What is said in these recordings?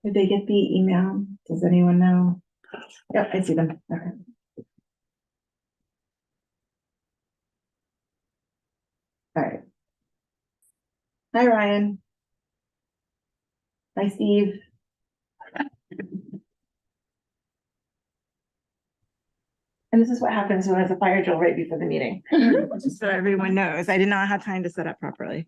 Did they get the email? Does anyone know? Yep, I see them. Okay. All right. Hi, Ryan. Hi, Steve. And this is what happens when there's a fire drill right before the meeting. Just so everyone knows, I did not have time to set up properly.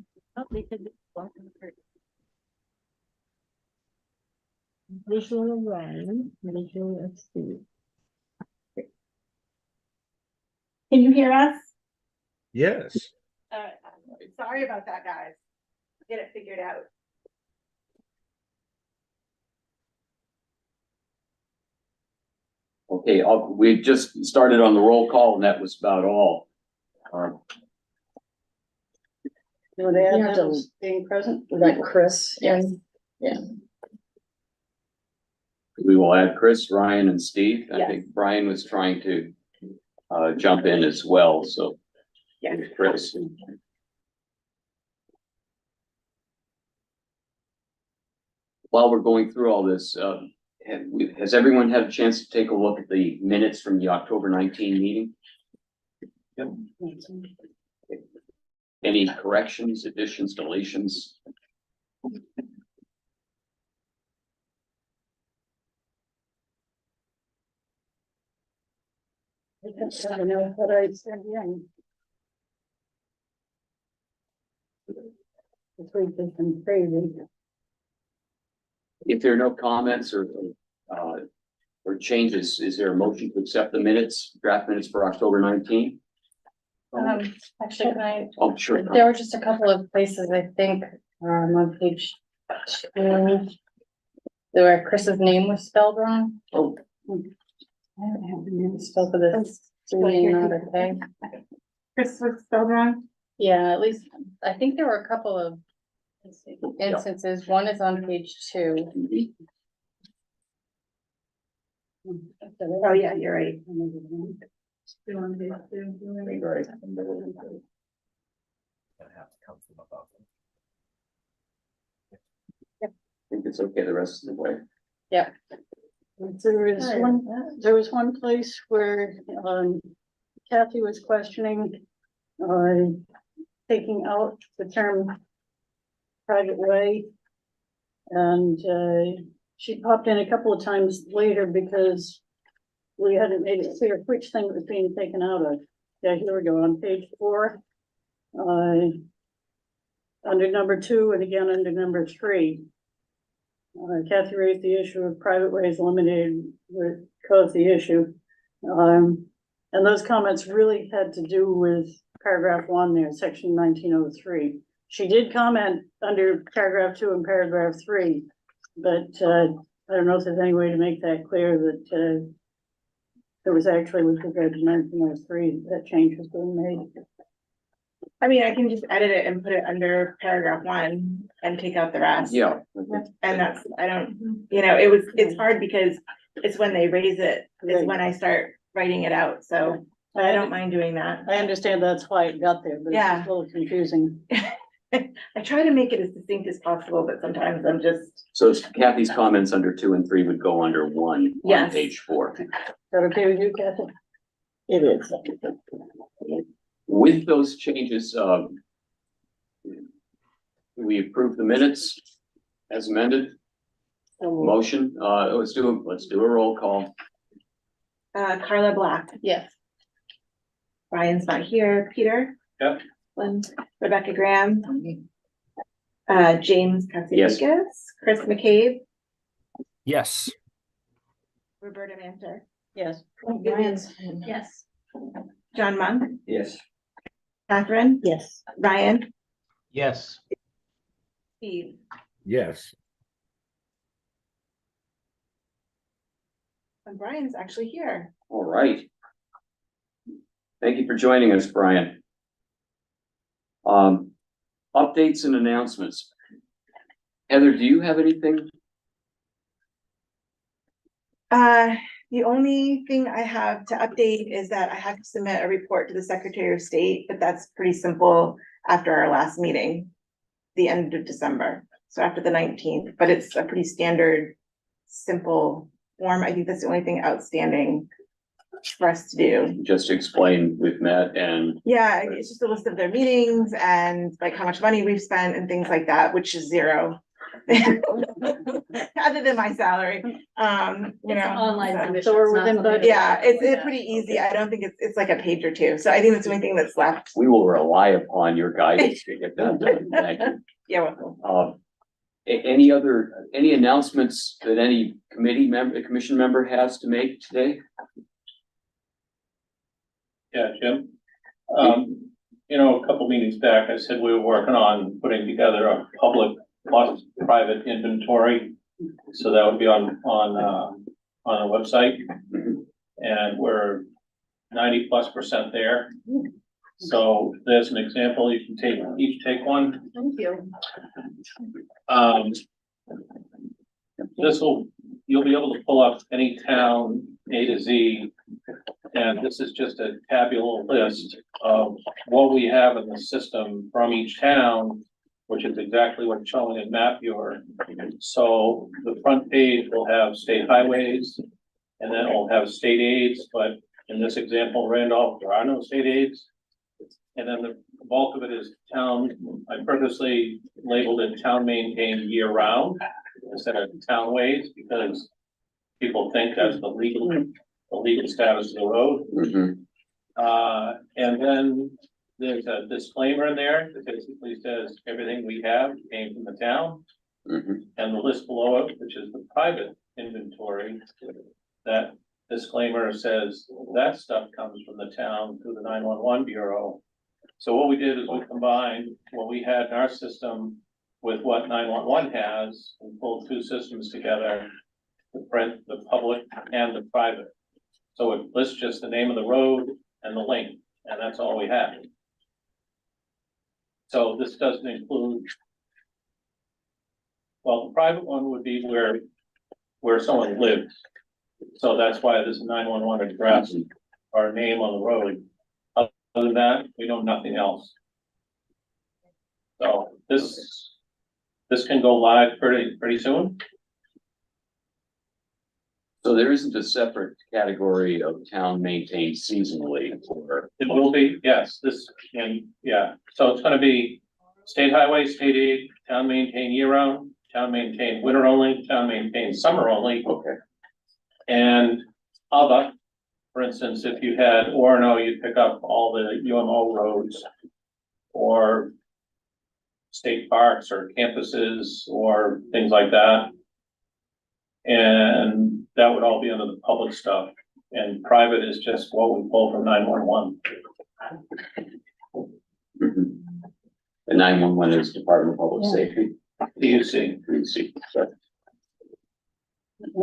Visual of Ryan, visual of Steve. Can you hear us? Yes. Sorry about that, guys. Get it figured out. Okay, we just started on the roll call and that was about all. Do they have those being present? Like Chris? Yes. Yeah. We will add Chris, Ryan and Steve. I Yes. think Brian was trying to jump in as well, so. Yeah. Chris. While we're going through all this, has everyone had a chance to take a look at the minutes from the October 19 meeting? Yep. Any corrections, additions, deletions? I don't know what I said, yeah. This week has been crazy. If there are no comments or changes, is there a motion to accept the minutes, draft minutes for October 19? Actually, can I, Oh, sure. there were just a couple of places, I think, on page 2, where Chris's name was spelled wrong. Oh. I don't have the name spelled with this, not okay. Chris was spelled wrong. Yeah, at least, I think there were a couple of instances. One is on page 2. Oh, yeah, you're right. I think it's okay the rest of the way. Yeah. There was one place where, Kathy was questioning, taking out the term private way. And, she popped in a couple of times later because we hadn't made it clear which thing was being taken out of. Yeah, here we go, on page 4. Under number 2 and again under number 3. Kathy raised the issue of private ways eliminated, which caused the issue. And those comments really had to do with paragraph 1 there, section 1903. She did comment under paragraph 2 and paragraph 3, but I don't know if there's any way to make that clear that it was actually with regard to 1903 that change was being made. I mean, I can just edit it and put it under paragraph 1 and take out the rest. Yeah. And that's, I don't, it's hard because it's when they raise it, is when I start writing it out, so I don't mind doing that. I understand that's why it got there, but it's Yeah. just a little confusing. I try to make it as distinct as possible, but sometimes I'm just. So Kathy's comments under 2 and 3 would go under 1 on Yes. page 4. Is that okay with you, Kathy? It is. With those changes, we approve the minutes as amended. Motion, let's do a roll call. Carla Black, Yes. Brian's not here, Peter. Yep. Rebecca Graham. James Yes. Katsikas, Chris McCabe, Yes. Roberta Manter, Yes. Yes. John Monk, Yes. Catherine, Yes. Ryan, Yes. Steve. Yes. And Brian's actually here. All right. Thank you for joining us, Brian. Updates and announcements. Heather, do you have anything? The only thing I have to update is that I have to submit a report to the Secretary of State, but that's pretty simple after our last meeting, the end of December. so after the 19th, but it's a pretty standard, simple form. I think that's the only thing outstanding for us to do. Just to explain, we've met and Yeah, it's just a list of their meetings and like how much money we've spent and things like that, which is zero. Other than my salary, you know. Online so- submission. So we're It's not within something- budget. Yeah, it's pretty easy. I don't think it's like a page or two. So I think that's the only thing that's left. we will rely upon your guidance to get that done. Thank you. Yeah, well, Any announcements that any commission member has to make today? Yeah, Jim. A couple meetings back, I said we were working on putting together a public plus private inventory. So that would be on a website. And we're 90+% there. So there's an example, you can each take one. Thank you. You'll be able to pull up any town A to Z. And this is just a tabular list of what we have in the system from each town, which is exactly what's showing in map viewer. So the front page will have state highways, and then it'll have state aids, but in this example, Randolph, there are no state aids. And then the bulk of it is town, I purposely labeled it town maintained year round instead of townways, because people think that's the legal status of the road. And then there's a disclaimer in there that basically says everything we have came from the town. And the list below it, which is the private inventory, that disclaimer says that stuff comes from the town through the 911 bureau. So what we did is we combined what we had in our system with what 911 has and pulled two systems together to print the public and the private. So it lists just the name of the road and the link, and that's all we have. So this doesn't include, well, the private one would be where someone lives. So that's why there's a 911 address or name on the road. Other than that, we know nothing else. So this can go live pretty soon. So there isn't a separate category of town maintained seasonally for. It will be, yes, so it's gonna be state highway, state aid, town maintained year round, town maintained winter only, town maintained summer only. Okay. And other, for instance, if you had Orono, you'd pick up all the UMO roads or state parks or campuses or things like that. And that would all be under the public stuff. And private is just what we pull from 911. The 911 is Department of Public Safety. DUC.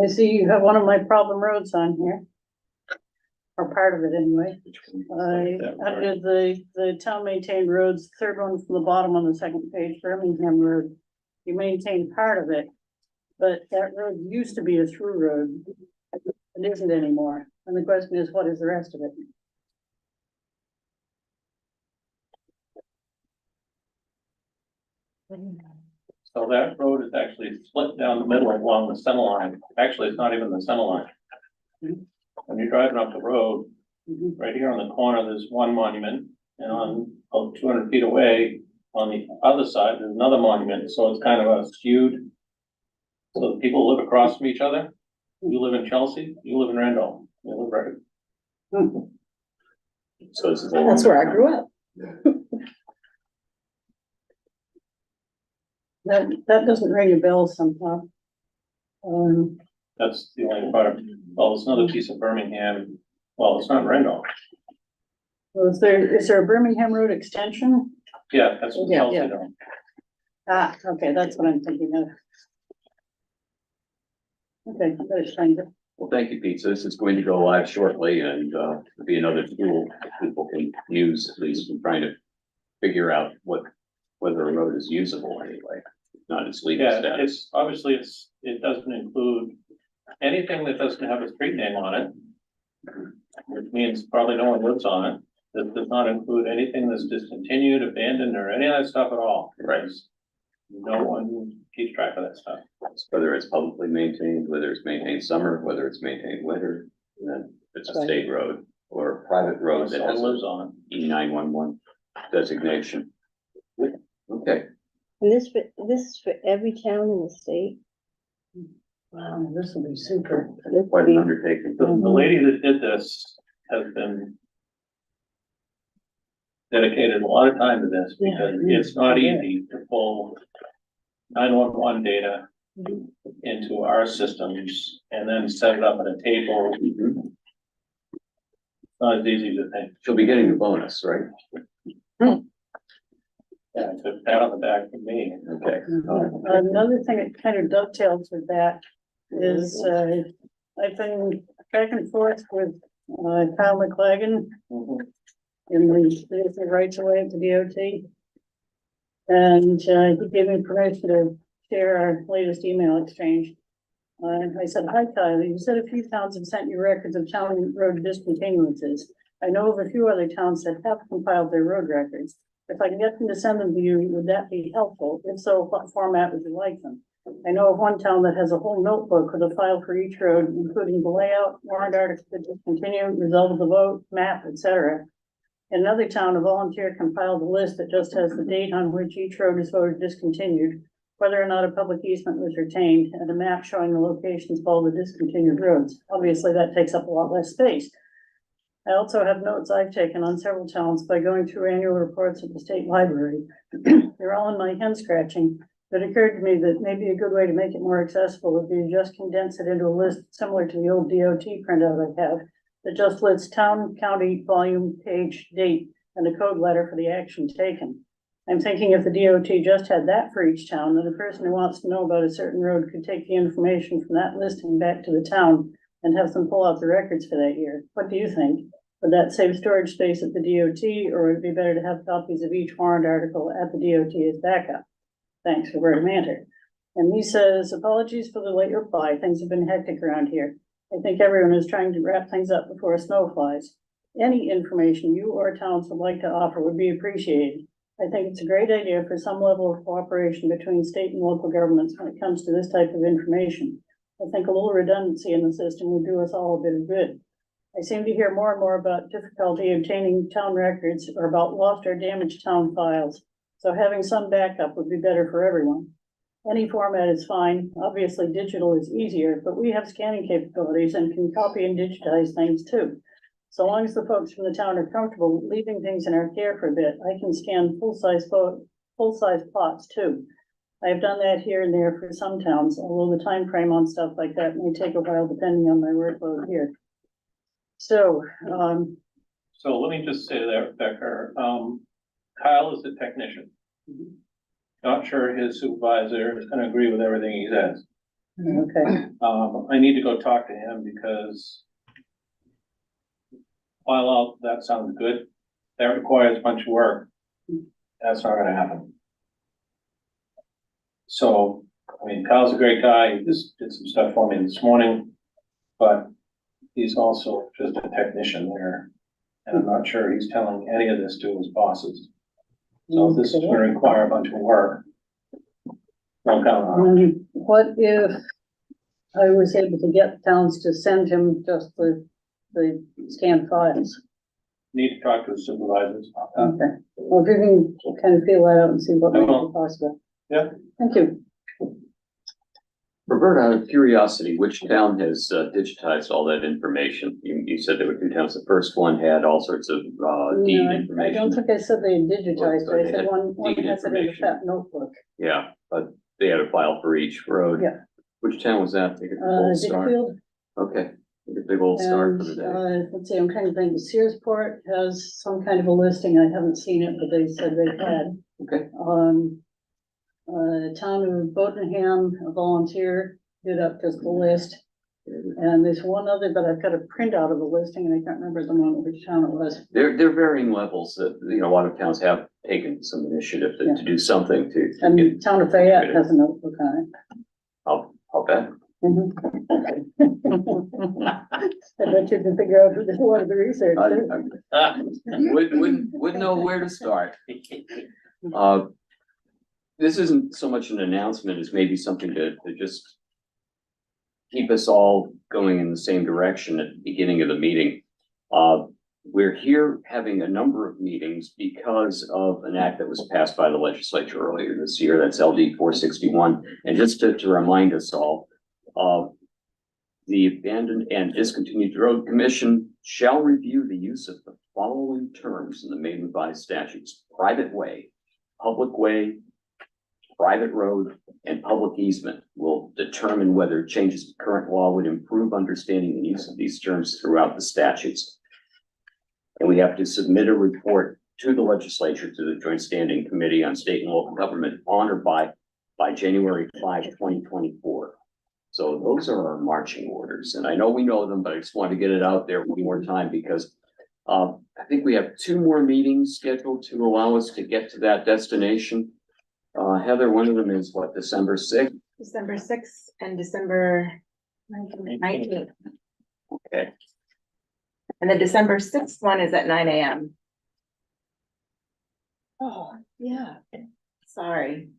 I see you have one of my problem roads on here. Or part of it anyway. Under the town maintained roads, third one from the bottom on the second page, Birmingham Road. You maintain part of it, but that road used to be a through road. It isn't anymore. And the question is, what is the rest of it? So that road is actually split down the middle along the center line. Actually, it's not even the center line. When you're driving up the road, right here on the corner, there's one monument, and on 200 feet away, on the other side, there's another monument, so it's kind of a skewed. So the people live across from each other. You live in Chelsea, you live in Randolph, you live right. So this is. That's where I grew up. That doesn't ring a bell somehow. That's the only part of, well, it's another piece of Birmingham. Well, it's not Randolph. Well, is there a Birmingham Road extension? Yeah, that's what Yeah, Chelsea yeah. does. Ah, okay, that's what I'm thinking of. Okay, that's fine. Well, thank you, Pete. So this is going to go live shortly and it'll be another tool people can use, at least in trying to figure out whether a road is usable anyway, not its legal Yeah, status. it doesn't include anything that doesn't have a street name on it. Which means probably no one lives on it. That does not include anything that's discontinued, abandoned, or any of that stuff at all. Right. No one keeps track of that stuff. Whether it's publicly maintained, whether it's maintained summer, whether it's maintained winter, and then if it's a state road or a private road that Someone has lives a on it. E911 designation. Okay, And this is for every town in the state? Wow, this will be super. quite an undertaking. The lady that did this has been dedicated a lot of time to this because it's not easy to pull 911 data into our systems and then set it up in a table. Mhm. Not as easy as you think. She'll be getting a bonus, right? Yeah, it's a pat on the back from me. Okay. Another thing that kind of dovetails with that is, I've been back and forth with, Kyle McLagan in the rights of way at the DOT. And, he gave me permission to share our latest email exchange. I said, "Hi Kyle, you said a few towns have sent you records of town road discontinuances. I know of a few other towns that have compiled their road records. If I can get them to send them to you, would that be helpful? If so, what format would you like them? I know of one town that has a whole notebook with a file for each road, including the layout, warrant article to discontinue, result of the vote, map, etc. In another town, a volunteer compiled a list that just has the date on which each road is voted discontinued, whether or not a public easement was retained, and a map showing the locations of all the discontinued roads. Obviously, that takes up a lot less space. I also have notes I've taken on several towns by going through annual reports at the state library. They're all in my hand scratching. It occurred to me that maybe a good way to make it more accessible would be to just condense it into a list similar to the old DOT printout I have that just lists town, county, volume, page, date, and a code letter for the action taken. I'm thinking if the DOT just had that for each town, then the person who wants to know about a certain road could take the information from that listing back to the town and have them pull out the records for that year. What do you think? Would that save storage space at the DOT, or would it be better to have copies of each warrant article at the DOT as backup? Thanks, Roberta Manter. And he says, apologies for the late reply. Things have been hectic around here. I think everyone is trying to wrap things up before snow flies. Any information you or towns would like to offer would be appreciated. I think it's a great idea for some level of cooperation between state and local governments when it comes to this type of information. I think a little redundancy in the system would do us all a bit of good. I seem to hear more and more about difficulty obtaining town records or about lost or damaged town files. So having some backup would be better for everyone. Any format is fine. Obviously, digital is easier, but we have scanning capabilities and can copy and digitize things too. So long as the folks from the town are comfortable leaving things in our care for a bit, I can scan full-size plots too. I have done that here and there for some towns, although the time frame on stuff like that may take a while depending on my workload here. So, So let me just say that, Becker, Kyle is the technician. Not sure his supervisor is gonna agree with everything he says. okay, I need to go talk to him because while that sounds good, that requires a bunch of work. That's not gonna happen. So, I mean, Kyle's a great guy. He just did some stuff for me this morning, but he's also just a technician there. And I'm not sure he's telling any of this to his bosses. So if this is gonna require a bunch of work, don't count on it. What if I was able to get towns to send him just the scanned files? Need to talk to his supervisors. Okay, well, if you can kind of feel that out and see what I might will. be possible. Yeah. Thank you. Roberta, out of curiosity, which town has digitized all that information? You said there were two towns. The first one had all sorts of deed No, I don't information. think I said they digitized, Or I they said had one deed has it in a information. fat notebook. Yeah, but they had a file for each road. Yeah. Which town was that? They get the gold star. Ditchfield. Okay, they get the gold star And, for the day. let's see, I'm trying to think, Searsport has some kind of a listing, I haven't seen it, but they said they had. Okay, Town of Bodenham, a volunteer, did up just the list. And there's one other, but I've got a printout of the listing and I can't remember the moment which town it was. they're varying levels that, a lot of towns have taken some initiative to do something to get, And Town of Fayette has a notebook on I'll bet. it. I bet you can figure out who did a lot of the research. I wouldn't know where to start. this isn't so much an announcement as maybe something to just keep us all going in the same direction at the beginning of the meeting. We're here having a number of meetings because of an act that was passed by the legislature earlier this year. That's LD 461. And just to remind us all, the Abandoned and Discontinued Road Commission shall review the use of the following terms in the main revised statutes: private way, public way, private road, and public easement. Will determine whether changes to current law would improve understanding and use of these terms throughout the statutes. And we have to submit a report to the legislature, to the Joint Standing Committee on State and Local Government on or by January 5, 2024. So those are our marching orders. And I know we know them, but I just want to get it out there one more time because I think we have 2 more meetings scheduled to allow us to get to that destination. Heather, one of them is what, December 6th? December 6th and December 19th. Okay. And the December 6th one is at 9 AM. Oh, yeah, Sorry.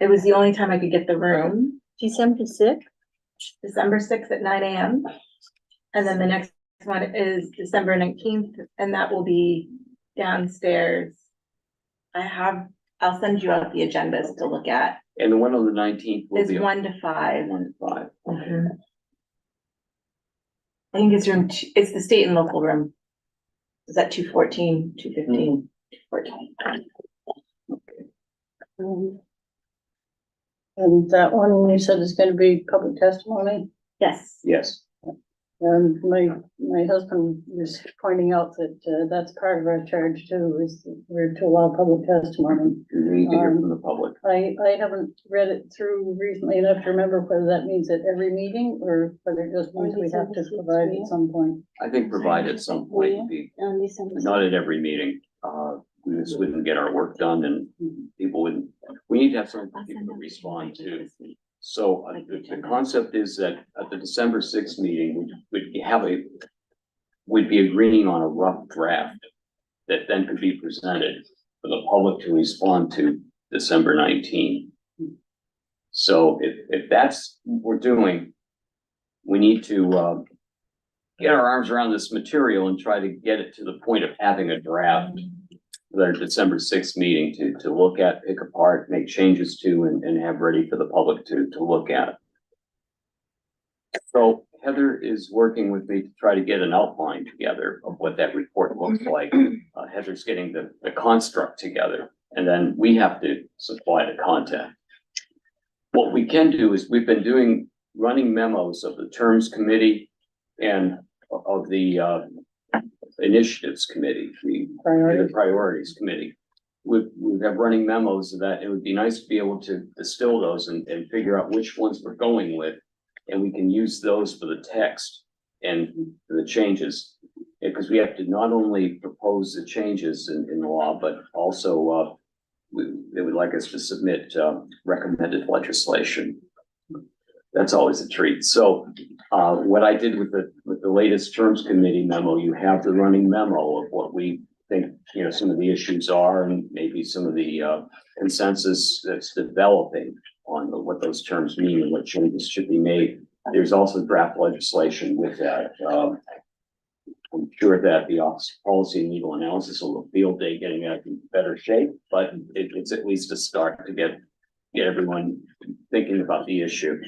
It was the only time I could get the room. December 6th. December 6th at 9 AM. And then the next one is December 19th, and that will be downstairs. I'll send you out the agendas to look at. And the one on the 19th will It's be 1 to 5. 1 to 5. Mhm. I think it's it's the state and local room. Is that 214, 215, 214? And that one you said is gonna be public testimony. Yes. Yes. And my husband was pointing out that that's part of our charge too, is that we're to allow public testimony. We need to hear from the public. I haven't read it through recently enough to remember whether that means at every meeting or whether it just means we have to provide at some point. I think provide at some point would be, On December. not at every meeting. We just wouldn't get our work done and people wouldn't, we need to have some people to respond to. So the concept is that at the December 6th meeting, we'd be agreeing on a rough draft that then could be presented for the public to respond to December 19th. So if that's what we're doing, we need to get our arms around this material and try to get it to the point of having a draft for our December 6th meeting to look at, pick apart, make changes to, and have ready for the public to look at. So Heather is working with me to try to get an outline together of what that report looks like. Heather's getting the construct together, and then we have to supply the content. What we can do is we've been running memos of the terms committee and of the initiatives committee, the priorities committee. We have running memos of that. It would be nice to be able to distill those and figure out which ones we're going with. And we can use those for the text and for the changes. Because we have to not only propose the changes in the law, but also they would like us to submit recommended legislation. That's always a treat. So what I did with the latest terms committee memo, you have the running memo of what we think, some of the issues are and maybe some of the consensus that's developing on what those terms mean and what changes should be made. There's also draft legislation with that. I'm sure that the Office of Policy and Legal Analysis will have a field day getting that in better shape, but it's at least a start to get everyone thinking about the issue.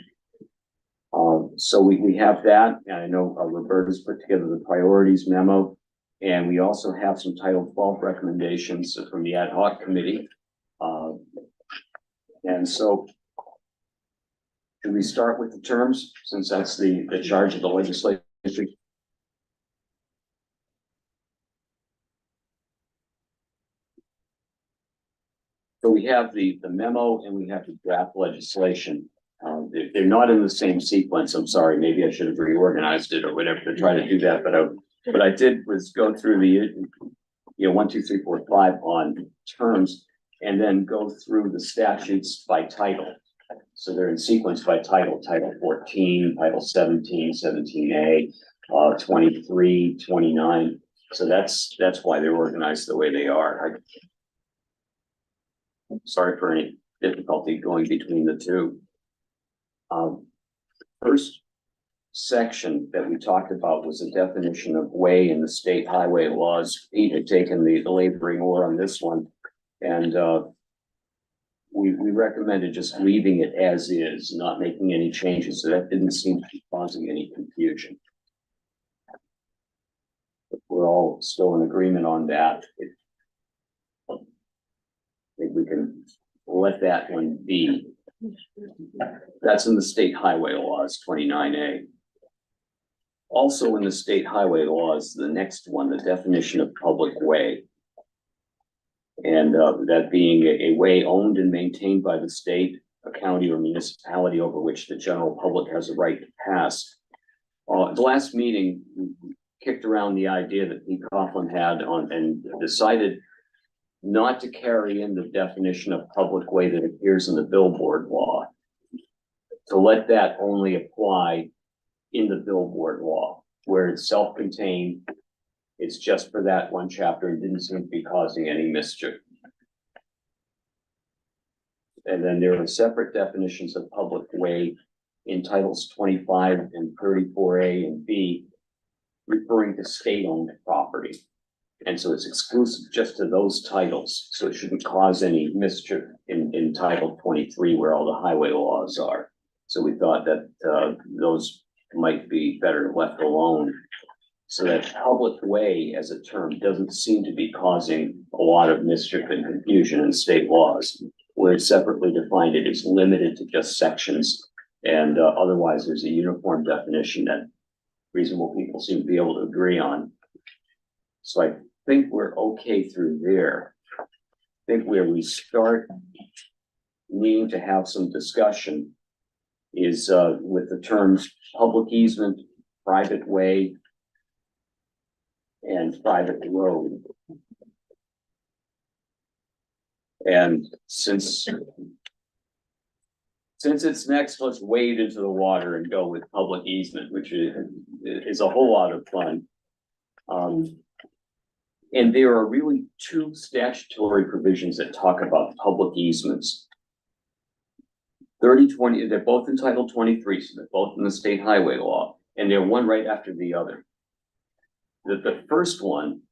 So we have that, and I know Roberta's put together the priorities memo, and we also have some Title 12 recommendations from the ad hoc committee. And so should we start with the terms, since that's the charge of the legislature? So we have the memo and we have the draft legislation. They're not in the same sequence. I'm sorry, maybe I should have reorganized it or whatever to try to do that. But what I did was go through the 1, 2, 3, 4, 5 on terms and then go through the statutes by title. So they're in sequence by title, Title 14, Title 17, 17A, 23, 29. So that's why they're organized the way they are. Sorry for any difficulty going between the two. First section that we talked about was a definition of way in the state highway laws. Pete had taken the laboring oar on this one, and we recommended just leaving it as is, not making any changes. So that didn't seem to be causing any confusion. We're all still in agreement on that. I think we can let that one be. That's in the state highway laws, 29A. Also in the state highway laws, the next one, the definition of public way. And that being a way owned and maintained by the state, a county or municipality over which the general public has a right to pass. At the last meeting, we kicked around the idea that Pete Coughlin had on and decided not to carry in the definition of public way that appears in the billboard law. To let that only apply in the billboard law, where it's self-contained. It's just for that one chapter and didn't seem to be causing any mischief. And then there are separate definitions of public way in titles 25 and 34A and B, referring to state-owned property. And so it's exclusive just to those titles. So it shouldn't cause any mischief in title 23 where all the highway laws are. So we thought that those might be better left alone. So that public way as a term doesn't seem to be causing a lot of mischief and confusion in state laws. Where it's separately defined, it is limited to just sections. And otherwise there's a uniform definition that reasonable people seem to be able to agree on. So I think we're okay through there. I think where we start needing to have some discussion is with the terms public easement, private way, and private road. And since it's next, let's wade into the water and go with public easement, which is a whole lot of fun. And there are really two statutory provisions that talk about public easements. 3020, they're both in Title 23, so they're both in the state highway law, and they're one right after the other. The first one,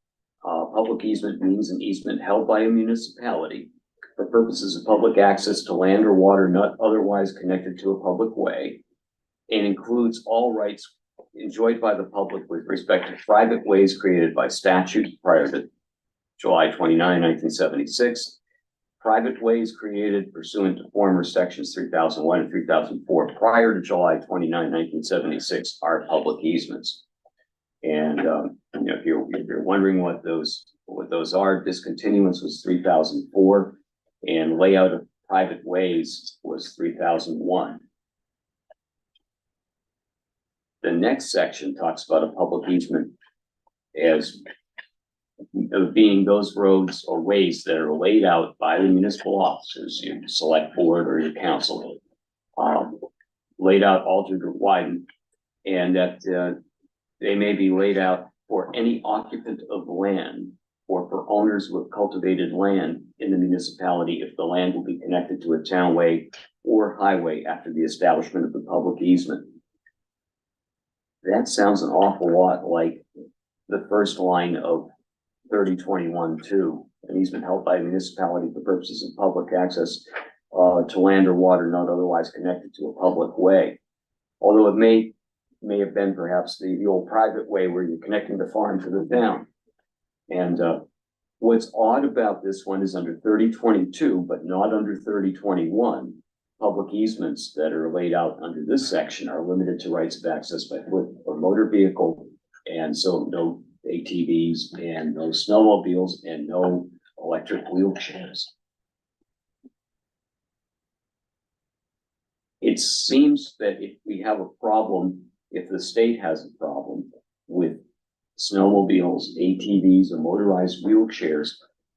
public easement means an easement held by a municipality for purposes of public access to land or water not otherwise connected to a public way, and includes all rights enjoyed by the public with respect to private ways created by statute prior to July 29, 1976. Private ways created pursuant to former sections 3001 and 3004 prior to July 29, 1976 are public easements. And if you're wondering what those are, discontinuance was 3004 and layout of private ways was 3001. The next section talks about a public easement as being those roads or ways that are laid out by the municipal officers, your select board or your council, laid out, altered, or widened, and that they may be laid out for any occupant of land or for owners who have cultivated land in the municipality if the land will be connected to a townway or highway after the establishment of the public easement. That sounds an awful lot like the first line of 3021-2, an easement held by a municipality for purposes of public access to land or water not otherwise connected to a public way. Although it may have been perhaps the old private way where you're connecting the farm to the town. And what's odd about this one is under 3022, but not under 3021. Public easements that are laid out under this section are limited to rights of access by foot or motor vehicle, and so no ATVs and no snowmobiles and no electric wheelchairs. It seems that if we have a problem, if the state has a problem with snowmobiles, ATVs, or motorized wheelchairs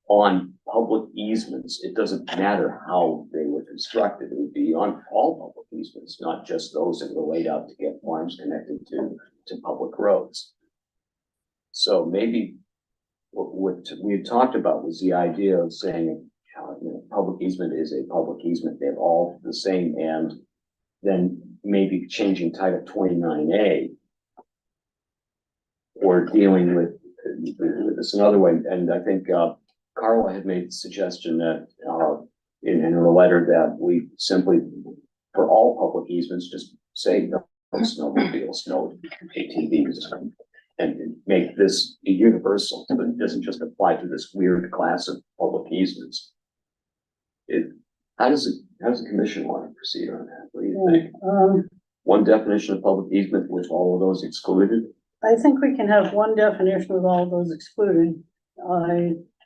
on public easements, it doesn't matter how they were constructed. It would be on all public easements, not just those that were laid out to get farms connected to public roads. So maybe what we had talked about was the idea of saying public easement is a public easement, they're all the same, and then maybe changing Title 29A or dealing with this another way. And I think Carla had made the suggestion that in her letter that we simply, for all public easements, just say no snowmobiles, no ATVs, and make this universal, so that it doesn't just apply to this weird class of public easements. How does the commission want to proceed on that? What do you think? One definition of public easement with all of those excluded? I think we can have one definition with all of those excluded,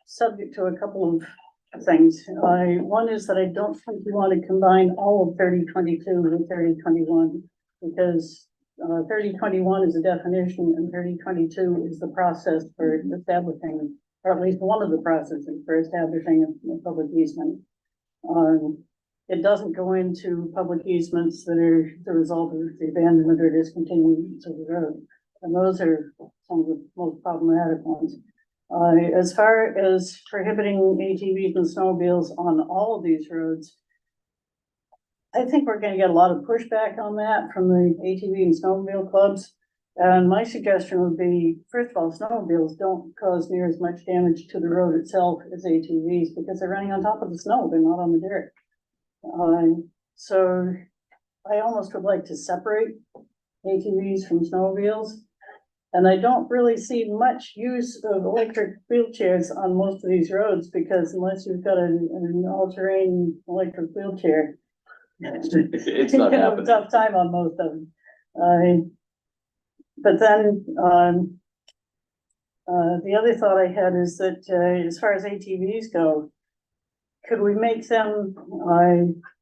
subject to a couple of things. One is that I don't think you want to combine all of 3022 with 3021, because 3021 is a definition and 3022 is the process for establishing, or at least one of the processes for establishing a public easement. It doesn't go into public easements that are the result of the abandonment or discontinuance of the road. And those are some of the most problematic ones. As far as prohibiting ATVs and snowmobiles on all of these roads, I think we're gonna get a lot of pushback on that from the ATV and snowmobile clubs. And my suggestion would be, first of all, snowmobiles don't cause near as much damage to the road itself as ATVs because they're running on top of the snow, they're not on the dirt. So I almost would like to separate ATVs from snowmobiles. And I don't really see much use of electric wheelchairs on most of these roads, because unless you've got an all-terrain electric wheelchair, It's you not have a happening. tough time on most of them. But then, the other thought I had is that, as far as ATVs go, could we make them,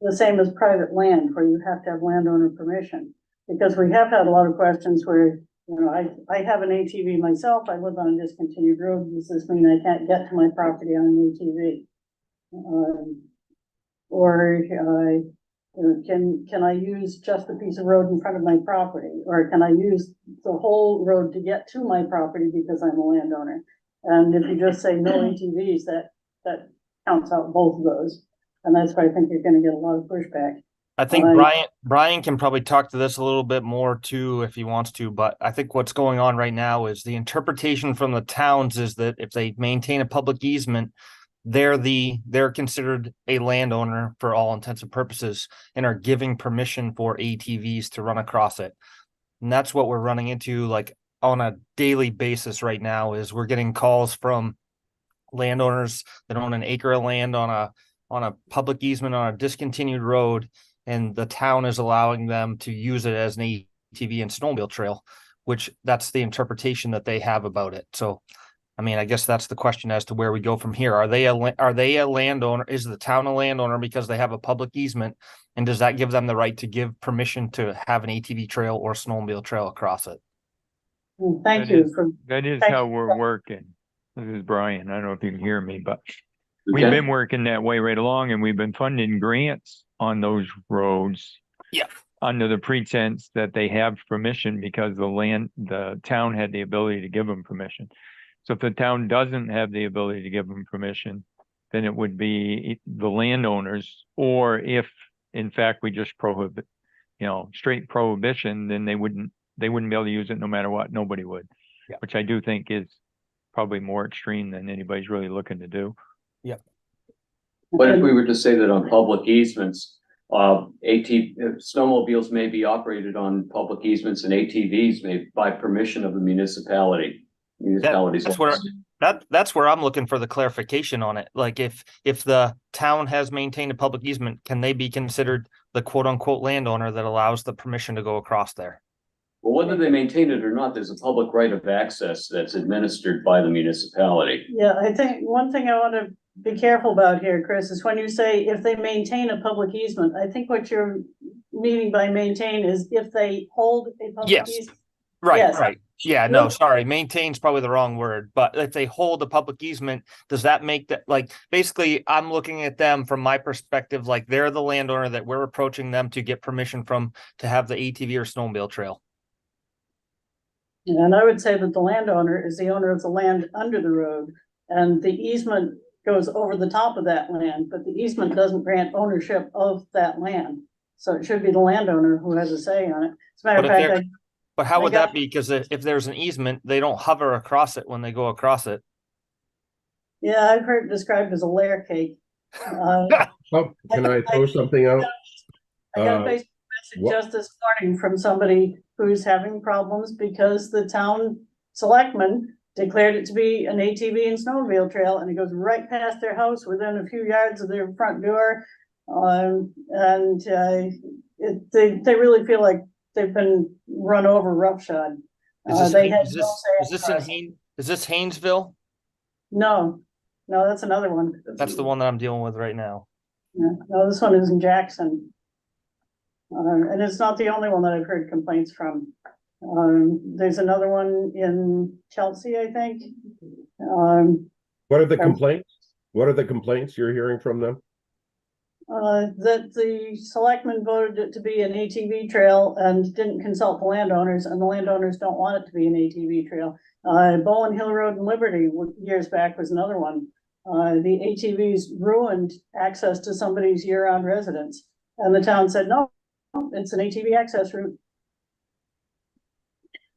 the same as private land, where you have to have landowner permission? Because we have had a lot of questions where, you know, I have an ATV myself, I live on a discontinued road, does this mean I can't get to my property on an ATV? Can I use just a piece of road in front of my property? Or can I use the whole road to get to my property because I'm a landowner? And if you just say no ATVs, that counts out both of those. And that's why I think you're gonna get a lot of pushback. I think Brian can probably talk to this a little bit more too if he wants to, but I think what's going on right now is the interpretation from the towns is that if they maintain a public easement, they're considered a landowner for all intents and purposes and are giving permission for ATVs to run across it. And that's what we're running into like on a daily basis right now is we're getting calls from landowners that own an acre of land on a public easement on a discontinued road, and the town is allowing them to use it as an ATV and snowmobile trail, which that's the interpretation that they have about it. So, I mean, I guess that's the question as to where we go from here. Are they a landowner? Is the town a landowner because they have a public easement? And does that give them the right to give permission to have an ATV trail or snowmobile trail across it? Well, thank you for. That is how we're working. This is Brian. I don't know if you can hear me, but we've Okay. been working that way right along, and we've been funding grants on those roads. Yeah. Under the pretense that they have permission because the town had the ability to give them permission. So if the town doesn't have the ability to give them permission, then it would be the landowners, or if in fact we just prohibit, straight prohibition, then they wouldn't be able to use it no matter what. Nobody would, Yeah. Which I do think is probably more extreme than anybody's really looking to do. Yeah. But if we were to say that on public easements, snowmobiles may be operated on public easements and ATVs may by permission of the municipality. That's where I'm looking for the clarification on it. Like if the town has maintained a public easement, can they be considered the quote unquote landowner that allows the permission to go across there? Well, whether they maintain it or not, there's a public right of access that's administered by the municipality. Yeah, I think one thing I want to be careful about here, Chris, is when you say if they maintain a public easement, I think what you're meaning by maintain is if they hold a public Yes. easement. Right, Yes. right. Yeah, no, sorry. Maintain's probably the wrong word, but if they hold a public easement, does that make that like basically I'm looking at them from my perspective, like they're the landowner that we're approaching them to get permission from to have the ATV or snowmobile trail. And I would say that the landowner is the owner of the land under the road, and the easement goes over the top of that land, but the easement doesn't grant ownership of that land. So it should be the landowner who has a say on it. As a matter But of if fact, they're- But how I would got- that be? Because if there's an easement, they don't hover across it when they go across it. yeah, I've heard it described as a layer cake. Uh, Oh, can I throw something out? I got a Uh, Facebook message what- just this morning from somebody who's having problems because the town selectman declared it to be an ATV and snowmobile trail, and it goes right past their house within a few yards of their front door. They really feel like they've been run over roughshod. Is this, They Hain- had is no this, say is this in in it. Hain, is this Haynesville? No, that's another one. That's the one that I'm dealing with right now. Yeah, no, this one is in Jackson. And it's not the only one that I've heard complaints from. There's another one in Chelsea, I think. What are the complaints? What are the complaints you're hearing from them? That the selectmen voted it to be an ATV trail and didn't consult the landowners, and the landowners don't want it to be an ATV trail. Bowen Hill Road and Liberty years back was another one. The ATVs ruined access to somebody's year-round residence, and the town said, no, it's an ATV access route.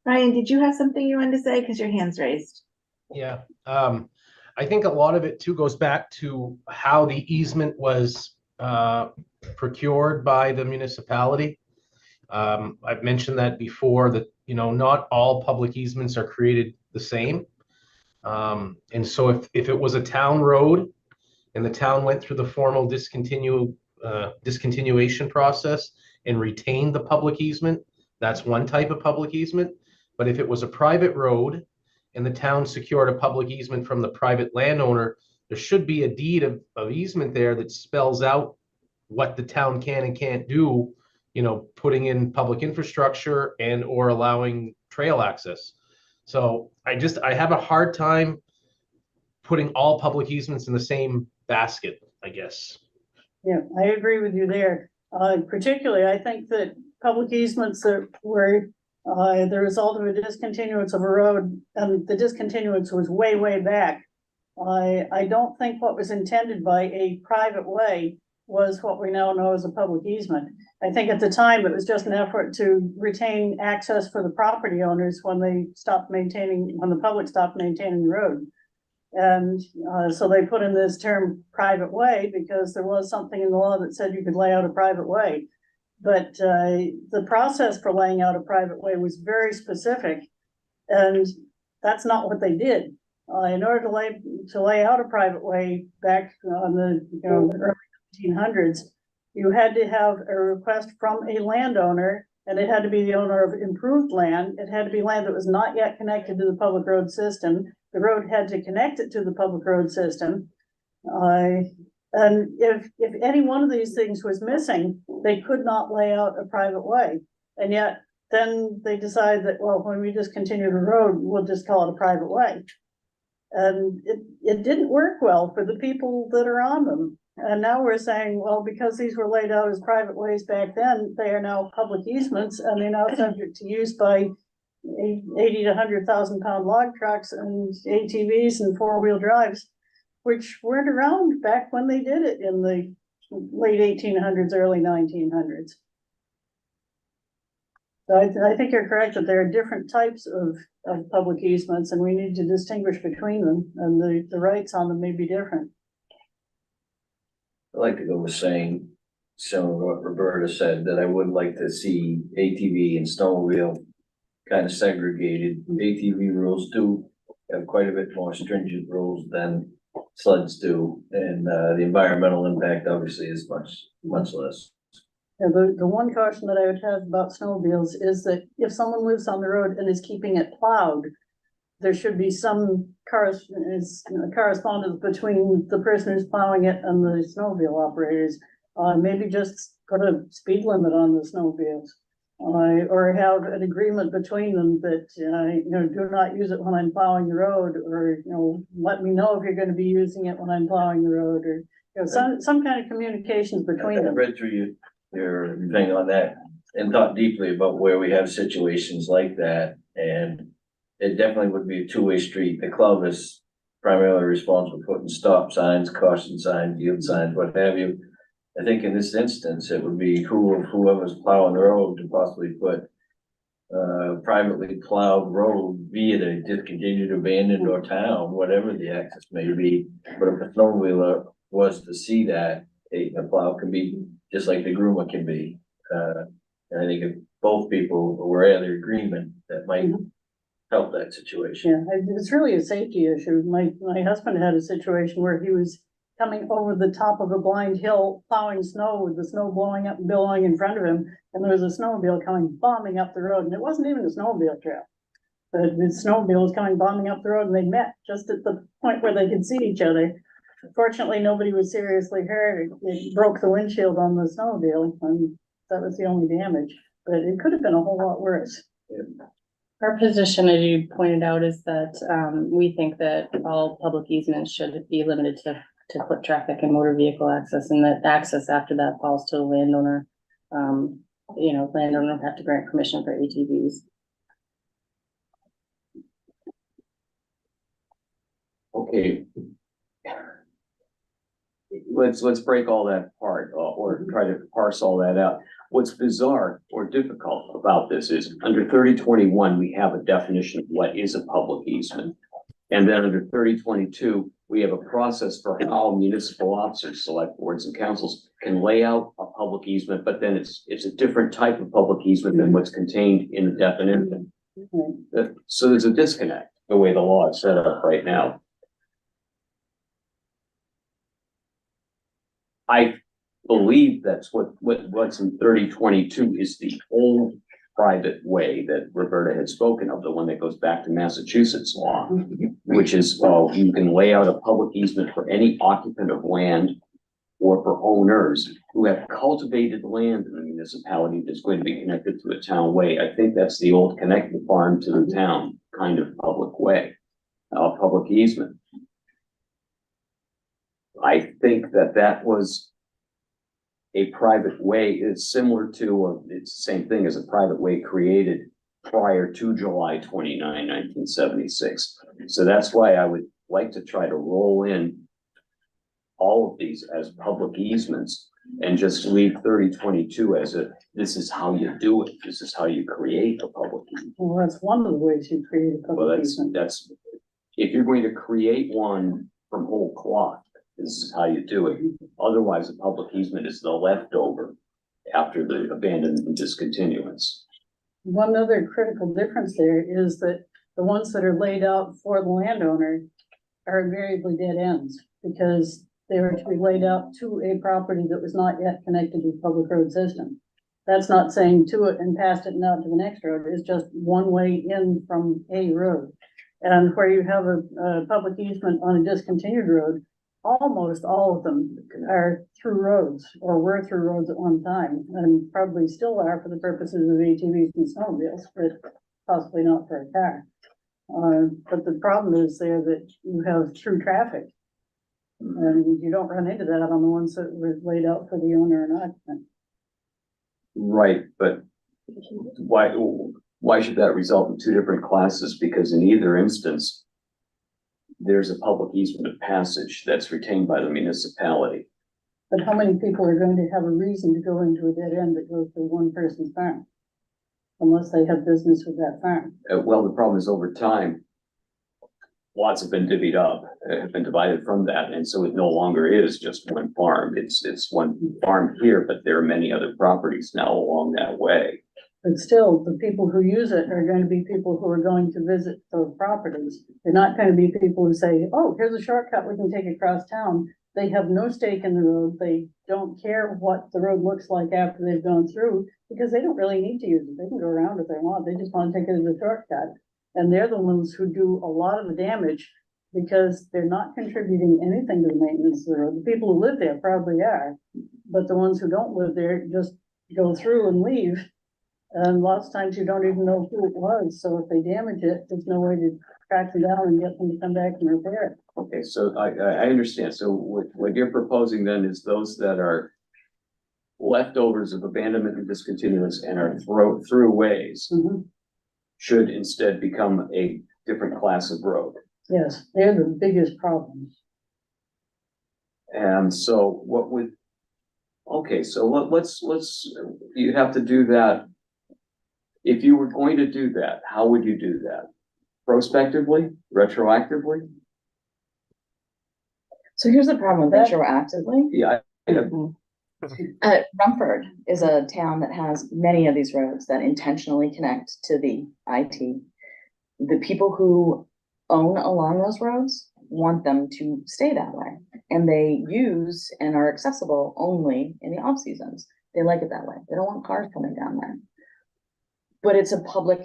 Ryan, did you have something you wanted to say? Because your hand's raised. Yeah, I think a lot of it too goes back to how the easement was procured by the municipality. I've mentioned that before, that, you know, not all public easements are created the same. And so if it was a town road and the town went through the formal discontinuation process and retained the public easement, that's one type of public easement. But if it was a private road and the town secured a public easement from the private landowner, there should be a deed of easement there that spells out what the town can and can't do, you know, putting in public infrastructure and or allowing trail access. So I have a hard time putting all public easements in the same basket, I guess. Yeah, I agree with you there. Particularly, I think that public easements that were the result of a discontinuance of a road, and the discontinuance was way, way back. I don't think what was intended by a private way was what we now know as a public easement. I think at the time it was just an effort to retain access for the property owners when the public stopped maintaining the road. And so they put in this term private way because there was something in the law that said you could lay out a private way. But the process for laying out a private way was very specific, and that's not what they did. In order to lay out a private way back on the early 1800s, you had to have a request from a landowner, and it had to be the owner of improved land. It had to be land that was not yet connected to the public road system. The road had to connect it to the public road system. And if any one of these things was missing, they could not lay out a private way. And yet then they decide that, well, when we discontinue the road, we'll just call it a private way. And it didn't work well for the people that are on them. And now we're saying, well, because these were laid out as private ways back then, they are now public easements, and they're now subject to use by 80 to 100,000 pound log trucks and ATVs and four-wheel drives, which weren't around back when they did it in the late 1800s, early 1900s. So I think you're correct that there are different types of public easements, and we need to distinguish between them, and the rights on them may be different. I like to go with saying, similar to what Roberta said, that I would like to see ATV and snowmobile kind of segregated. ATV rules do have quite a bit more stringent rules than sleds do, and the environmental impact obviously is much less. Yeah, the one caution that I would have about snowmobiles is that if someone lives on the road and is keeping it plowed, there should be some correspondence between the person who's plowing it and the snowmobile operators. Maybe just put a speed limit on the snowmobiles. Or have an agreement between them that, do not use it when I'm plowing the road, or, let me know if you're gonna be using it when I'm plowing the road, or, some kind of communications between I them. read through your thing on that and thought deeply about where we have situations like that, and it definitely would be a two-way street. The club is primarily responsible for putting stop signs, caution signs, yield signs, what have you. I think in this instance, it would be cool if whoever's plowing the road to possibly put privately plowed road, be it a discontinued, abandoned, or town, whatever the access may be. But if a snowmobiler was to see that, a plow can be just like the groomer can be. And I think if both people were in agreement, that might help that situation. Yeah, it's really a safety issue. My husband had a situation where he was coming over the top of a blind hill, plowing snow with the snow blowing up, billowing in front of him. And there was a snowmobile coming bombing up the road, and it wasn't even a snowmobile trail. But the snowmobile was coming bombing up the road, and they met just at the point where they could see each other. Fortunately, nobody was seriously hurt. It broke the windshield on the snowmobile, and that was the only damage. But it could have been a whole lot worse. Our position, as you pointed out, is that we think that all public easements should be limited to foot traffic and motor vehicle access, and that access after that falls to the landowner. Landowner have to grant permission for ATVs. Okay. Let's break all that apart or try to parse all that out. What's bizarre or difficult about this is under 3021, we have a definition of what is a public easement. And then under 3022, we have a process for how municipal officers, select boards and councils can lay out a public easement, but then it's a different type of public easement than what's contained in the definition. So there's a disconnect the way the law is set up right now. I believe that's what's in 3022 is the old private way that Roberta had spoken of, the one that goes back to Massachusetts law, which is, you can lay out a public easement for any occupant of land or for owners who have cultivated land in the municipality that's going to be connected to a town way. I think that's the old connect the farm to the town kind of public way, public easement. I think that was a private way. Is similar to, or it's the same thing as a private way created prior to July 29, 1976. So that's why I would like to try to roll in all of these as public easements and just leave 3022 as this is how you do it. This is how you create a public easement. Well, that's one of the ways you create a public easement. That's, if you're going to create one from whole cloth, this is how you do it. Otherwise, a public easement is the leftover after the abandonment and discontinuance. One other critical difference there is that the ones that are laid out for the landowner are invariably dead ends because they were to be laid out to a property that was not yet connected to the public road system. That's not saying to it and past it and out to the next road. It's just one way in from a road. And where you have a public easement on a discontinued road, almost all of them are through roads or were through roads at one time and probably still are for the purposes of ATVs and snowmobiles, but possibly not for a car. But the problem is there that you have through traffic and you don't run into that on the ones that were laid out for the owner and occupant. Right, but why should that result in two different classes? Because in either instance, there's a public easement of passage that's retained by the municipality. But how many people are going to have a reason to go into a dead end that goes to one person's farm? Unless they have business with that farm. Well, the problem is over time, lots have been divvied up, have been divided from that. And so it no longer is just one farm. It's one farm here, but there are many other properties now along that way. But still, the people who use it are going to be people who are going to visit those properties. They're not going to be people who say, oh, here's a shortcut we can take across town. They have no stake in the road. They don't care what the road looks like after they've gone through because they don't really need to use it. They can go around if they want. They just want to take it as a shortcut. And they're the ones who do a lot of the damage because they're not contributing anything to the maintenance of the road. The people who live there probably are, but the ones who don't live there just go through and leave. And lots of times you don't even know who it was. So if they damage it, there's no way to track them down and get them to come back and repair it. Okay, so I understand. So what you're proposing then is those that are leftovers of abandonment and discontinuance and are throughways should instead become a different class of road. Yes, they're the biggest problems. And so what would, okay, so let's, you have to do that. If you were going to do that, how would you do that? Prospectively, retroactively? So here's the problem with That- retroactively. Yeah, Rumford is a town that has many of these roads that intentionally connect to the IT. The people who own along those roads want them to stay that way. And they use and are accessible only in the off seasons. They like it that way. They don't want cars coming down there. But it's a public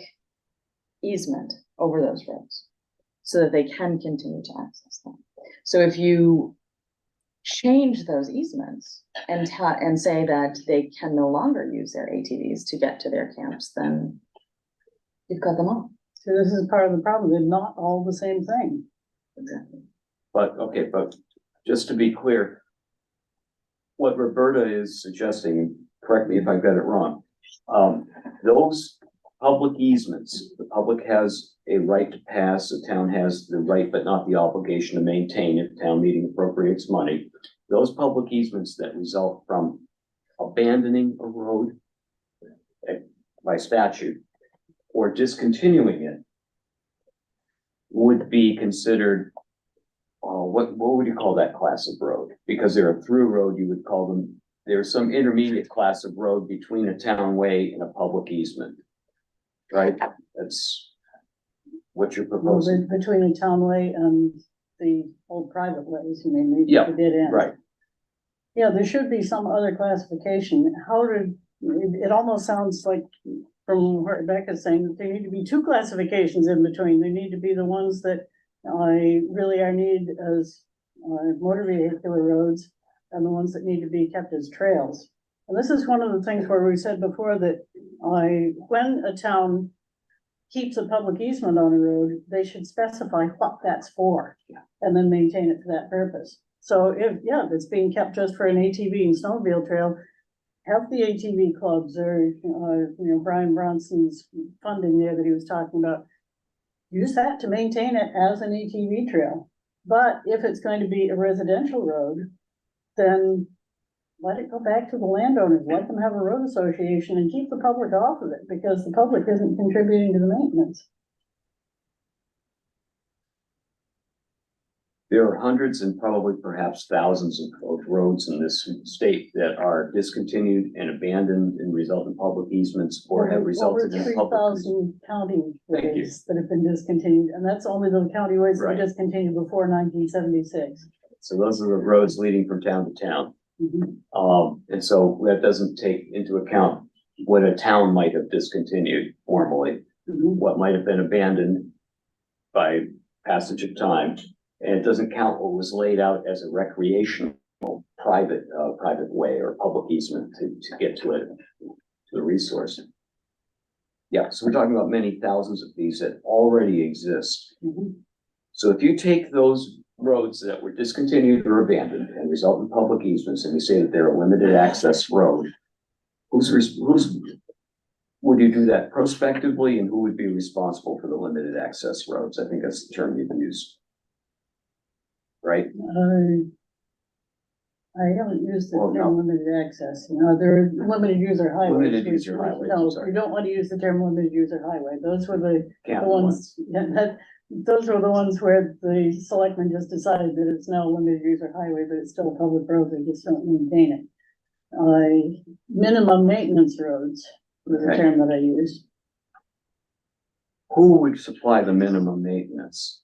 easement over those roads so that they can continue to access them. So if you change those easements and say that they can no longer use their ATVs to get to their camps, then you've cut them off. So this is part of the problem. They're not all the same thing. Exactly. but, okay, but just to be clear, what Roberta is suggesting, correct me if I got it wrong, those public easements, the public has a right to pass, the town has the right but not the obligation to maintain if town meeting appropriates money. Those public easements that result from abandoning a road by statute or discontinuing it would be considered, what would you call that class of road? Because they're a through road, you would call them, there's some intermediate class of road between a town way and a public easement. Right? That's what you're Well, proposing. between the townway and the old private ways, you mean, Yeah, the dead end. Right. Yeah, there should be some other classification. It almost sounds like from what Rebecca's saying, that there need to be two classifications in between. There need to be the ones that really are needed as motor vehicular roads and the ones that need to be kept as trails. And this is one of the things where we said before that when a town keeps a public easement on a road, they should specify what that's for and then maintain it for that purpose. So if it's being kept just for an ATV and snowmobile trail, have the ATV clubs or, Brian Bronson's funding there that he was talking about, use that to maintain it as an ATV trail. But if it's going to be a residential road, then let it go back to the landowners, let them have a road association and keep the public off of it because the public isn't contributing to the maintenance. There are hundreds and probably perhaps thousands of roads in this state that are discontinued and abandoned and result in public easements or have resulted in Over public. 3,000 county Thank you. ways that have been discontinued, and that's only the county ways that were Right. discontinued before 1976. So those are the roads leading from town to town. Mhm. And so that doesn't take into account what a town might have discontinued formally, Mhm. what might have been abandoned by passage of time. And it doesn't count what was laid out as a recreational private way or public easement to get to it, to a resource. Yeah, so we're talking about many thousands of these that already exist. Mhm. So if you take those roads that were discontinued or abandoned and result in public easements, and we say that they're a limited access road, who's, would you do that prospectively, and who would be responsible for the limited access roads? I think that's the term you've used. Right? I haven't used the Well, term no. limited access, they're limited user highways. Limited user highways, I'm No, sorry. you don't want to use the term limited user highway, those were the County ones, those were the ones where the selectmen just decided that it's now a limited user highway, but it's still a public road, they just don't maintain it. Minimum maintenance roads was the Okay. term that I used. Who would supply the minimum maintenance?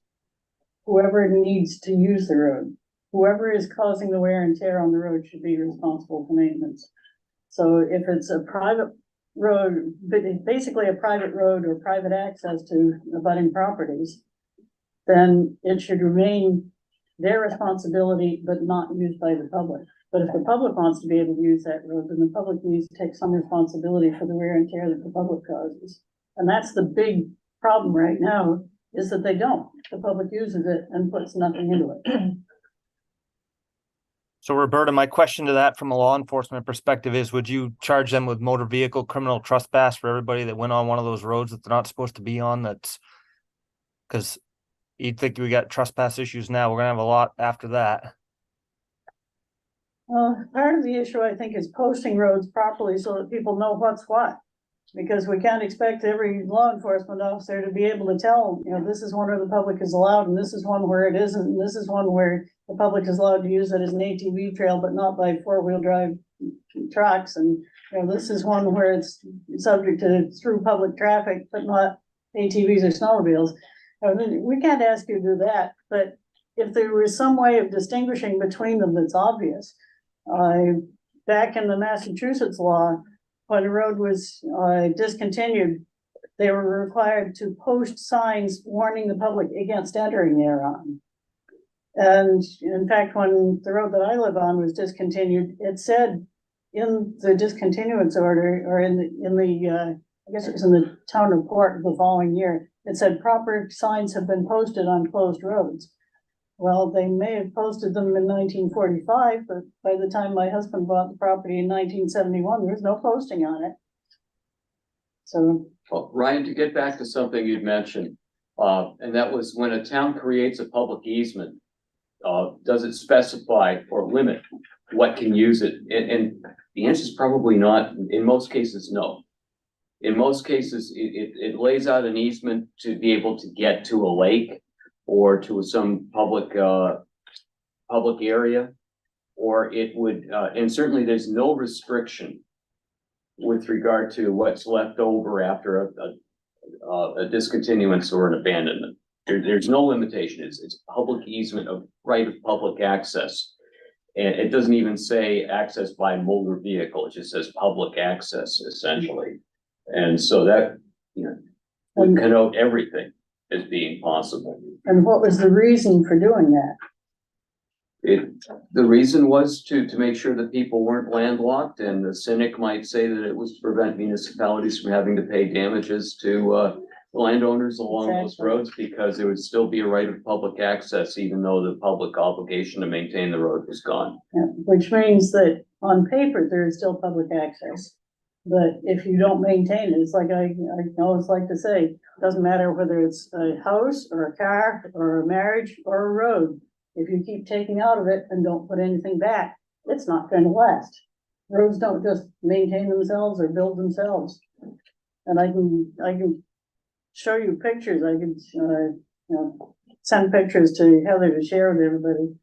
Whoever needs to use the road, whoever is causing the wear and tear on the road should be responsible for maintenance. So if it's a private road, basically a private road or private access to abutting properties, then it should remain their responsibility, but not used by the public. But if the public wants to be able to use that road, then the public needs to take some responsibility for the wear and tear that the public causes. And that's the big problem right now, is that they don't. The public uses it and puts nothing into it. So Roberta, my question to that from a law enforcement perspective is, would you charge them with motor vehicle criminal trespass for everybody that went on one of those roads that they're not supposed to be on? That's because you'd think we got trespass issues now. We're gonna have a lot after that. Part of the issue, I think, is posting roads properly so that people know what's what. Because we can't expect every law enforcement officer to be able to tell, this is one where the public is allowed, and this is one where it isn't, and this is one where the public is allowed to use it as an ATV trail, but not by four-wheel drive trucks, and, this is one where it's subject to through public traffic, but not ATVs or snowmobiles. I mean, we can't ask you to do that, but if there was some way of distinguishing between them that's obvious, back in the Massachusetts law, when a road was discontinued, they were required to post signs warning the public against entering thereon. And in fact, when the road that I live on was discontinued, it said in the discontinuance order, or in the I guess it was in the town report the following year, it said proper signs have been posted on closed roads. Well, they may have posted them in 1945, but by the time my husband bought the property in 1971, there was no posting on it. So, Well, Ryan, to get back to something you'd mentioned, and that was when a town creates a public easement, does it specify or limit what can use it? And the answer is probably not. In most cases, no. In most cases, it lays out an easement to be able to get to a lake or to some public area, or it would, and certainly there's no restriction with regard to what's left over after a discontinuance or an abandonment. There's no limitation. It's public easement of right of public access. And it doesn't even say access by motor vehicle. It just says public access essentially. And so that, would connote everything as being possible. and what was the reason for doing that? The reason was to make sure that people weren't landlocked, and the cynic might say that it was to prevent municipalities from having to pay damages to landowners along those roads, because there would still be a right of public access, even though the public obligation to maintain the road was gone. Yeah, which means that on paper, there is still public access. But if you don't maintain it, it's like I always like to say, doesn't matter whether it's a house or a car or a marriage or a road. If you keep taking out of it and don't put anything back, it's not going to last. Roads don't just maintain themselves or build themselves. And I can show you pictures. I can send pictures to Heather to share with everybody.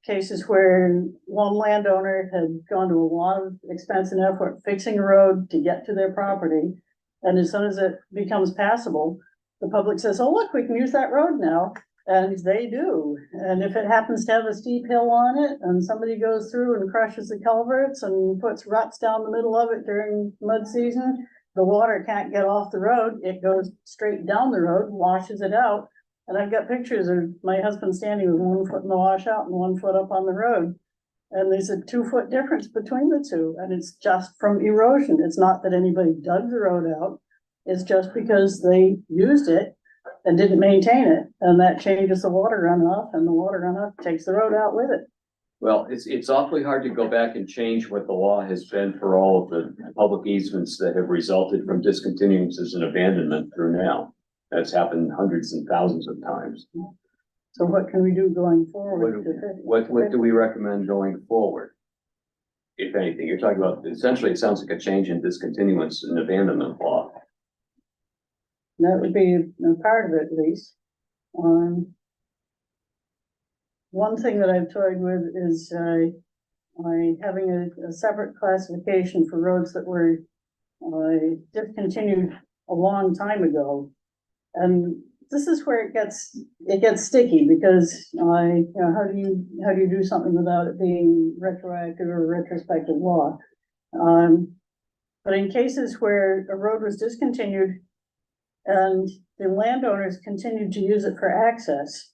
Cases where one landowner had gone to a lot of expense and effort fixing a road to get to their property. And as soon as it becomes passable, the public says, oh, look, we can use that road now. And they do. And if it happens to have a steep hill on it and somebody goes through and crushes the culverts and puts ruts down the middle of it during mud season, the water can't get off the road. It goes straight down the road, washes it out. And I've got pictures of my husband standing with 1 foot in the washout and 1 foot up on the road. And there's a 2 foot difference between the two. And it's just from erosion. It's not that anybody dug the road out. It's just because they used it and didn't maintain it. And that changes the water runoff, and the water runoff takes the road out with it. Well, it's awfully hard to go back and change what the law has been for all of the public easements that have resulted from discontinuances and abandonment through now. That's happened hundreds and thousands of times. So what can we do going forward? What do we recommend going forward? If anything, you're talking about, essentially, it sounds like a change in discontinuance and abandonment law. That would be a part of it, at least. One thing that I've toyed with is having a separate classification for roads that were discontinued a long time ago. And this is where it gets sticky, because how do you do something without it being retroactive or retrospective law? But in cases where a road was discontinued and the landowners continued to use it for access,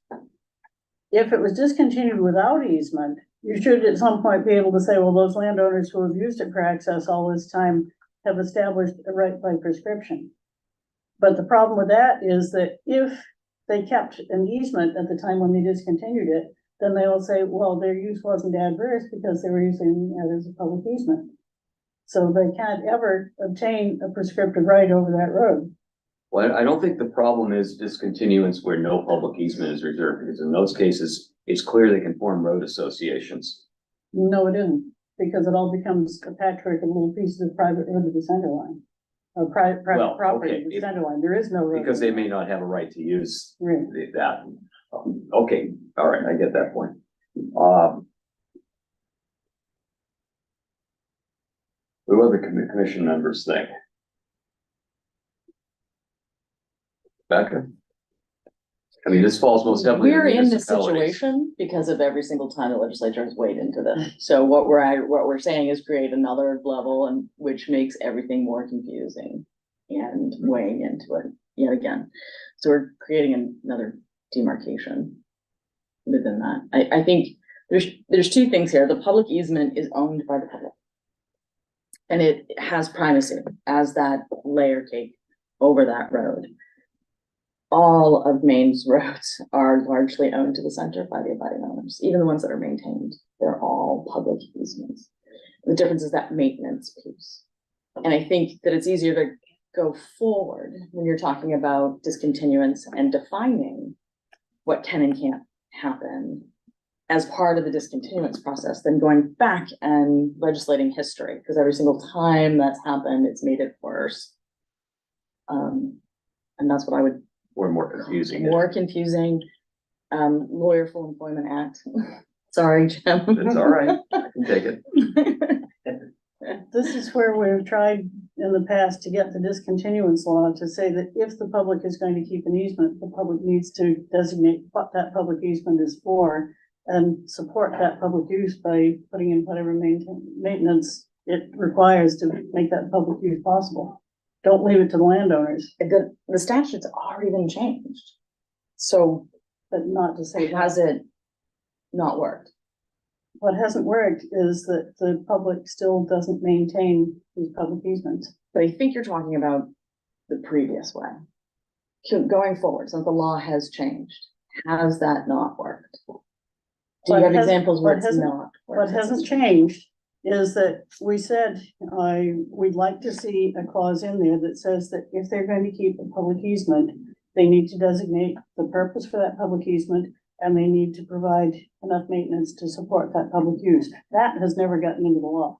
if it was discontinued without easement, you should at some point be able to say, well, those landowners who have used it for access all this time have established a right by prescription. But the problem with that is that if they kept an easement at the time when they discontinued it, then they will say, well, their use wasn't adverse because they were using it as a public easement. So they can't ever obtain a prescriptive right over that road. Well, I don't think the problem is discontinuance where no public easement is reserved, because in those cases, it's clear they can form road associations. No, it isn't, because it all becomes a patchwork of little pieces of private road to the center line. Or private Well, property okay, to the if- center line, there is no road. Because they may not have a right to use Right. that. Okay, all right, I get that point. What do other commission members think? Becca? I mean, this falls most definitely. on We're in this municipalities. situation because of every single time the legislature has weighed into this. So what we're saying is create another level and which makes everything more confusing and weighing into it yet again. So we're creating another demarcation within that. I think there's two things here. The public easement is owned by the public. And it has primacy as that layer cake over that road. All of Maine's roads are largely owned to the center by the abutting owners, even the ones that are maintained. They're all public easements. The difference is that maintenance piece. And I think that it's easier to go forward when you're talking about discontinuance and defining what can and can't happen as part of the discontinuance process than going back and legislating history, because every single time that's happened, it's made it worse. And that's what I would. Or more confusing. More confusing, lawyer full employment act. Sorry, Jim. It's all right, I can take it. This is where we've tried in the past to get the discontinuance law to say that if the public is going to keep an easement, the public needs to designate what that public easement is for and support that public use by putting in whatever maintenance it requires to make that public use possible. Don't leave it to the landowners. The statute's already been changed. So, but not to say. Has it not worked? What hasn't worked is that the public still doesn't maintain these public easements. But I think you're talking about the previous way. Going forward, since the law has changed, has that not worked? Do you have examples where it's not? What hasn't changed is that we said, we'd like to see a clause in there that says that if they're going to keep a public easement, they need to designate the purpose for that public easement, and they need to provide enough maintenance to support that public use. That has never gotten into the law.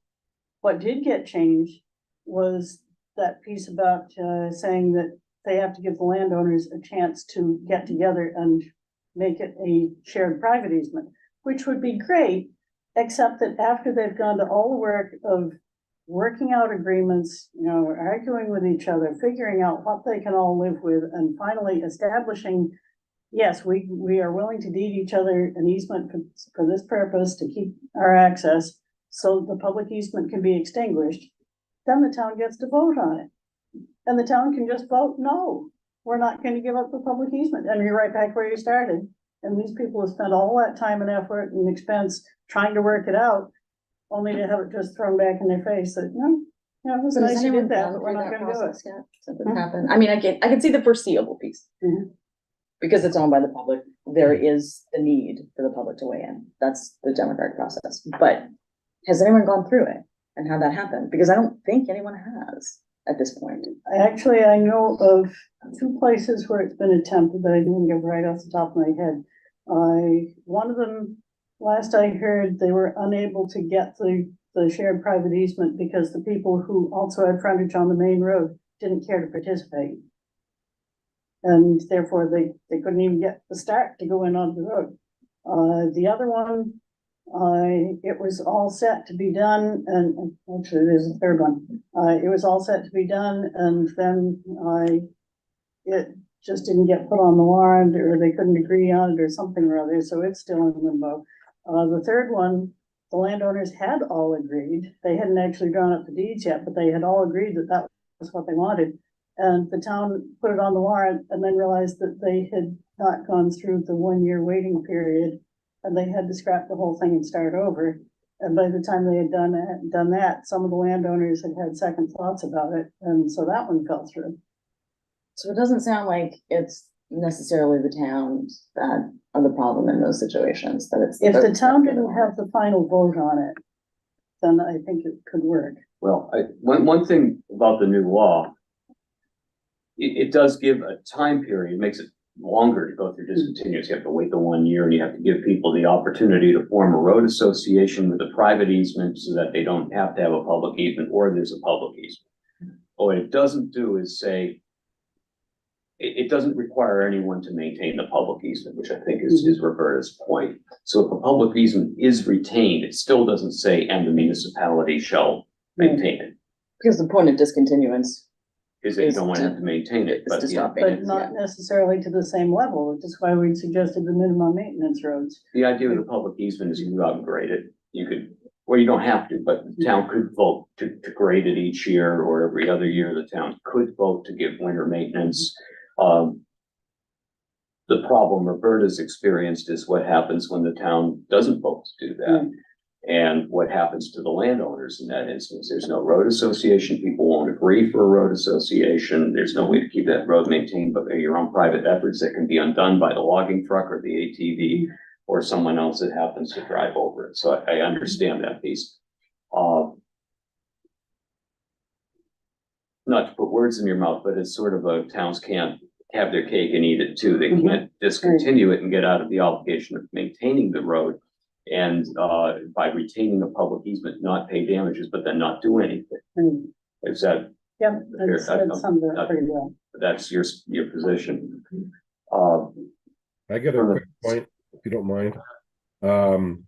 What did get changed was that piece about saying that they have to give the landowners a chance to get together and make it a shared private easement, which would be great, except that after they've gone to all the work of working out agreements, arguing with each other, figuring out what they can all live with, and finally establishing, yes, we are willing to deed each other an easement for this purpose to keep our access so the public easement can be extinguished, then the town gets to vote on it. And the town can just vote, no, we're not going to give up the public easement, and you're right back where you started. And these people have spent all that time and effort and expense trying to work it out, only to have it just thrown back in their face that, no, it was nice you did that, but we're not gonna do it. Since it happened. I mean, I can see the foreseeable piece. Mhm. Because it's owned by the public, there is the need for the public to weigh in. That's the democratic process. But has anyone gone through it and how that happened? Because I don't think anyone has at this point. I know of 2 places where it's been attempted, but I didn't get right off the top of my head. One of them, last I heard, they were unable to get the shared private easement because the people who also had frontage on the main road didn't care to participate. And therefore they couldn't even get the start to go in on the road. The other one, it was all set to be done, and actually there's a third one. It was all set to be done, and then it just didn't get put on the warrant, or they couldn't agree on it, or something or other, so it's still in limbo. The third one, the landowners had all agreed. They hadn't actually drawn up the deeds yet, but they had all agreed that that was what they wanted. And the town put it on the warrant and then realized that they had not gone through the 1-year waiting period, and they had to scrap the whole thing and start over. And by the time they had done that, some of the landowners had second thoughts about it, and so that one fell through. So it doesn't sound like it's necessarily the towns that are the problem in those situations, that it's. If the town didn't have the final vote on it, then I think it could work. Well, one thing about the new law it does give a time period, it makes it longer to go through discontinuous. You have to wait the 1 year and you have to give people the opportunity to form a road association with a private easement so that they don't have to have a public easement or there's a public easement. What it doesn't do is say, it doesn't require anyone to maintain the public easement, which I think is Roberta's point. So if a public easement is retained, it still doesn't say, and the municipality shall maintain it. Because the point of discontinuance Is that you don't want to have to maintain it, is to but stop yeah, But not necessarily to the same level, which is why we suggested the minimum maintenance roads. the idea of the public easement is you can upgrade it. You could, well, you don't have to, but the town could vote to grade it each year or every other year. The town could vote to give winter maintenance. The problem Roberta's experienced is what happens when the town doesn't vote to do that. And what happens to the landowners in that instance. There's no road association. People won't agree for a road association. There's no way to keep that road maintained, but they're your own private efforts that can be undone by the logging truck or the ATV or someone else that happens to drive over it. So I understand that piece. Not to put words in your mouth, but it's sort of a towns can't have their cake and eat it too. They can't discontinue it and get out of the obligation of maintaining the road. And by retaining a public easement, not pay damages, but then not do anything. Is that? Yep, that sums it up pretty well. That's your position. I get a quick point, if you don't mind. I'm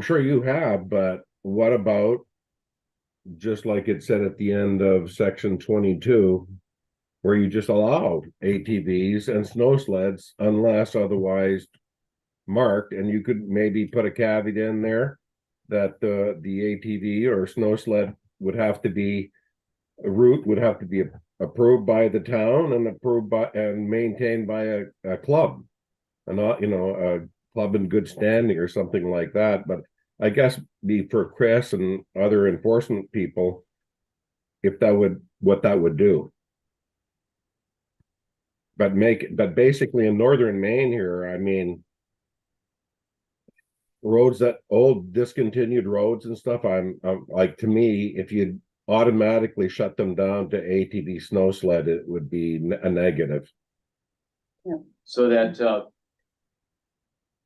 sure you have, but what about, just like it said at the end of section 22, where you just allowed ATVs and snow sleds unless otherwise marked, and you could maybe put a caveat in there that the ATV or snow sled would have to be, a route would have to be approved by the town and approved by and maintained by a club, and not, you know, a club in good standing or something like that. But I guess be for Chris and other enforcement people, if that would, what that would do. But basically in northern Maine here, I mean, roads that old discontinued roads and stuff, I'm like, to me, if you automatically shut them down to ATV snow sled, it would be a negative. Yeah. So that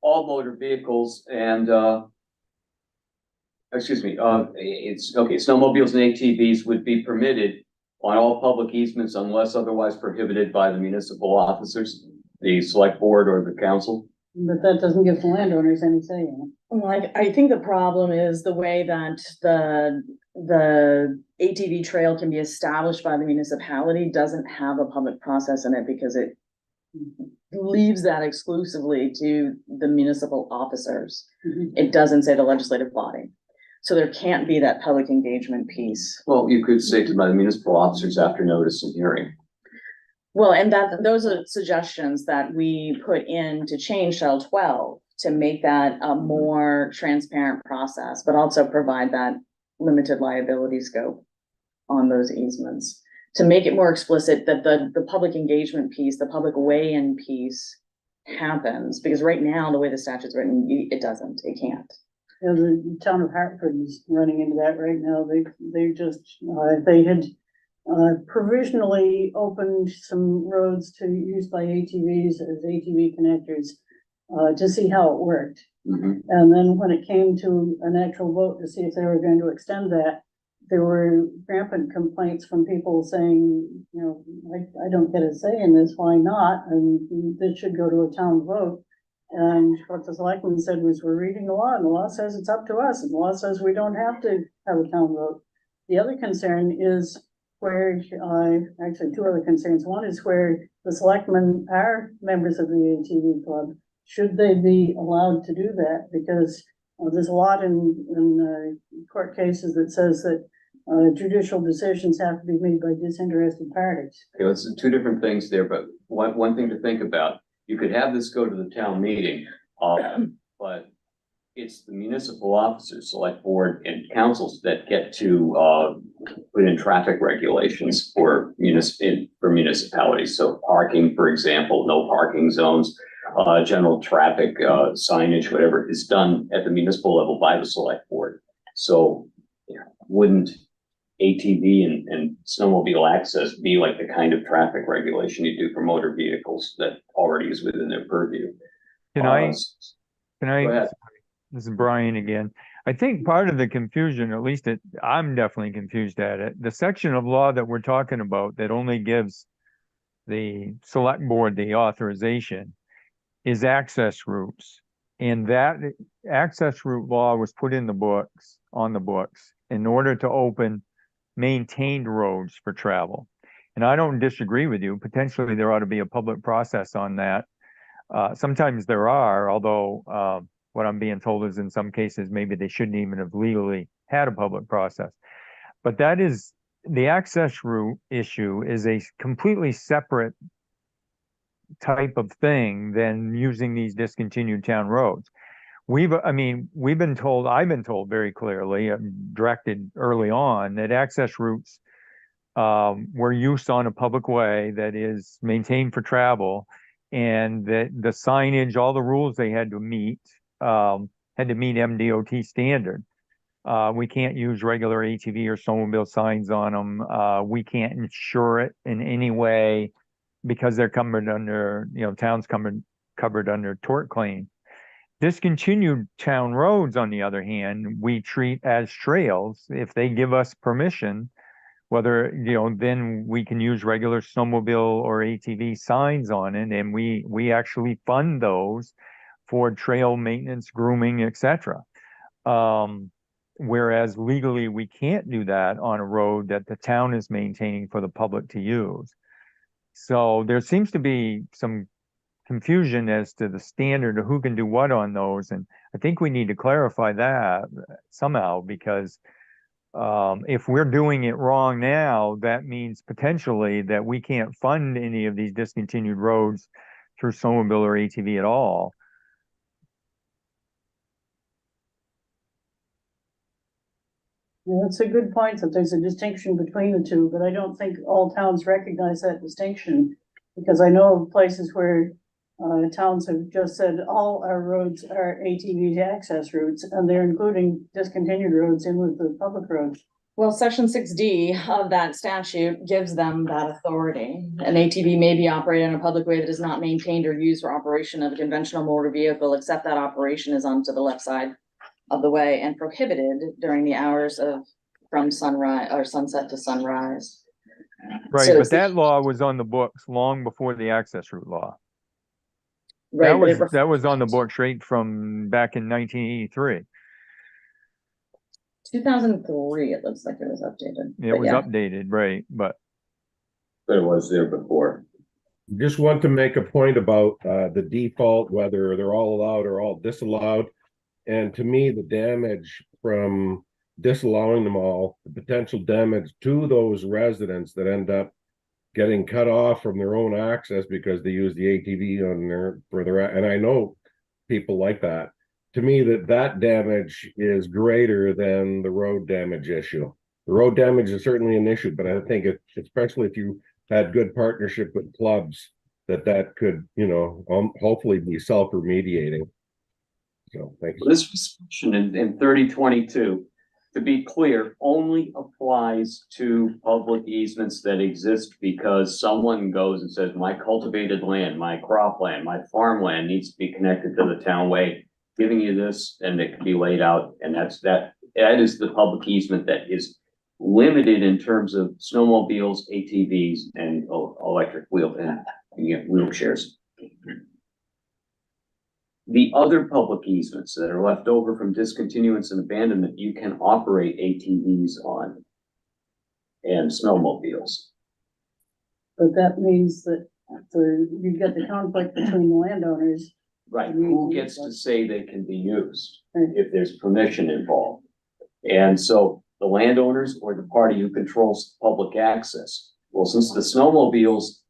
all motor vehicles and excuse me, it's okay, snowmobiles and ATVs would be permitted on all public easements unless otherwise prohibited by the municipal officers, the select board or the council. But that doesn't give the landowners any say in it. Well, I think the problem is the way that the ATV trail can be established by the municipality doesn't have a public process in it because it leaves that exclusively to the municipal officers. It doesn't say the legislative body. So there can't be that public engagement piece. Well, you could say to my municipal officers after notice and hearing. Well, and those are suggestions that we put in to change Shell 12 to make that a more transparent process, but also provide that limited liability scope on those easements to make it more explicit that the public engagement piece, the public weigh-in piece happens, because right now, the way the statute's written, it doesn't, it can't. You know, the town of Hartford is running into that right now. They just, they had provisionally opened some roads to use by ATVs as ATV connectors to see how it worked. And then when it came to an actual vote to see if they were going to extend that, there were rampant complaints from people saying, you know, I don't get a say in this, why not? And this should go to a town vote. And what the selectman said was, we're reading the law, and the law says it's up to us, and the law says we don't have to have a town vote. The other concern is where, actually two other concerns. One is where the selectmen are members of the ATV club. Should they be allowed to do that? Because there's a lot in court cases that says that judicial decisions have to be made by disinterested parties. Okay, it's two different things there, but one thing to think about, you could have this go to the town meeting, but it's the municipal officers, select board and councils that get to put in traffic regulations for municipalities. So parking, for example, no parking zones, general traffic signage, whatever is done at the municipal level by the select board. So wouldn't ATV and snowmobile access be like the kind of traffic regulation you do for motor vehicles that already is within their purview. Can Uh, I, Go can ahead. this is Brian again. I think part of the confusion, at least I'm definitely confused at it. The section of law that we're talking about that only gives the select board the authorization is access routes. And that access route law was put in the books, on the books, in order to open maintained roads for travel. And I don't disagree with you. Potentially there ought to be a public process on that. Sometimes there are, although what I'm being told is in some cases, maybe they shouldn't even have legally had a public process. But that is, the access route issue is a completely separate type of thing than using these discontinued town roads. I've been told very clearly, directed early on, that access routes were used on a public way that is maintained for travel, and that the signage, all the rules they had to meet MDOT standard. We can't use regular ATV or snowmobile signs on them. We can't insure it in any way because they're covered under, towns covered under tort claim. Discontinued town roads, on the other hand, we treat as trails. If they give us permission, whether, then we can use regular snowmobile or ATV signs on it, and we actually fund those for trail maintenance, grooming, etc. Whereas legally, we can't do that on a road that the town is maintaining for the public to use. So there seems to be some confusion as to the standard of who can do what on those. And I think we need to clarify that somehow, because if we're doing it wrong now, that means potentially that we can't fund any of these discontinued roads through snowmobile or ATV at all. Yeah, that's a good point, that there's a distinction between the two, but I don't think all towns recognize that distinction. Because I know of places where towns have just said all our roads are ATV access routes, and they're including discontinued roads in with the public roads. Well, section 6D of that statute gives them that authority. An ATV may be operated in a public way that is not maintained or used for operation of a conventional motor vehicle, except that operation is onto the left side of the way and prohibited during the hours from sunrise or sunset to sunrise. Right, So but that law was on the books long before the access route law. Right, That was on the books right from back in 1983. 2003, it looks like it was updated. It was updated, right, but But it was there before. Just want to make a point about the default, whether they're all allowed or all disallowed. And to me, the damage from disallowing them all, the potential damage to those residents that end up getting cut off from their own access because they use the ATV and I know people like that. To me, that damage is greater than the road damage issue. The road damage is certainly an issue, but I think especially if you had good partnership with clubs, that could, hopefully be self-remediating. So thank you. This restriction in 3022, to be clear, only applies to public easements that exist because someone goes and says, my cultivated land, my cropland, my farmland needs to be connected to the townway, giving you this, and it can be laid out, and that is the public easement that is limited in terms of snowmobiles, ATVs, and electric wheelchairs. The other public easements that are left over from discontinuance and abandonment, you can operate ATVs on and snowmobiles. But that means that you get the conflict between the landowners. Right, who gets to say they can be used if there's permission involved? And so the landowners or the party who controls public access. Well, since the snowmobiles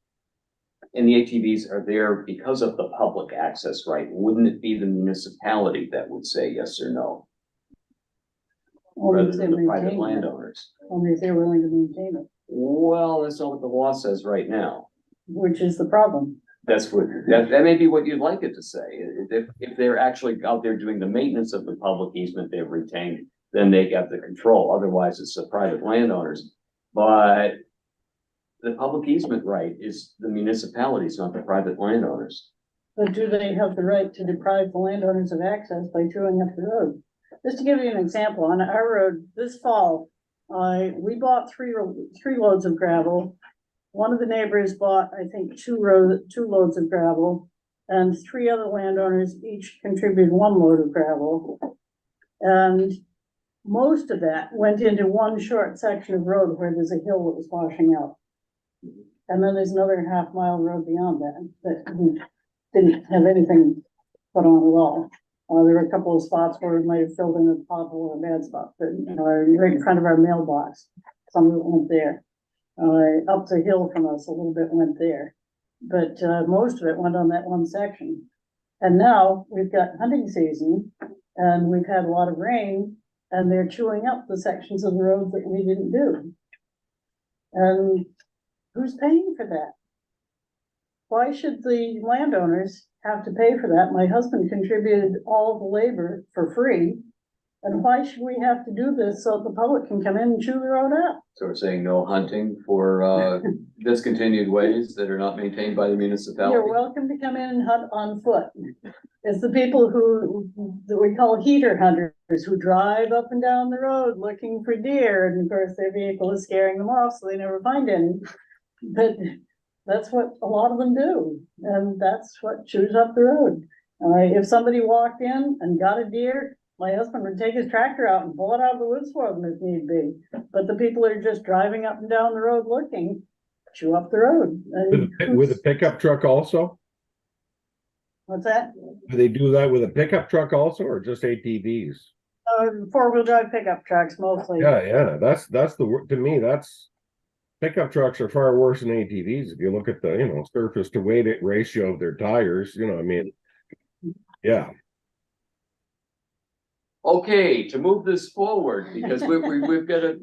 and the ATVs are there because of the public access right, wouldn't it be the municipality that would say yes or no? Rather than the private landowners? Only if they're willing to maintain it. Well, that's not what the law says right now. Which is the problem. That may be what you'd like it to say. If they're actually out there doing the maintenance of the public easement they've retained, then they got the control. Otherwise, it's the private landowners. But the public easement right is the municipalities, not the private landowners. But do they have the right to deprive the landowners of access by chewing up the road? Just to give you an example, on our road this fall, we bought three loads of gravel. One of the neighbors bought, I think, two loads of gravel, and three other landowners each contributed one load of gravel. And most of that went into one short section of road where there's a hill that was washing out. And then there's another half-mile road beyond that didn't have anything put on at all. There were a couple of spots where it might have filled in a pothole or a bad spot, but right in front of our mailbox, some of it went there. Up the hill from us, a little bit went there, but most of it went on that one section. And now we've got hunting season, and we've had a lot of rain, and they're chewing up the sections of the road that we didn't do. And who's paying for that? Why should the landowners have to pay for that? My husband contributed all the labor for free. And why should we have to do this so the public can come in and chew the road up? So we're saying no hunting for discontinued ways that are not maintained by the municipality? You're welcome to come in and hunt on foot. It's the people that we call heater hunters, who drive up and down the road looking for deer, and of course their vehicle is scaring them off, so they never find any. But that's what a lot of them do, and that's what chews up the road. If somebody walked in and got a deer, my husband would take his tractor out and pull it out of the woods for them if need be. But the people that are just driving up and down the road looking, chew up the road. And With a pickup truck also? what's that? Do they do that with a pickup truck also, or just ATVs? Four-wheel drive pickup trucks mostly. Yeah, that's to me, that's pickup trucks are far worse than ATVs. If you look at the, surface to weight ratio of their tires, I mean, yeah. Okay, to move this forward, because we've got to,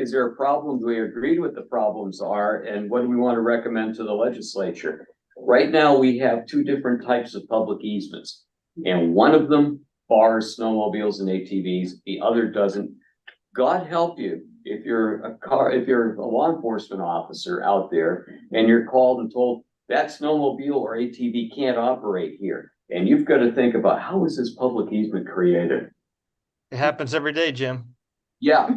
is there a problem? Do we agree with the problems are, and what do we want to recommend to the legislature? Right now, we have two different types of public easements, and one of them bars snowmobiles and ATVs, the other doesn't. God help you if you're a law enforcement officer out there and you're called and told that snowmobile or ATV can't operate here. And you've got to think about, how is this public easement created? It happens every day, Jim. Yeah,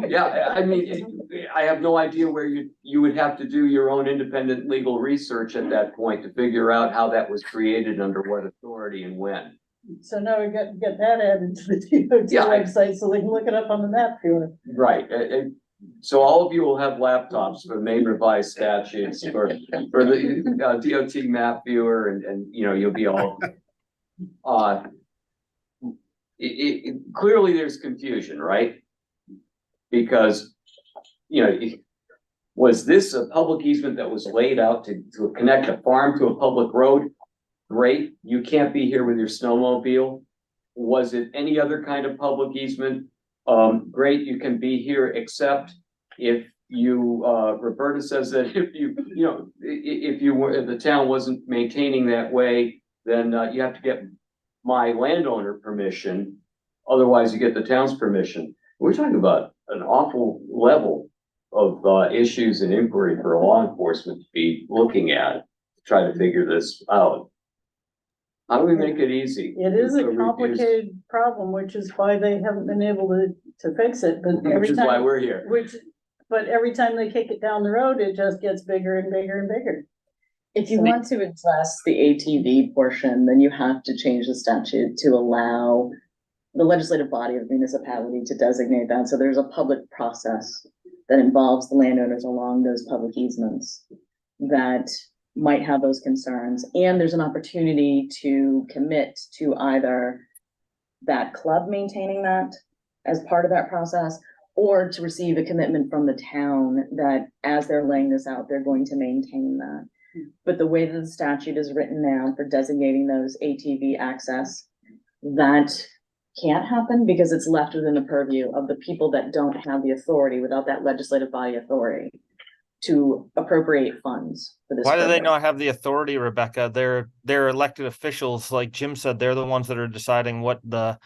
yeah, I mean, I have no idea where you would have to do your own independent legal research at that point to figure out how that was created, under what authority and when. So now we got to get that added to the DOT website so they can look it up on the map viewer. Right, so all of you will have laptops for Maine revised statutes for the DOT map viewer, and you'll be all clearly there's confusion, right? Because, was this a public easement that was laid out to connect a farm to a public road? Great, you can't be here with your snowmobile. Was it any other kind of public easement? Great, you can be here, except if you, Roberta says that if the town wasn't maintaining that way, then you have to get my landowner permission. Otherwise, you get the town's permission. We're talking about an awful level of issues and inquiry for law enforcement to be looking at, to try to figure this out. How do we make it easy? It is a complicated problem, which is why they haven't been able to fix it, but Which is why we're here. But every time they kick it down the road, it just gets bigger and bigger and bigger. If you want to address the ATV portion, then you have to change the statute to allow the legislative body of the municipality to designate that. So there's a public process that involves the landowners along those public easements that might have those concerns. And there's an opportunity to commit to either that club maintaining that as part of that process, or to receive a commitment from the town that as they're laying this out, they're going to maintain that. But the way that the statute is written now for designating those ATV access, that can't happen because it's left within the purview of the people that don't have the authority, without that legislative body authority, to appropriate funds for this. Why do they not have the authority, Rebecca? They're elected officials. Like Jim said, they're the ones that are deciding what the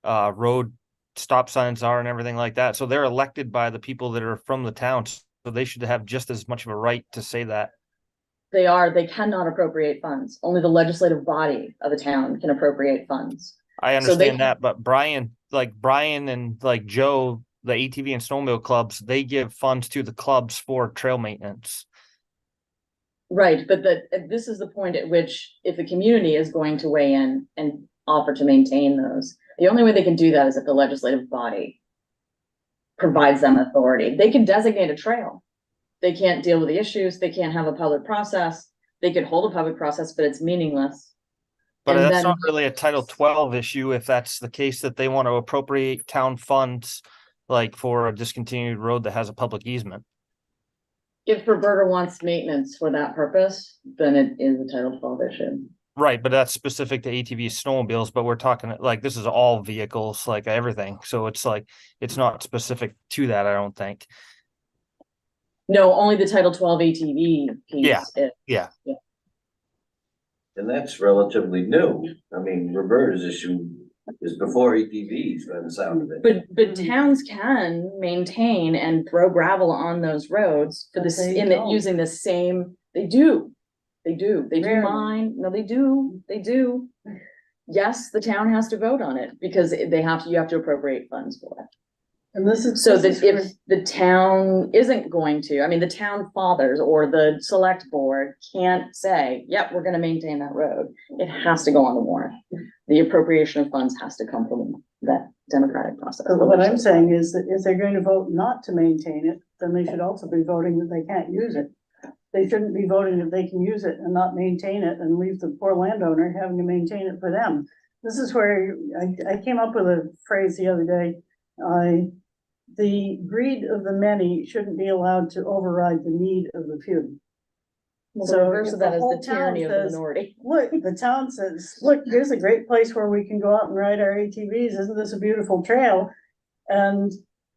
road stop signs are and everything like that. So they're elected by the people that are from the town. So they should have just as much of a right to say that. They cannot appropriate funds. Only the legislative body of a town can appropriate funds. I So they understand that, but Brian and like Joe, the ATV and snowmobile clubs, they give funds to the clubs for trail maintenance. Right, but this is the point at which if the community is going to weigh in and offer to maintain those, the only way they can do that is if the legislative body provides them authority. They can designate a trail. They can't deal with the issues. They can't have a public process. They could hold a public process, but it's meaningless. But And that's then- not really a Title 12 issue if that's the case, that they want to appropriate town funds like for a discontinued road that has a public easement. If Roberta wants maintenance for that purpose, then it is a Title 12 issue. Right, but that's specific to ATV snowmobiles, but we're talking like this is all vehicles, like everything. So it's like it's not specific to that, I don't think. No, only the Title 12 ATV piece. Yeah, is. yeah. And that's relatively new. I mean, Roberta's issue is before ATVs, by the sound of it. But towns can maintain and throw gravel on those roads for But this, they in the, don't. using the same, they do. They do Rarely. mine, no, they do. Yes, the town has to vote on it because you have to appropriate funds for it. And this is. So this that is if the town isn't going to, I mean, the town fathers or the select board can't say, yep, we're gonna maintain that road. It has to go on the warrant. The appropriation of funds has to come from that democratic process. But what I'm saying is that if they're going to vote not to maintain it, then they should also be voting that they can't use it. They shouldn't be voting that they can use it and not maintain it and leave the poor landowner having to maintain it for them. This is where I came up with a phrase the other day. The greed of the many shouldn't be allowed to override the need of the few. Well, So the reverse if of the that is whole the tyranny of town the says, minority. Look, the town says, look, here's a great place where we can go out and ride our ATVs. Isn't this a beautiful trail? And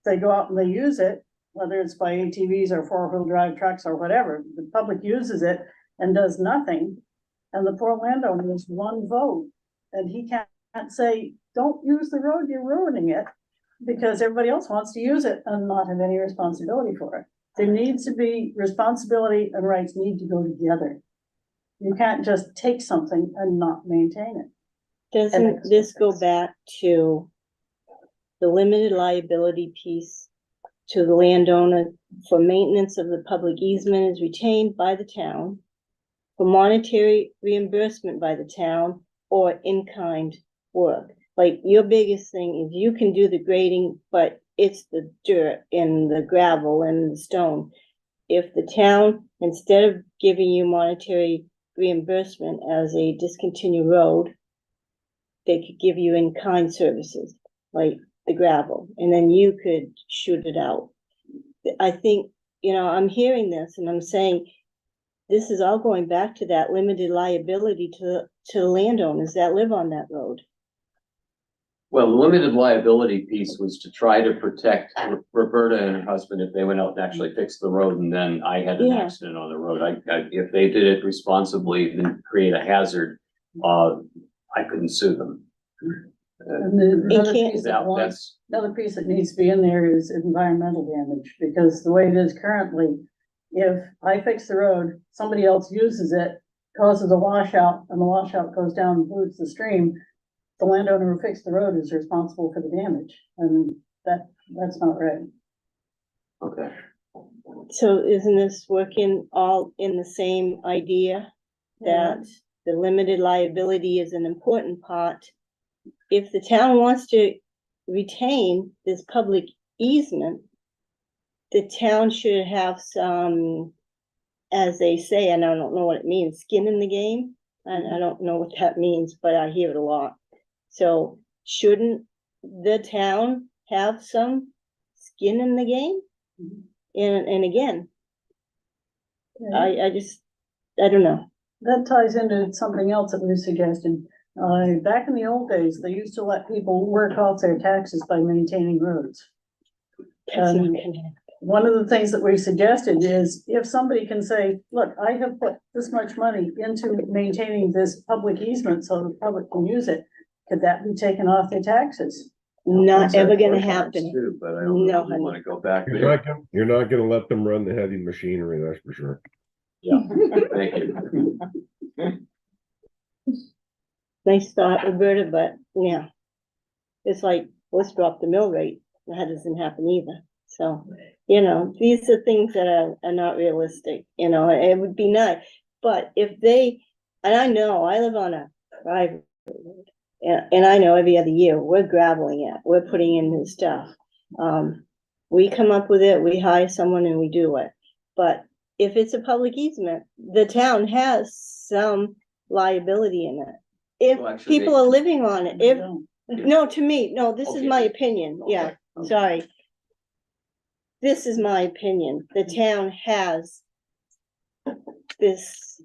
they go out and they use it, whether it's by ATVs or four-wheel drive trucks or whatever. The public uses it and does nothing. And the poor landowner is one vote. And he can't say, don't use the road, you're ruining it. Because everybody else wants to use it and not have any responsibility for it. There needs to be responsibility and rights need to go together. You can't just take something and not maintain it. Doesn't this go back to the limited liability piece to the landowner for maintenance of the public easement is retained by the town for monetary reimbursement by the town or in-kind work? Like your biggest thing is you can do the grading, but it's the dirt and the gravel and the stone. If the town, instead of giving you monetary reimbursement as a discontinued road, they could give you in-kind services, like the gravel, and then you could shoot it out. I think, I'm hearing this and I'm saying, this is all going back to that limited liability to the landowners that live on that road. Well, the limited liability piece was to try to protect Roberta and her husband if they went out and actually fixed the road and then I had an Yeah. accident on the road. If they did it responsibly and create a hazard, I couldn't sue them. And another can't- piece that That's, another piece that needs to be in there is environmental damage, because the way it is currently, if I fix the road, somebody else uses it, causes a washout, and the washout goes down and pollutes the stream, the landowner who fixed the road is responsible for the damage, and that's not right. okay. So isn't this working all in the same idea that the limited liability is an important part? If the town wants to retain this public easement, the town should have some, as they say, and I don't know what it means, skin in the game. And I don't know what that means, but I hear it a lot. So shouldn't the town have some skin in the game? And again, I don't know. That ties into something else that was suggested. Back in the old days, they used to let people work off their taxes by maintaining roads. That's not gonna happen. One of the things that we suggested is if somebody can say, look, I have put this much money into maintaining this public easement so the public can use it, could that be taken off their taxes? not ever gonna That's happen. too, but I don't know if we No, wanna go back You're there. not gonna, you're not gonna let them run the heavy machinery, that's for sure. Thank you. Nice thought, Roberta, but yeah. It's like, let's drop the mill rate. That doesn't happen either. So, these are things that are not realistic, it would be nice. But if they, and I know, I live on a private road. And I know every other year, we're graveling it, we're putting in new stuff. We come up with it, we hire someone and we do it. But if it's a public easement, the town has some liability in it. Well, If actually, people are living on it, no, to me, no, this is Okay. my opinion, yeah, Okay. sorry. This is my opinion, the town has this,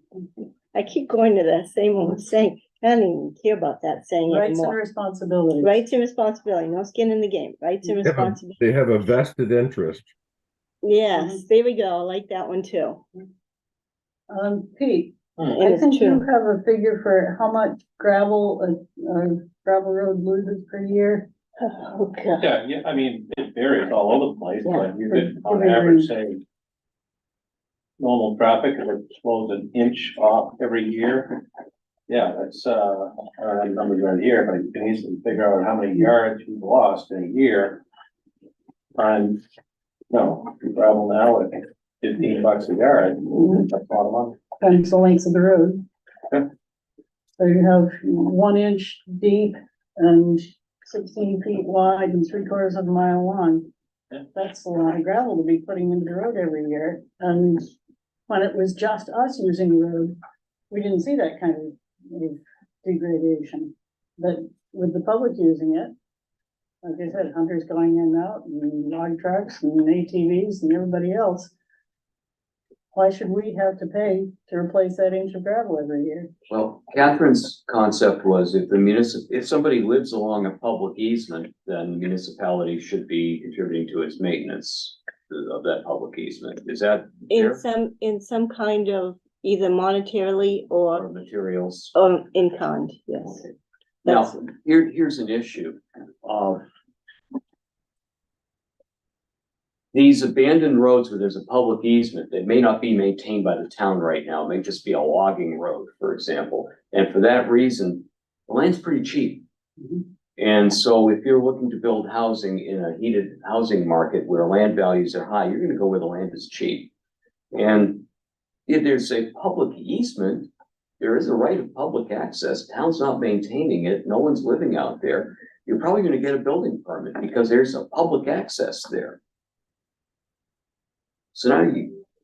I keep going to that same old saying, I don't even care about that saying Rights and anymore. responsibilities. Rights and responsibility, no skin in the game, rights and They have a- responsibility. They have a vested interest. Yes, there we go, I like that one too. Pete, And I it's think you true. have a figure for how much gravel, gravel road loses per year. Oh, God. Yeah, I mean, it varies all over the place, but you could, on Yeah. average, say normal traffic, if it slows an inch off every year. Yeah, that's, I don't have the numbers right here, but you can easily figure out how many yards you've lost in a year. And, gravel now at $15 a yard, that's a lot of money. Times the length of the road. Yeah. So you have 1 inch deep and 16 feet wide and 3/4 of a mile long. Yeah. That's a lot of gravel to be putting into the road every year. And when it was just us using the road, we didn't see that kind of degradation. But with the public using it, like I said, hunters going in and out and log trucks and ATVs and everybody else. Why should we have to pay to replace that inch of gravel every year? Well, Catherine's concept was if somebody lives along a public easement, then the municipality should be contributing to its maintenance of that public easement. Is that fair? In some kind of either monetarily Or or materials? in kind, yes. Okay. That's, Now, here's an issue. These abandoned roads where there's a public easement, they may not be maintained by the town right now. It may just be a logging road, for example. And for that reason, the land's pretty cheap. And so if you're looking to build housing in a heated housing market where land values are high, you're gonna go where the land is cheap. And if there's a public easement, there is a right of public access. Town's not maintaining it. No one's living out there. You're probably gonna get a building permit because there's a public access there. So now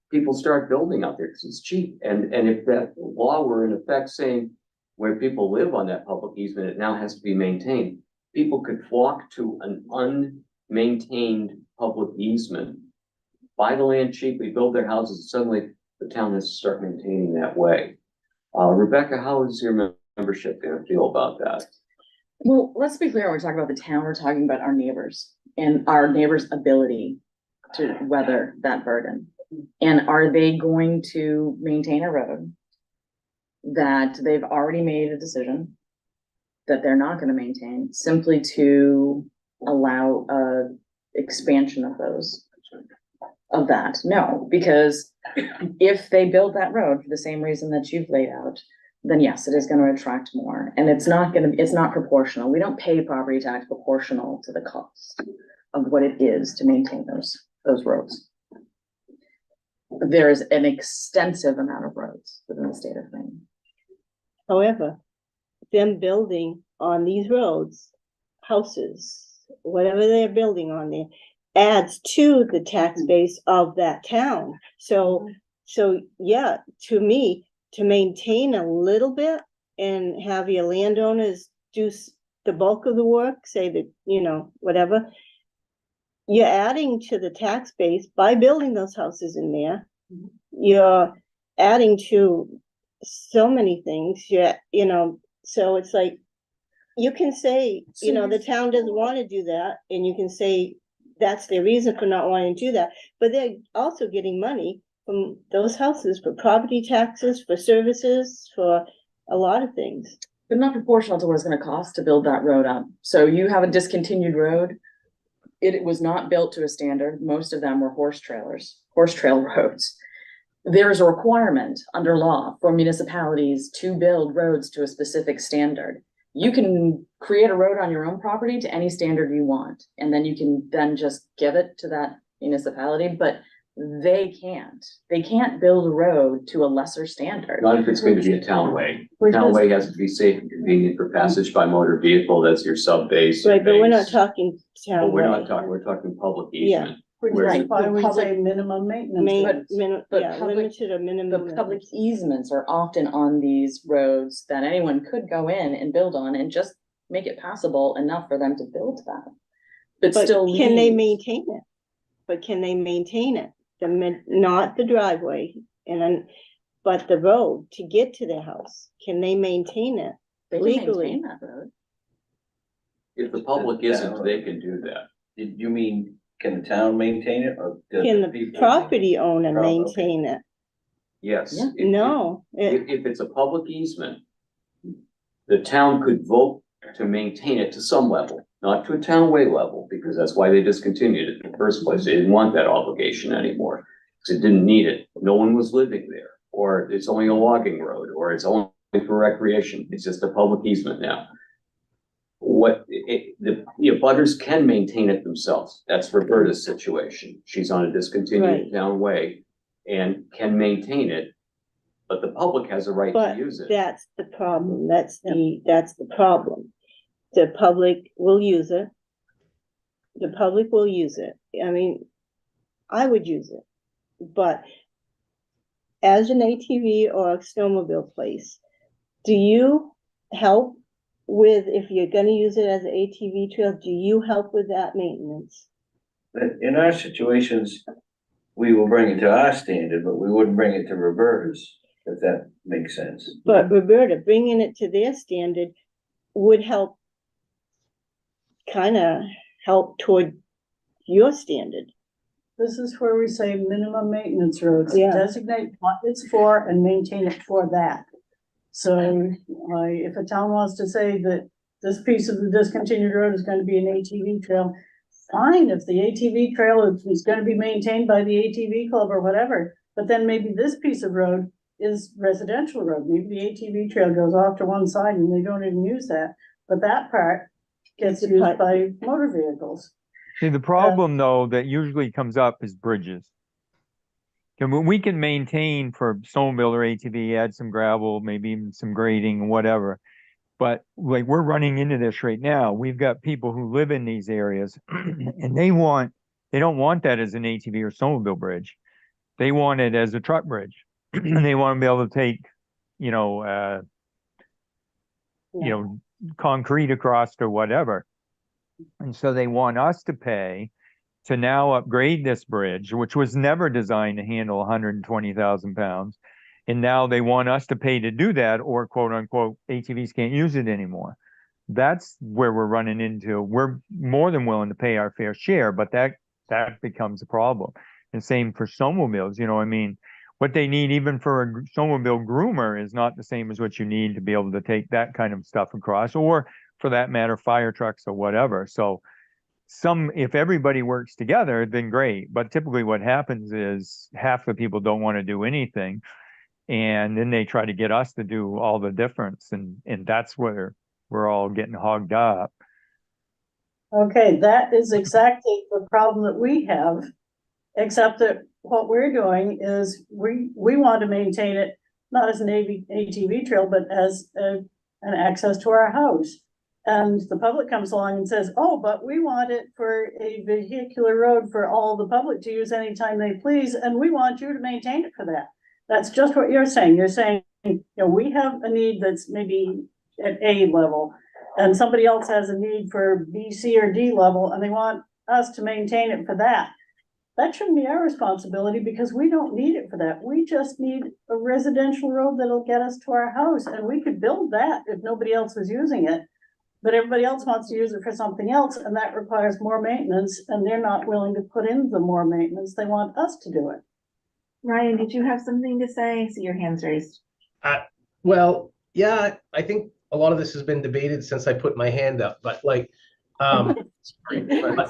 people start building out there because it's cheap. And if that law were in effect saying where people live on that public easement, it now has to be maintained. People could flock to an unmaintained public easement, buy the land cheaply, build their houses, and suddenly the town has to start maintaining that way. Rebecca, how is your membership gonna feel about that? Well, let's be clear, when we're talking about the town, we're talking about our neighbors and our neighbors' ability to weather that burden. And are they going to maintain a road that they've already made a decision that they're not gonna maintain simply to allow a expansion of that? No, because if they build that road for the same reason that you've laid out, then yes, it is gonna attract more, and it's not proportional. We don't pay property tax proportional to the cost of what it is to maintain those roads. There is an extensive amount of roads within the state of Maine. however, them building on these roads, houses, whatever they're building on there, adds to the tax base of that town. So yeah, to me, to maintain a little bit and have your landowners do the bulk of the work, say that, whatever, you're adding to the tax base by building those houses in there. You're adding to so many things, so it's like, you can say, the town doesn't want to do that, and you can say that's their reason for not wanting to do that, but they're also getting money from those houses for property taxes, for services, for a lot of things. but not proportional to what it's gonna cost to build that road up. So you have a discontinued road. It was not built to a standard. Most of them were horse trail roads. There is a requirement under law for municipalities to build roads to a specific standard. You can create a road on your own property to any standard you want, and then you can then just give it to that municipality, but they can't build a road to a lesser standard. Not if it's going to be a townway. Which is- Townway has to be safe and convenient for passage by motor vehicle. That's your sub base. your Right, but we're not base. talking Well, town we're not way. talking, we're talking public Yeah. easement. Which Right. is why we Public- say minimum maintenance. But Yeah, public- limited or minimum. The public easements are often on these roads that anyone could go in and build on and just make it passable enough for them to build that. But But still can they leave- maintain it? But can they maintain it? Not the driveway and then, but the road to get to their house, can they maintain it? They can legally? maintain that road. If the public isn't, they can do that. Did you mean, can the town maintain it or? does Can the people- property owner Oh, okay. maintain it? Yes. Yeah. No, If it's a public easement, the town could vote to maintain it to some level, not to a townway level, because that's why they discontinued it in the first place. They didn't want that obligation anymore, because it didn't need it. No one was living there, or it's only a logging road, or it's only for recreation. It's just a public easement now. The butters can maintain it themselves. That's Roberta's situation. She's on a discontinued Right. townway and can maintain it, but the public has a right to but use it. that's the problem. That's the problem. The public will use it. The public will use it. I mean, I would use it, but as an ATV or a snowmobile place, do you help with, if you're gonna use it as an ATV trail, do you help with that maintenance? In our situations, we will bring it to our standard, but we wouldn't bring it to Roberta's, if that makes sense. But Roberta, bringing it to their standard would help, kinda help toward your standard. This is where we say minimum maintenance roads, Yeah. designate what it's for and maintain it for that. So, if a town wants to say that this piece of the discontinued road is gonna be an ATV trail, fine, if the ATV trail is gonna be maintained by the ATV club or whatever, but then maybe this piece of road is residential road, maybe the ATV trail goes off to one side and they don't even use that, but that part gets used by motor vehicles. See, the problem though, that usually comes up is bridges. And we can maintain for snowmobile or ATV, add some gravel, maybe even some grading, whatever. But like we're running into this right now. We've got people who live in these areas and they don't want that as an ATV or snowmobile bridge. They want it as a truck bridge. And they want to be able to take, concrete across or whatever. And so they want us to pay to now upgrade this bridge, which was never designed to handle 120,000 pounds. And now they want us to pay to do that, or quote unquote, ATVs can't use it anymore. That's where we're running into. We're more than willing to pay our fair share, but that becomes a problem. And same for snowmobiles, I mean, what they need even for a snowmobile groomer is not the same as what you need to be able to take that kind of stuff across, or for that matter, fire trucks or whatever. So if everybody works together, then great. But typically what happens is half the people don't want to do anything. And then they try to get us to do all the difference. And that's where we're all getting hogged up. Okay, that is exactly the problem that we have, except that what we're doing is we want to maintain it not as an ATV trail, but as an access to our house. And the public comes along and says, oh, but we want it for a vehicular road for all the public to use anytime they please, and we want you to maintain it for that. That's just what you're saying. You're saying, we have a need that's maybe at A level, and somebody else has a need for B, C, or D level, and they want us to maintain it for that. That shouldn't be our responsibility, because we don't need it for that. We just need a residential road that'll get us to our house, and we could build that if nobody else was using it. But everybody else wants to use it for something else, and that requires more maintenance, and they're not willing to put in the more maintenance. They want us to do it. Ryan, did you have something to say? See your hands raised. Well, yeah, I think a lot of this has been debated since I put my hand up, but like, Let's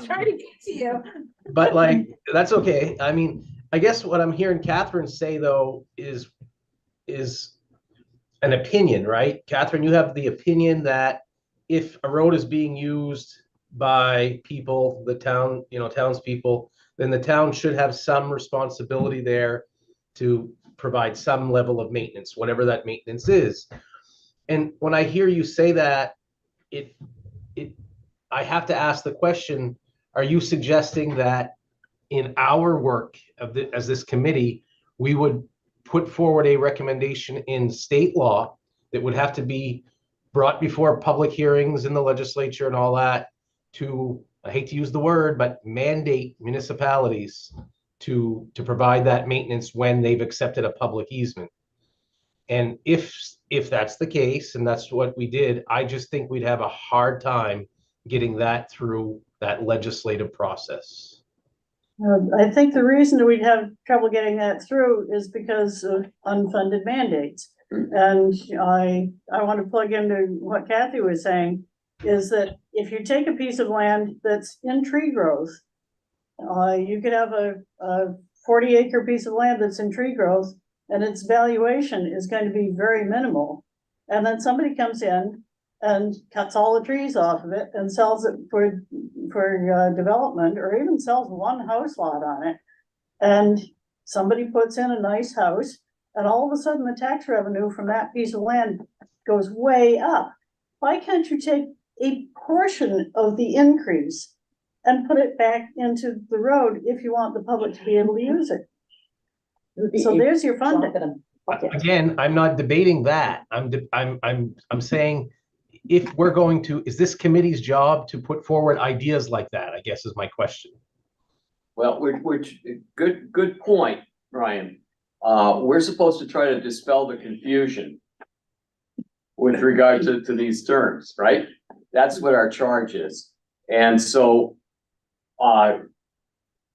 try to get to you. but like, that's okay. I mean, I guess what I'm hearing Catherine say though is an opinion, right? Catherine, you have the opinion that if a road is being used by people, the town, townspeople, then the town should have some responsibility there to provide some level of maintenance, whatever that maintenance is. And when I hear you say that, I have to ask the question, are you suggesting that in our work as this committee, we would put forward a recommendation in state law that would have to be brought before public hearings in the legislature and all that to, I hate to use the word, but mandate municipalities to provide that maintenance when they've accepted a public easement? And if that's the case, and that's what we did, I just think we'd have a hard time getting that through that legislative process. I think the reason we'd have trouble getting that through is because of unfunded mandates. And I want to plug into what Kathy was saying, is that if you take a piece of land that's in tree growth, you could have a 40-acre piece of land that's in tree growth, and its valuation is going to be very minimal. And then somebody comes in and cuts all the trees off of it and sells it for development, or even sells one house lot on it. And somebody puts in a nice house, and all of a sudden the tax revenue from that piece of land goes way up. Why can't you take a portion of the increase and put it back into the road if you want the public to be able to use it? So there's your funding. Again, I'm not debating that. I'm saying, if we're going to, is this committee's job to put forward ideas like that, I guess is my question. Well, which good point, Brian. We're supposed to try to dispel the confusion with regard to these terms, right? That's what our charge is. And so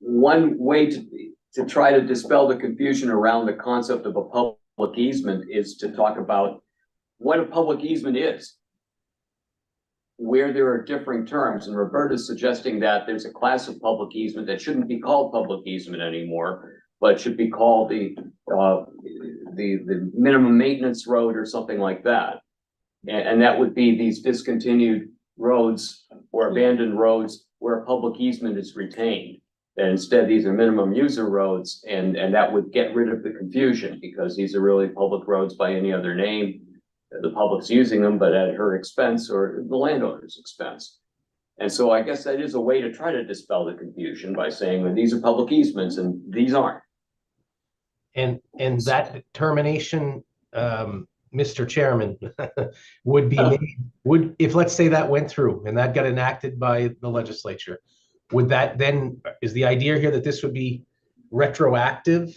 one way to try to dispel the confusion around the concept of a public easement is to talk about what a public easement is, where there are differing terms. And Roberta's suggesting that there's a class of public easement that shouldn't be called public easement anymore, but should be called the minimum maintenance road or something like that. And that would be these discontinued roads or abandoned roads where a public easement is retained. And instead, these are minimum user roads, and that would get rid of the confusion, because these are really public roads by any other name. The public's using them, but at her expense or the landowner's expense. And so I guess that is a way to try to dispel the confusion by saying that these are public easements and these aren't. And that determination, Mr. Chairman, would be made, if let's say that went through and that got enacted by the legislature, would that then, is the idea here that this would be retroactive,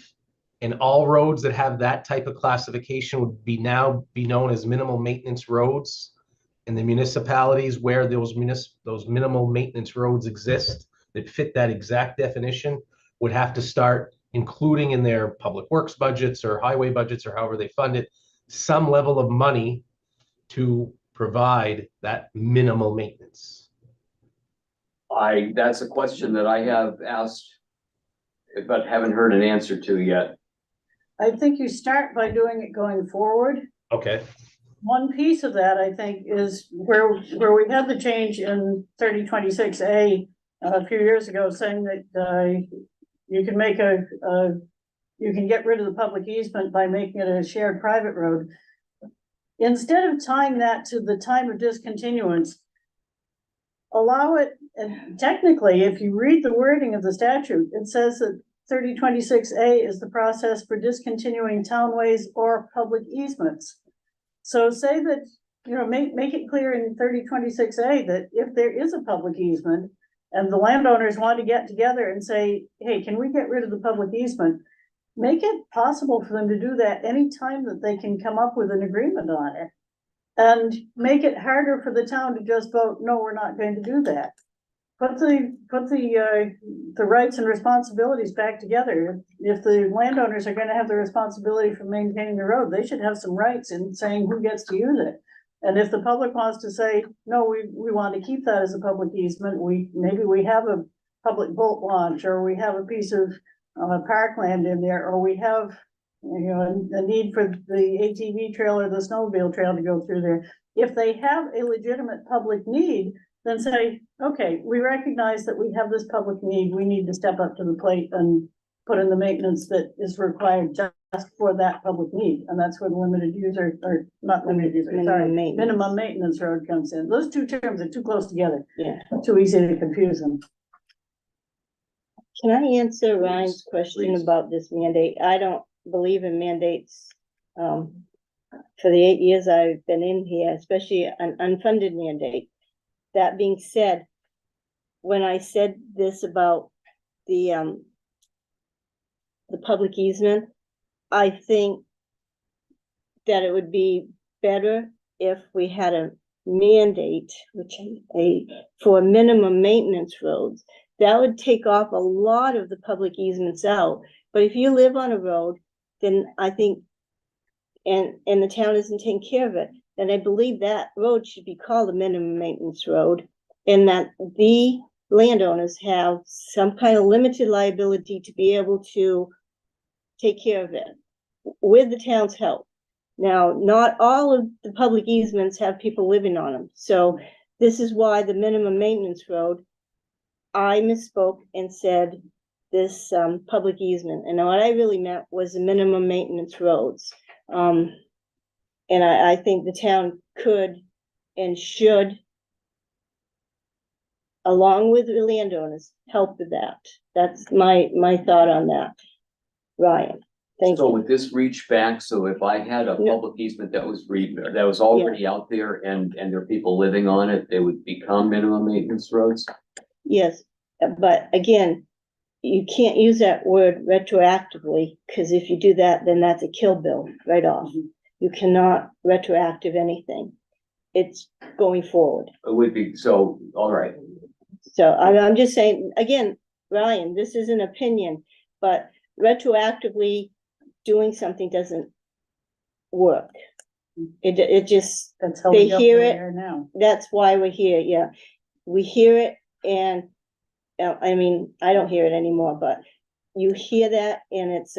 and all roads that have that type of classification would be known as minimal maintenance roads, and the municipalities where those minimal maintenance roads exist that fit that exact definition would have to start including in their public works budgets or highway budgets or however they fund it, some level of money to provide that minimal maintenance? That's a question that I have asked, but haven't heard an answer to yet. I think you start by doing it going forward. Okay. One piece of that, I think, is where we had the change in 3026A a few years ago, saying that you can make you can get rid of the public easement by making it a shared private road. Instead of tying that to the time of discontinuance, allow it, and technically, if you read the wording of the statute, it says that 3026A is the process for discontinuing townways or public easements. So say that, make it clear in 3026A that if there is a public easement and the landowners want to get together and say, hey, can we get rid of the public easement? Make it possible for them to do that anytime that they can come up with an agreement on it. And make it harder for the town to just vote, no, we're not going to do that. Put the rights and responsibilities back together. If the landowners are going to have the responsibility for maintaining the road, they should have some rights in saying who gets to use it. And if the public wants to say, no, we want to keep that as a public easement, maybe we have a public boat launch, or we have a piece of parkland in there, or we have, you know, a need for the ATV trail or the snowmobile trail to go through there. If they have a legitimate public need, then say, okay, we recognize that we have this public need, we need to step up to the plate and put in the maintenance that is required just for that public need. And that's where the limited user, or not limited user, sorry, minimum maintenance road comes in. Those two terms are too close together. Yeah. Too easy to confuse them. Can I answer Ryan's question please. about this mandate? I don't believe in mandates. For the 8 years I've been in here, especially an unfunded mandate. That being said, when I said this about the public easement, I think that it would be better if we had a mandate, for minimum maintenance roads. That would take off a lot of the public easements out. But if you live on a road, then I think, and the town isn't taking care of it, then I believe that road should be called a minimum maintenance road, and that the landowners have some kind of limited liability to be able to take care of it with the town's help. Now, not all of the public easements have people living on them. So this is why the minimum maintenance road, I misspoke and said this public easement. And what I really meant was the minimum maintenance roads. And I think the town could and should, along with the landowners, help with that. That's my thought on that. Ryan, thank So you. would this reach back? So if I had a Yeah. public easement that was already out there and there are people living on it, they would become minimum maintenance roads? Yes, but again, you can't use that word retroactively, because if you do that, then that's a kill bill right off. You cannot retroactive anything. It's going forward. It would be, so, all right. So I'm just saying, again, Ryan, this is an opinion, but retroactively doing something doesn't work. It just, That's how they we got hear where it. we are now. that's why we're here, yeah. We hear it, and I mean, I don't hear it anymore, but you hear that, and it's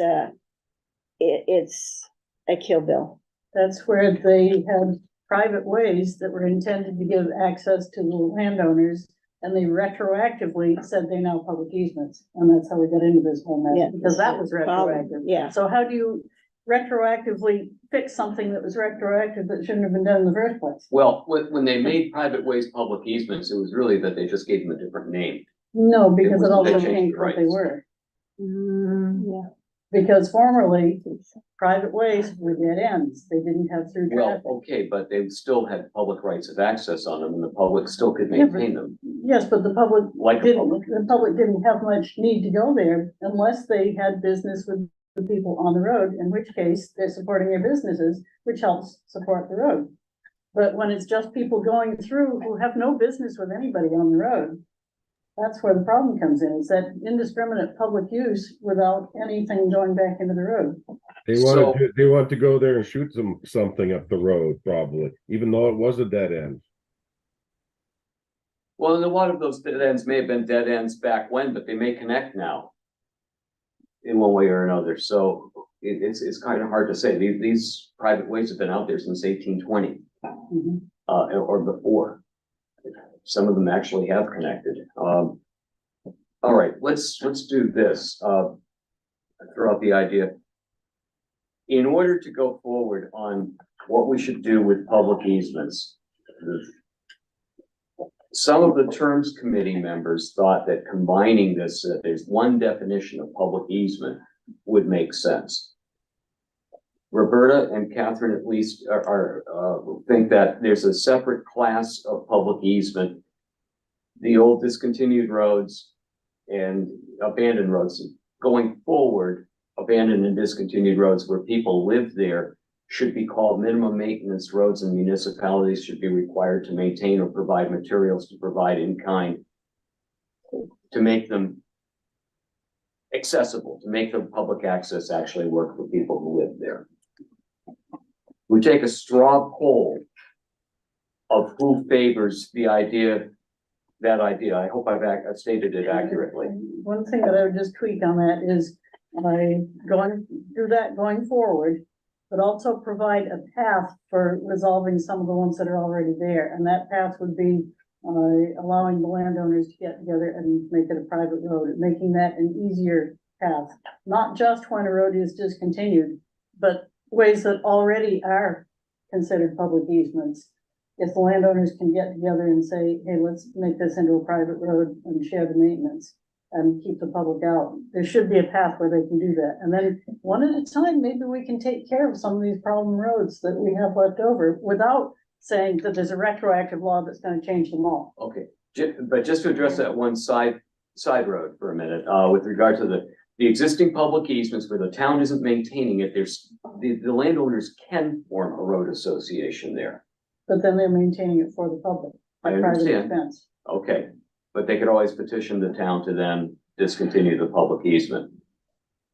a kill bill. That's where they had private ways that were intended to give access to the landowners, and they retroactively said they now public easements, and that's how we got into this whole Yeah. mess, because that was retroactive. Yeah. So how do you retroactively fix something that was retroactive that shouldn't have been done in the first place? Well, when they made private ways public easements, it was really that they just gave them a different name. No, because was it all they changed changed the what they rights. were, Yeah. because formerly, private ways were dead ends, they didn't have through Well, traffic. okay, but they still had public rights of access on them and the public still could Yeah, but- maintain them. Yes, but the public Like a public. the public didn't have much need to go there unless they had business with the people on the road, in which case they're supporting their businesses, which helps support the road. But when it's just people going through who have no business with anybody on the road, that's where the problem comes in, is that indiscriminate public use without anything going back into the road. They want to go there and shoot something up the road, probably, even though it was a dead end. Well, and a lot of those dead ends may have been dead ends back when, but they may connect now. In one way or another, so it's kind of hard to say. These private ways have been out there since 1820. Mhm. Or before. Some of them actually have connected. All right, let's do this. Throw out the idea. In order to go forward on what we should do with public easements, some of the terms committee members thought that combining this, there's one definition of public easement would make sense. Roberta and Catherine at least think that there's a separate class of public easement. The old discontinued roads and abandoned roads. Going forward, abandoned and discontinued roads where people live there should be called minimum maintenance roads, and municipalities should be required to maintain or provide materials to provide in kind to make them accessible, to make the public access actually work for people who live there. We take a straw poll of who favors the idea, that idea. I hope I've stated it accurately. One thing that I would just tweak on that is, do that going forward, but also provide a path for resolving some of the ones that are already there, and that path would be allowing the landowners to get together and make it a private road, making that an easier path, not just when a road is discontinued, but ways that already are considered public easements. If the landowners can get together and say, hey, let's make this into a private road and share the maintenance and keep the public out, there should be a path where they can do that. And then one at a time, maybe we can take care of some of these problem roads that we have left over without saying that there's a retroactive law that's gonna change them all. Okay, but just to address that one side road for a minute, with regard to the existing public easements where the town isn't maintaining it, there's, the landowners can form a road association there. But then they're maintaining it for the public. I at private understand. expense. Okay, but they could always petition the town to then discontinue the public easement.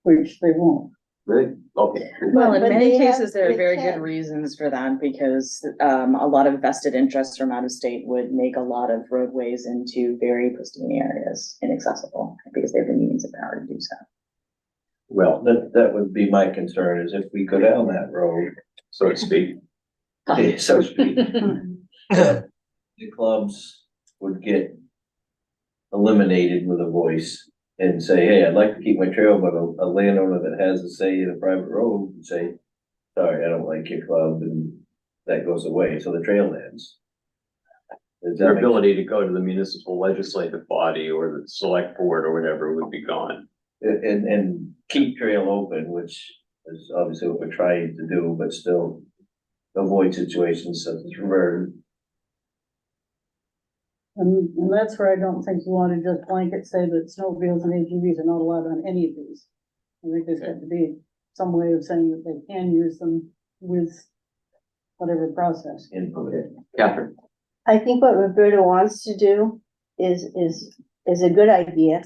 Which they won't. Really? Okay. Well, in But many they have- cases, there are they very good can. reasons for that, because a lot of vested interests from out of state would make a lot of roadways into very pristine areas inaccessible, because they have the means and power to do so. Well, That would be my concern, is if we go down that road, so to speak. so to speak, the clubs would get eliminated with a voice and say, hey, I'd like to keep my trail, but a landowner that has a say in a private road would say, sorry, I don't like your club, and that goes away, so the trail ends. Does that Their make ability to go to the municipal legislative body or the select board or whatever would be gone. and keep trail open, which is obviously what we're trying to do, but still avoid situations such as reverse. And that's where I don't think you want to just blanket say that snowmobiles and ATVs are not allowed on any of these. I think there's got to be some way of saying that they can use them with whatever process. Input. Catherine? I think what Roberta wants to do is a good idea.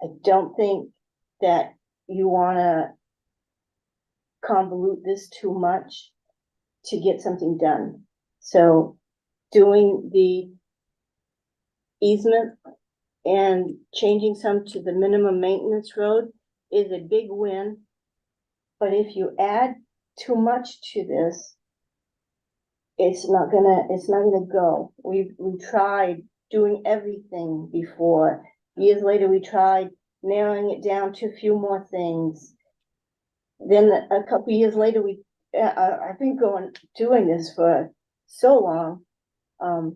I don't think that you wanna convolute this too much to get something done. So doing the easement and changing some to the minimum maintenance road is a big win. But if you add too much to this, it's not gonna go. We tried doing everything before. Years later, we tried narrowing it down to a few more things. Then a couple years later, I've been doing this for so long.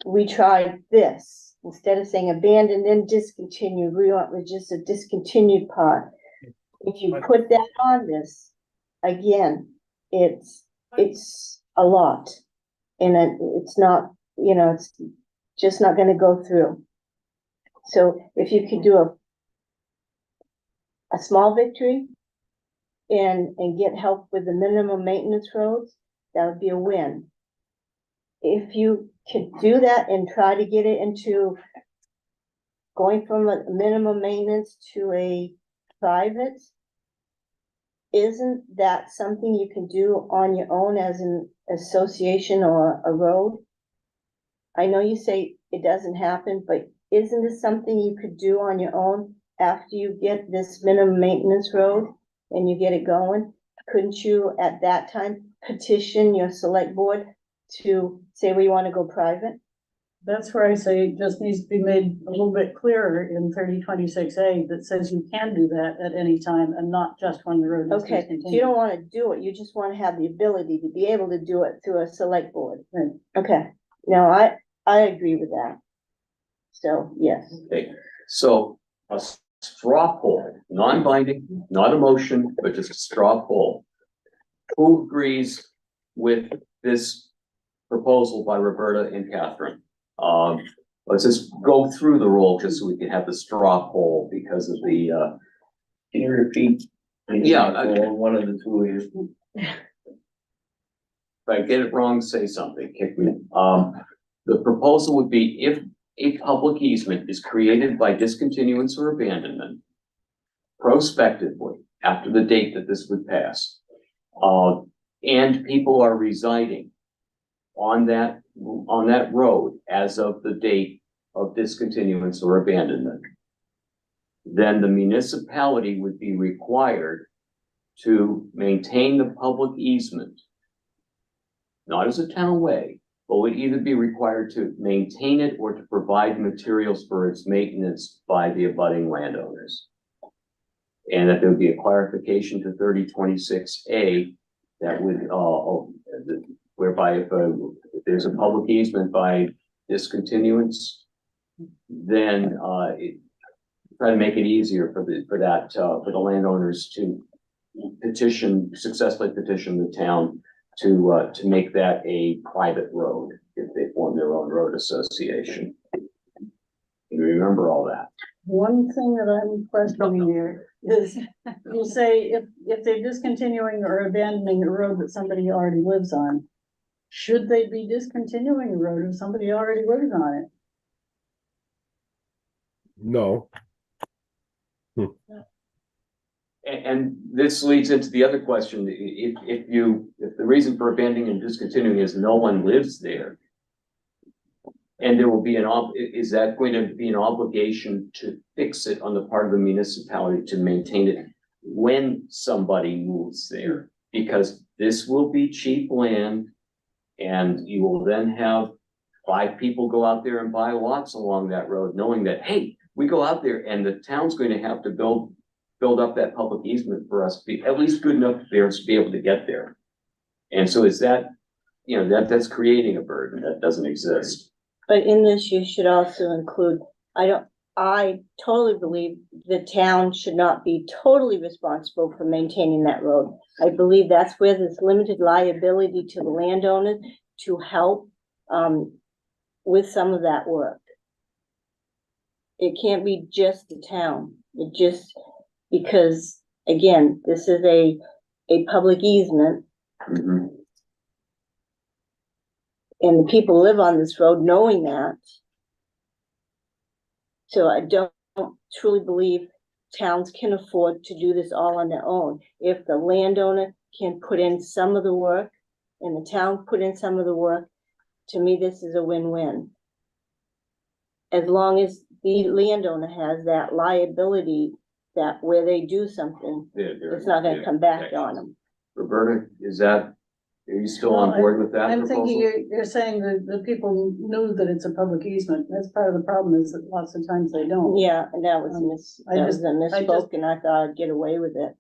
We tried this, instead of saying abandoned and discontinued, we went with just a discontinued part. If you put that on this, again, it's a lot. And it's not, it's just not gonna go through. So if you could do a small victory and get help with the minimum maintenance roads, that would be a win. If you could do that and try to get it into going from a minimum maintenance to a private, isn't that something you can do on your own as an association or a road? I know you say it doesn't happen, but isn't this something you could do on your own after you get this minimum maintenance road and you get it going? Couldn't you at that time petition your select board to say we want to go private? That's where I say it just needs to be made a little bit clearer in 3026A that says you can do that at any time and not just when the road is Okay, so you discontinued. don't want to do it, you just want to have the ability to be able to do it through a select board. Right. Okay, no, I agree with that. So, yes. Okay, so a straw poll, non-binding, not a motion, but just a straw poll. Who agrees with this proposal by Roberta and Catherine? Let's just go through the roll just so we can have the straw poll because of the, Can you repeat? Yeah, One of the two of you. if I get it wrong, say something, kick me. The proposal would be if a public easement is created by discontinuance or abandonment prospectively after the date that this would pass, and people are residing on that road as of the date of discontinuance or abandonment, then the municipality would be required to maintain the public easement, not as a town way, but would either be required to maintain it or to provide materials for its maintenance by the abutting landowners. And that there would be a clarification to 3026A that would, whereby if there's a public easement by discontinuance, then try to make it easier for the landowners to successfully petition the town to make that a private road if they form their own road association. You remember all that. One thing that I'm questioning here is, you say if they're discontinuing or abandoning a road that somebody already lives on, should they be discontinuing a road if somebody already lives on it? No. And this leads into the other question. If the reason for abandoning and discontinuing is no one lives there, and there will be is that going to be an obligation to fix it on the part of the municipality to maintain it when somebody moves there? Because this will be cheap land, and you will then have 5 people go out there and buy lots along that road, knowing that, hey, we go out there and the town's going to have to build up that public easement for us to be at least good enough for us to be able to get there. And so is that, that's creating a burden that doesn't exist. But in this, you should also include, I totally believe the town should not be totally responsible for maintaining that road. I believe that's where there's limited liability to the landowner to help with some of that work. It can't be just the town. Because again, this is a public easement. Mhm. And the people live on this road knowing that. So I don't truly believe towns can afford to do this all on their own. If the landowner can put in some of the work and the town put in some of the work, to me, this is a win-win. As long as the landowner has that liability that where they do something, it's not gonna come back on them. Roberta, are you still on board with that I'm proposal? thinking you're saying that the people knew that it's a public easement. That's part of the problem, is that lots of times they don't. Yeah, and that was I just- a misspoke, and I thought I'd get away with it.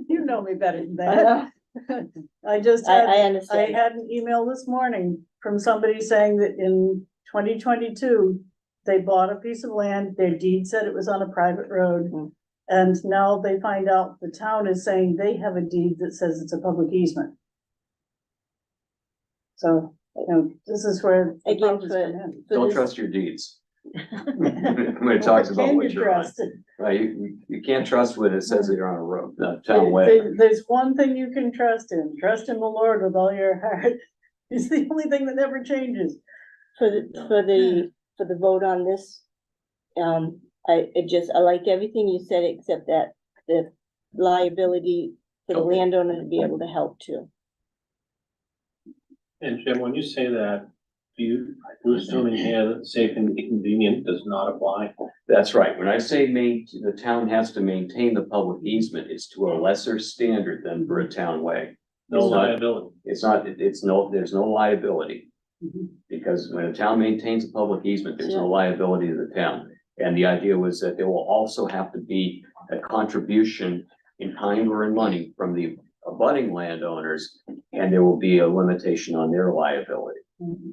You know me better than I that. know. I just I had, I understand. had an email this morning from somebody saying that in 2022, they bought a piece of land, their deed said it was on a private road. Mm. And now they find out the town is saying they have a deed that says it's a public easement. So, this is where. the Again, problems come in. Don't trust your deeds. When it talks about Can what you you're on. trust it? Right, you can't trust what it says that you're on a road, not town way. There's one thing you can trust in the Lord with all your heart. It's the only thing that never changes. For the vote on this, I like everything you said, except that the liability for the Okay. landowner to be able to help too. And Jim, when you say that, you're assuming here that safe and convenient does not apply? That's right. When I say the town has to maintain the public easement, it's to a lesser standard than for a town way. No It's not- liability. there's no liability. Because when a town maintains a public easement, there's no liability to the town. And the idea was that there will also have to be a contribution in kind or in money from the abutting landowners, and there will be a limitation on their liability.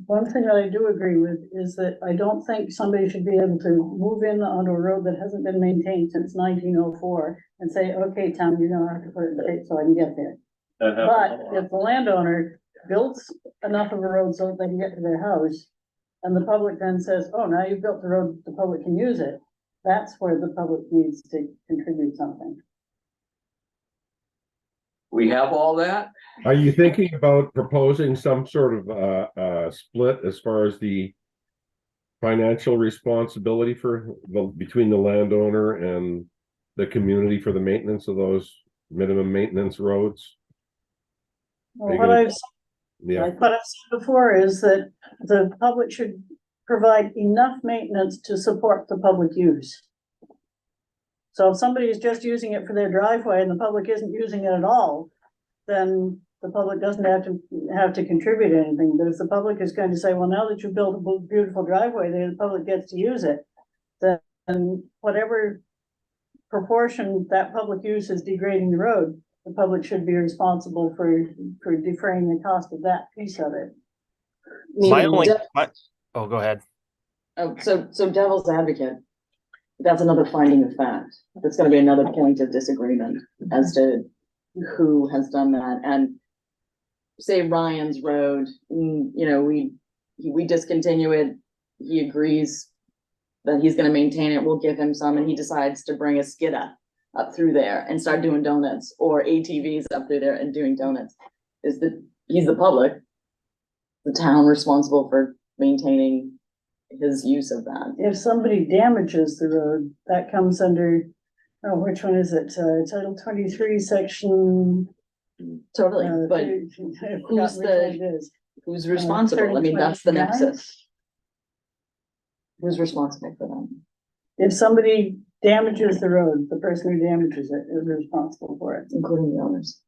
One thing that I do agree with is that I don't think somebody should be able to move in onto a road that hasn't been maintained since 1904 and say, okay, town, you're gonna have to put it in the tape so I can get there. That But happens a lot. if the landowner builds enough of a road so that they can get to their house, and the public then says, oh, now you've built the road, the public can use it, that's where the public needs to contribute something. We have all that? Are you thinking about proposing some sort of split as far as the financial responsibility between the landowner and the community for the maintenance of those minimum maintenance roads? Well, what I've Yeah, What I've said before is that the public should provide enough maintenance to support the public use. So if somebody is just using it for their driveway and the public isn't using it at all, then the public doesn't have to contribute anything. But if the public is going to say, well, now that you built a beautiful driveway, then the public gets to use it, then whatever proportion that public use is degrading the road, the public should be responsible for defraying the cost of that piece of it. My So only, de- oh, go ahead. Oh, so devil's advocate, that's another finding of fact. That's gonna be another point of disagreement as to who has done that. And say Ryan's Road, you know, we discontinue it. He agrees that he's gonna maintain it. We'll give him some, and he decides to bring a skidder up through there and start doing donuts, or ATVs up through there and doing donuts. He's the public, the town responsible for maintaining his use of that. If somebody damages the road, that comes under, oh, which one is it? Title 23, section. Totally, but I forgot who's which the- one it is. who's responsible? I mean, that's the 3029? nexus. Who's responsible for that? If somebody damages the road, the person who damages it is responsible for it. Including the owners.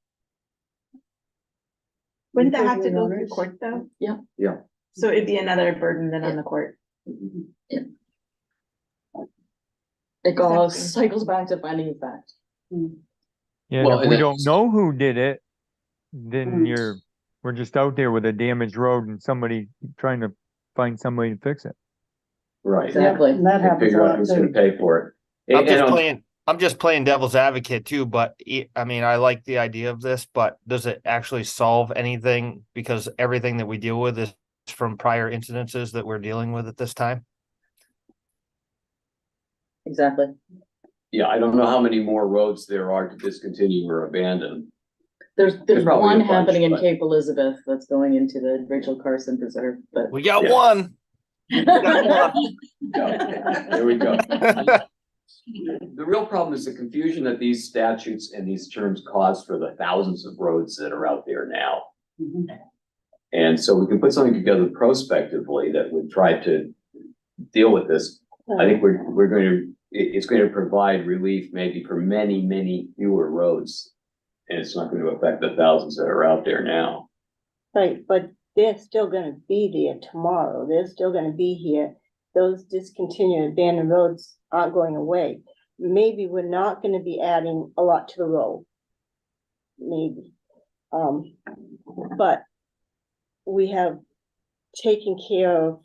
Wouldn't that have to Including go through owners. court though? Yeah. Yeah. So it'd be another burden then on the court. It all Exactly. cycles back to finding a fact. Yeah, Well, if and we that's- don't know who did it, then Mm. we're just out there with a damaged road and somebody trying to find somebody to fix it. Right. Exactly. And that And happens a figure out lot who's gonna too. pay for it. I'm just playing devil's advocate too, but I mean, I like the idea of this, but does it actually solve anything? Because everything that we deal with is from prior incidences that we're dealing with at this time. Exactly. Yeah, I don't know how many more roads there are to discontinue or abandon. There's There's probably one a bunch, happening in but- Cape Elizabeth that's going into the Rachel Carson Preserve, but. We got Yeah. one. Yeah, there we go. The real problem is the confusion that these statutes and these terms cause for the thousands of roads that are out there now. Mhm. And so we can put something together prospectively that would try to deal with this. I think we're going to, it's going to provide relief maybe for many, many fewer roads. And it's not going to affect the thousands that are out there now. Right, but they're still gonna be there tomorrow. They're still gonna be here. Those discontinued abandoned roads aren't going away. Maybe we're not gonna be adding a lot to the road. Maybe. But we have taken care of,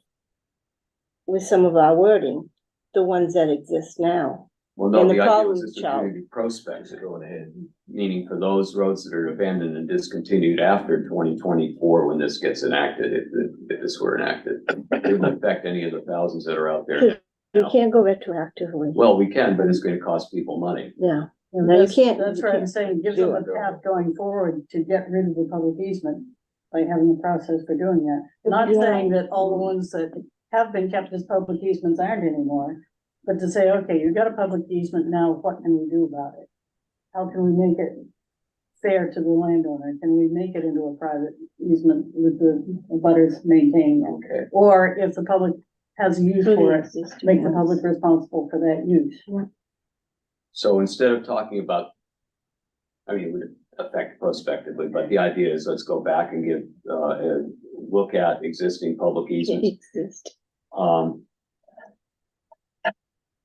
with some of our wording, the ones that exist now. Well, no, And the the idea problem, was it's child- going to be prospects going ahead, meaning for those roads that are abandoned and discontinued after 2024, when this gets enacted, if this were enacted, it wouldn't affect any of the thousands that are out there. You can't go retroactively. Well, we can, but it's going to cost people money. Yeah. Now you can't. That's you right, I'm can't saying, give do them a path going forward to get rid of the public easement by having a process for doing that. Not Yeah. saying that all the ones that have been kept as public easements aren't anymore, but to say, okay, you've got a public easement now, what can we do about it? How can we make it fair to the landowner? Can we make it into a private easement with the butters maintaining it? Okay. Or if the public has a use For for the it, existing make the ones. public responsible for that use. So instead of talking about, I mean, it would affect prospectively, but the idea is let's go back and give, look at existing public easements. Exist.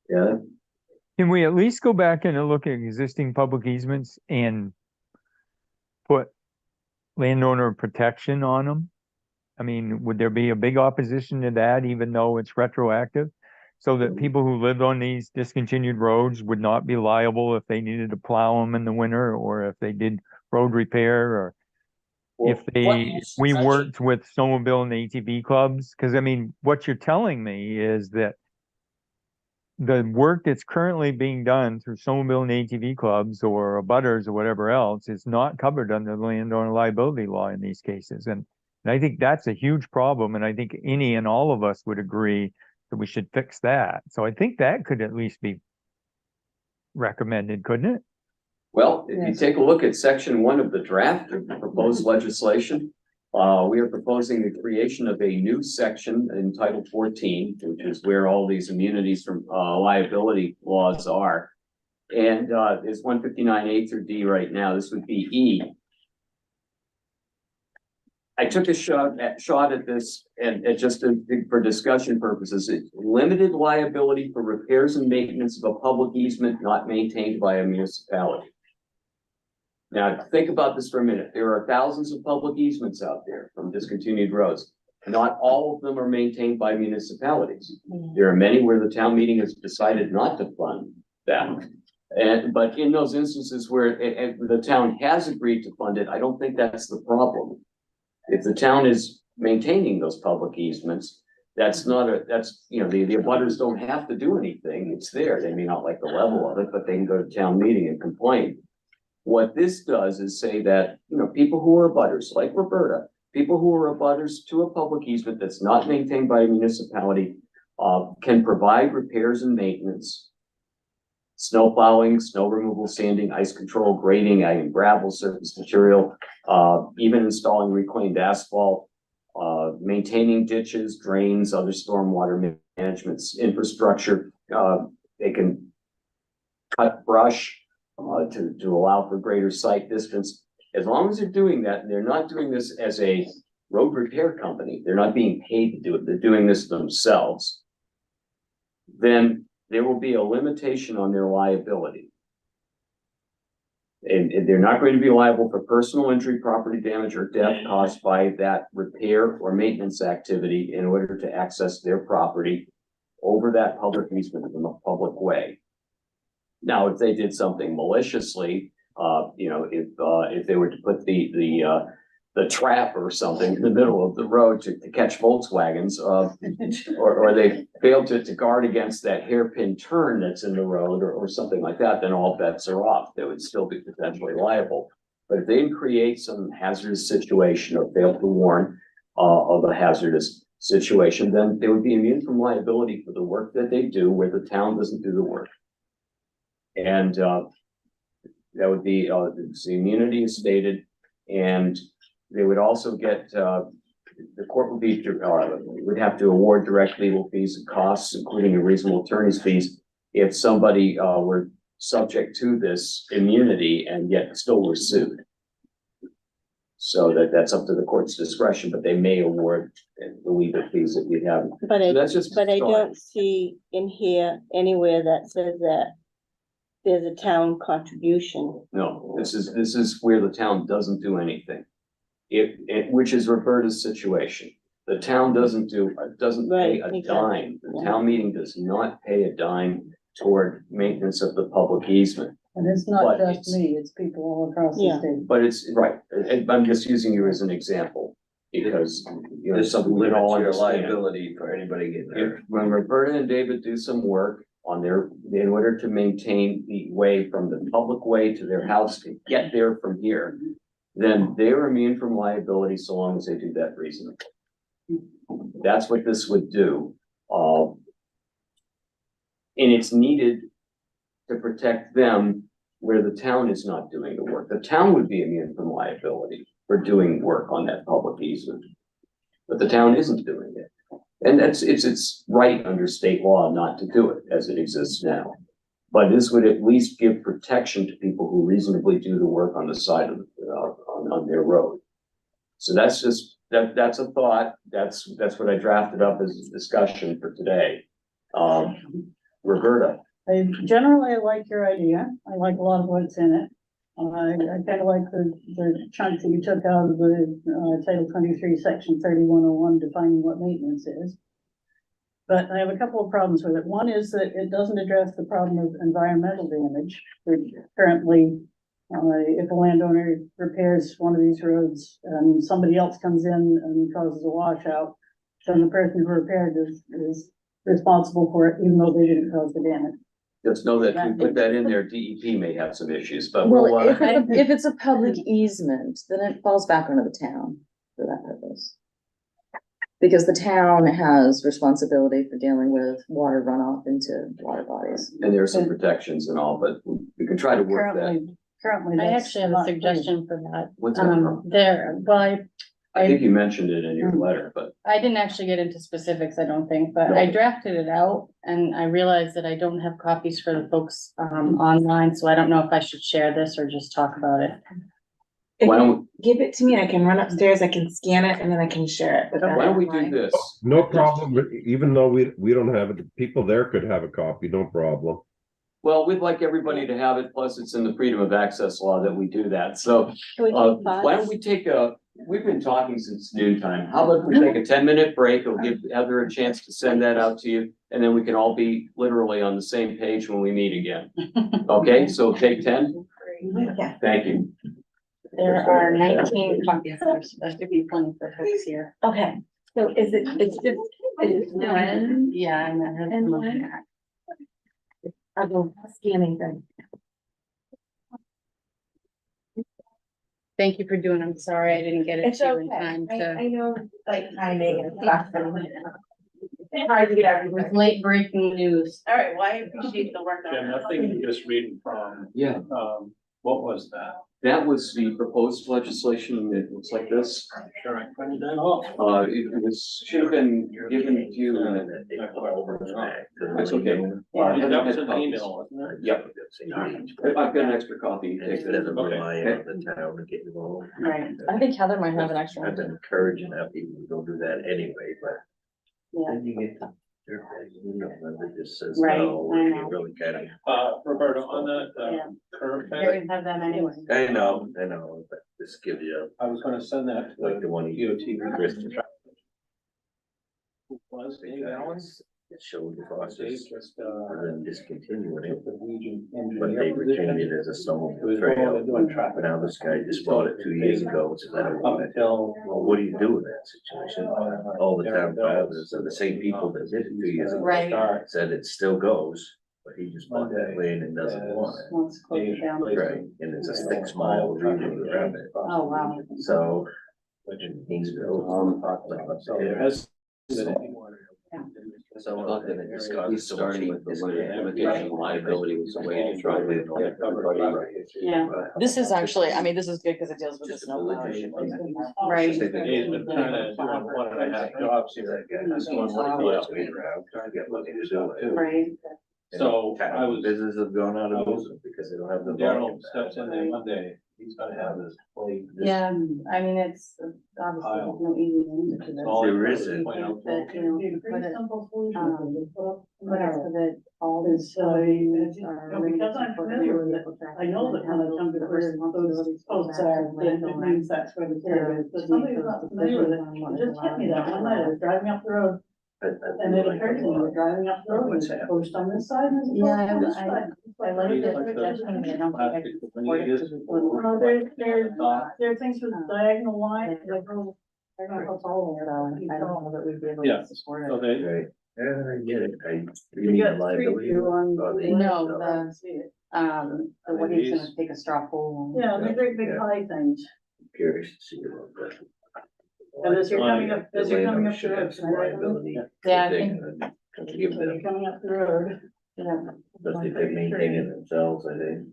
Yeah, Can we at least go back and look at existing public easements and put landowner protection on them? I mean, would there be a big opposition to that, even though it's retroactive? So that people who lived on these discontinued roads would not be liable if they needed to plow them in the winter, or if they did road repair, or well, if we worked with snowmobile and ATV clubs? Because I mean, what you're telling me is that the work that's currently being done through snowmobile and ATV clubs or abutters or whatever else is not covered under the landowner liability law in these cases. And I think that's a huge problem. And I think any and all of us would agree that we should fix that. So I think that could at least be recommended, couldn't it? Well, if you Yes. take a look at section 1 of the draft of the proposed legislation, We are proposing the creation of a new section in Title 14, which is where all these immunities from liability laws are. And it's 159A through D right now. This would be E. I took a shot at this and for discussion purposes. It's limited liability for repairs and maintenance of a public easement not maintained by a municipality. Now, think about this for a minute. There are thousands of public easements out there from discontinued roads. Not all of them are maintained by municipalities. There are many where the town meeting has decided not to fund that. But in those instances where the town has agreed to fund it, I don't think that's the problem. If the town is maintaining those public easements, the abutters don't have to do anything. It's there. They may not like the level of it, but they can go to town meeting and complain. What this does is say that, people who are abutters, like Roberta, people who are abutters to a public easement that's not maintained by a municipality, can provide repairs and maintenance, snow plowing, snow removal, sanding, ice control, grading, adding gravel, surface material, even installing reclaimed asphalt, maintaining ditches, drains, other stormwater management infrastructure. They can cut brush to allow for greater sight distance. As long as they're doing that, and they're not doing this as a road repair company, they're not being paid to do it, they're doing this themselves, then there will be a limitation on their liability. And they're not going to be liable for personal injury, property damage, or death caused by that repair or maintenance activity in order to access their property over that public easement in a public way. Now, if they did something maliciously, if they were to put the trap or something in the middle of the road to catch Volkswagens, or they failed to guard against that hairpin turn that's in the road or something like that, then all bets are off. They would still be potentially liable. But if they create some hazardous situation or fail to warn of a hazardous situation, then they would be immune from liability for the work that they do where the town doesn't do the work. And that would be the immunity is stated, and they would also get the court would have to award direct legal fees and costs, including a reasonable attorney's fees, if somebody were subject to this immunity and yet still were sued. So that's up to the court's discretion, but they may award the legal fees if you have. But So I don't see in here anywhere that says that there's a town contribution. No, this is where the town doesn't do anything. Which is Roberta's situation. The town doesn't pay a dime. The town meeting does not pay a dime toward maintenance of the public easement. And it's not But just me, it's people all across the Yeah. state. But it's right, and I'm just using you as an example because There's some something we limit all to your understand. liability for anybody getting hurt. When Roberta and David do some work on in order to maintain the way from the public way to their house to get there from here, then they're immune from liability so long as they do that reasonably. That's what this would do. And it's needed to protect them where the town is not doing the work. The town would be immune from liability for doing work on that public easement. But the town isn't doing it. And it's right under state law not to do it as it exists now. But this would at least give protection to people who reasonably do the work on the side of on their road. So that's a thought. That's what I drafted up as a discussion for today. Roberta. I generally like your idea. I like a lot of what's in it. I kind of like the chunk that you took out of the Title 23, Section 3101, defining what maintenance is. But I have a couple of problems with it. One is that it doesn't address the problem of environmental damage. Currently, if a landowner repairs one of these roads and somebody else comes in and causes a washout, then the person who repaired is responsible for it, even though they didn't cause the damage. Just know that if we put that in there, DEP may have some issues, but Well, we'll, if it's a public easement, then it falls back onto the town for that purpose. Because the town has responsibility for dealing with water runoff into water bodies. and there are some protections and all, but we can try to work that. Currently, I that's actually have a not clear. suggestion for that. What's that? Well, I think you mentioned it in your letter, but I didn't actually get into specifics, I don't think, but I drafted it out and I realized that I don't have copies for the folks online, so I don't know if I should share this or just talk about it. If why you don't, give it to me and I can run upstairs, I can scan it and then I can share it with why don't we do everyone. this? No problem, but even though we don't have it, people there could have a copy, no problem. Well, we'd like everybody to have it, plus it's in the freedom of access law that we do that, so. Can we take five? Why don't we take we've been talking since noon time. How about we take a 10-minute break? It'll give Heather a chance to send that out to you. And then we can all be literally on the same page when we meet again. Okay, so take 10. Yeah. Thank you. There are 19 copies, there should be plenty for folks here. Okay, so it's just, it's one, Yeah, I met her. And one. I'll go scanning them. Thank you for doing, I'm sorry, I didn't get it It's to you okay, in time I to. know, like, timing and stuff. It's hard to get With everything. late breaking news. All right, well, I appreciate the work. on Jim, that. nothing you just reading from, Yeah, what was that? that was the proposed legislation. It looks like this. Sure, I printed that off. It was, should have been given to you. That's okay. That was an email, wasn't it? Yep. I've got an extra copy. You take Instead of it. relying on the town to get involved. Right. I think Heather might have an extra I've one. been encouraging that people to go do that anyway, but. Yeah. Then you get the, you know, that just says Right, no, I you know. really kind of. Roberta, on that, Yeah. curve They thing, already have that anyway. I know, but just give you, I was gonna send that to like the one you. DOT. Chris, Was Dave Allen? it showed the process, Dave just, and then discontinuing it, the region but they engineer retained position. it as a stone It was trail. doing traffic. But now this guy just bought it 2 years ago, so I don't Up want it. until. Well, what do you do in that situation? All the town drivers are the same people that did it 2 years ago. Right. Said it still goes, but he just bought that land and doesn't want it. Let's close it down. Right, and it's a 6 mile region around it, Oh, wow. so. He's built. So there has. So I thought that it just got starting with the limitation of liability was a way to try to get everybody. Yeah. This is actually, I mean, this is good because it deals with the snow plowing. Right. He's been kind of doing 1.5 jobs here. That's one work left. Right. So I was. Businesses have gone out of business because they don't have the. Daryl volume. steps in there Monday, he's gonna have this plate. Yeah, I mean, it's obviously there's no easy answer to this. All There I isn't. point out. But, you know, put it, put it so that all these. So, because I'm familiar with it, I know that when I come to the first, those posts are, it means that's where the care is, but somebody who's not familiar with it, it just hit me that one night, I was driving up the road, and it occurred to me, we're driving up the road, and it's a post on this side, and it's a post Yeah, on this I side. like the suggestion, I don't think I can support it. 'cause it's little- Well, there are things with diagonal lines, like, oh, I don't know, it's all So, there. I don't know that we'd be able Yeah. to support So it. they, Right, yeah, I get it, You mean got street liability? view on. Oh, they- No, I see it. So what he's gonna take a straw poll. Yeah, they're great big Yeah. high things, Curious to see about that. and as you're coming up, as you're coming up the Should road, have some liability. Yeah, I They're think- gonna as Give you're them, coming up the road, Yeah. but if they maintain it themselves, I think.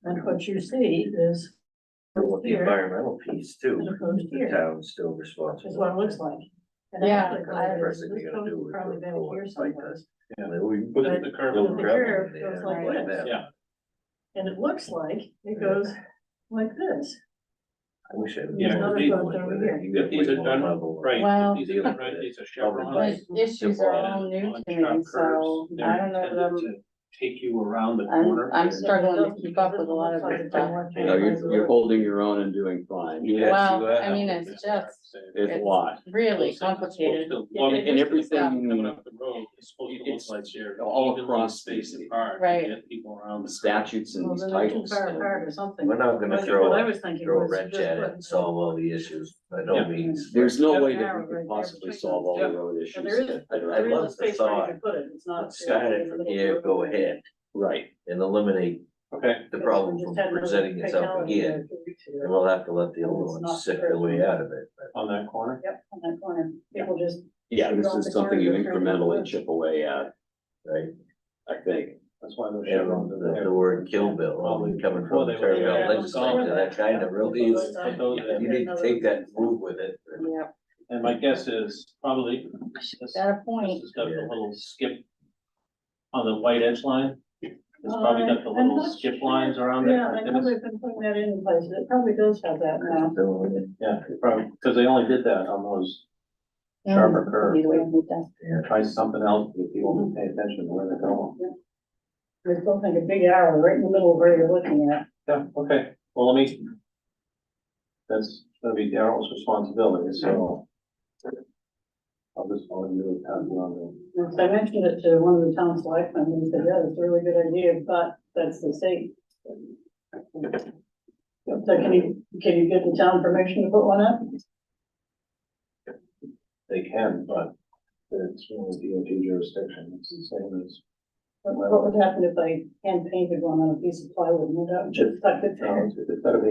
and what you see is, Well, the here, environmental piece too, as opposed the here, town's still responsible. is what it looks like. And Yeah, actually, I- First thing this they're gonna code do is is probably go better forward here and fight someplace. Yeah. Well, we Put put the curve. build The gravel curve in goes there, like like this. that. Yeah. And it looks like it goes like this. I wish I. Yeah, Another these- goes over here. if these are done, right, Well- if these are right, these are Chevron. These issues are all new to me, so I don't know that I'm, Take you around the corner. I'm struggling to keep up with a lot of this stuff. No, you're holding your own and doing fine. Yeah. Well, I mean, it's just It's a lot. really complicated. And everything, Coming up the road, it's supposed to look like they're all evenly across spaced the- apart to Right. Get people around the the. statutes and Well, these then they're too titles. far apart or something. We're not gonna What throw, I was thinking throw a was wrench just at it put- and solve all the issues, by no Yeah. means. There's no way Yeah, that we right could there possibly between solve all them. the road And issues. there is, I there is a love the space where you thought. can put it, it's not. Skynet in the from middle here, of the go road. ahead Right. and eliminate Okay, the problem Just from had another presenting itself fatality again. there 2 weeks ago. And we'll have to let the other It's not ones sift the their way first out of it. but- on that corner. Yep, on that corner, people just. Yeah, shoot this off is the something you corner and go straight into the incrementally woods. chip away at, Right? I think. That's why those And chevrons are there. the word kill bill, coming from the Terrell legislature, that kind of really is, you need to take that and move with it. Yeah, And my guess is probably. This got a point. has got the little skip on the white edge line. It's probably got the I'm little not skip sure. lines around it. Yeah, I like know this. they've been putting that in places. It probably does have that now. Yeah, it probably, because they only did that on those sharper curves. Try something else if people don't pay attention to where they're going. I still think a big arrow right in the middle of where you're looking at. Yeah, okay, well, let me. That's gonna be Daryl's responsibility, so. I'll just follow you with that on And so I mentioned it to one of the town selectmen, and he said, yeah, it's a really good idea, but that's the state. So can you get the town permission to put one up? they can, but it's really DOT jurisdiction, it's the same as. What would happen if I hand painted one on a piece of plywood and it just stuck it there? It's gotta be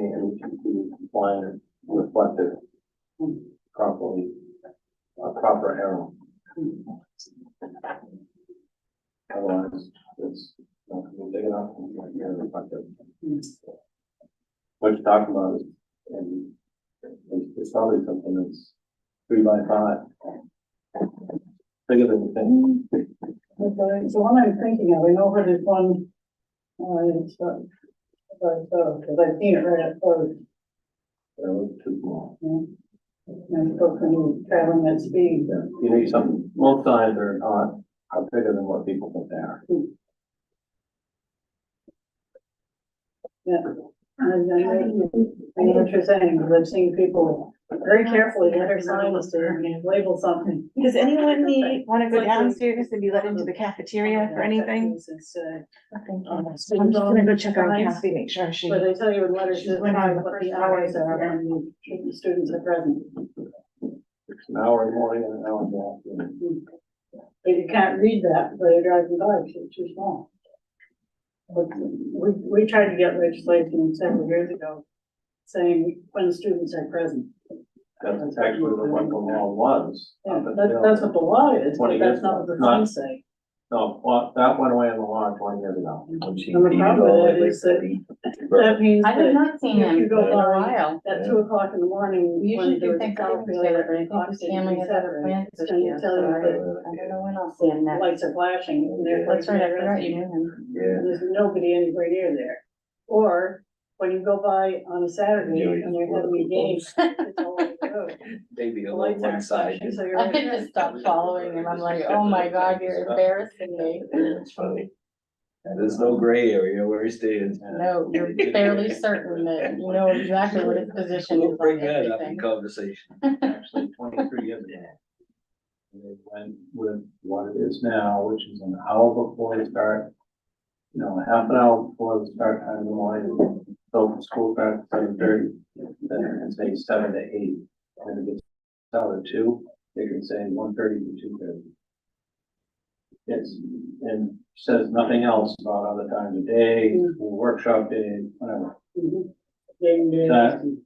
compliant, reflective, properly, a proper arrow. Otherwise, it's not gonna be big enough, and not gonna be reflective. What you're talking about is, and it's probably something that's 3x5. Bigger than you think. Okay, so one I'm thinking of, I know where there's one, it's, because I've seen it right up close. Too small. And so when you're traveling at speed, You need something, most signs are not, are bigger than what people think they are. yeah. I know what you're saying, because I've seen people very carefully let their signs to label something. Does anyone wanna go downstairs and be let into the cafeteria for anything? It's, I'm just gonna go check on Kathy, make sure she. where they tell you in letters She's that went on the what first the hours hour. are when the students are present. It's an hour in the morning and an hour in the afternoon. But you can't read that, while you're driving by, because it's too small. But we tried to get legislation several years ago saying when students are present. That's actually what the law was. Yeah, that's what the law is, but 20 that's years not what the ago. signs say. No, well, that went away in the law 20 years ago. And the problem with it is that means I have that not seen if him you in go a by while. at 2 o'clock in the morning, We when usually do there's a Thanksgiving power failure together, but I at think his 8:57, family has other plans this it's gonna year, tell so you I that don't know when I'll see him next. lights are flashing, and therefore. That's right, I forgot you knew him. Yeah. There's nobody anywhere near there. Or when you go by on a Saturday and they're having a game, it's all over the road. Maybe The a little lights one aren't side. flashing, so you're I right had there. to stop following him. I'm like, oh my God, you're embarrassing me. It's funny. There's no gray area where he stays. No, you're fairly certain that you know exactly what his position We'll is bring on that up in everything. conversation. Actually, 23 years ago. They went with what it is now, which is an hour before they start. Half an hour before the start time in the morning. So school starts at 7:30, then it's say 7 to 8. And if it gets out at 2, they can say 1:30 to 2:30. It's, and says nothing else about other times of day, workshop day, whatever. Game day. That is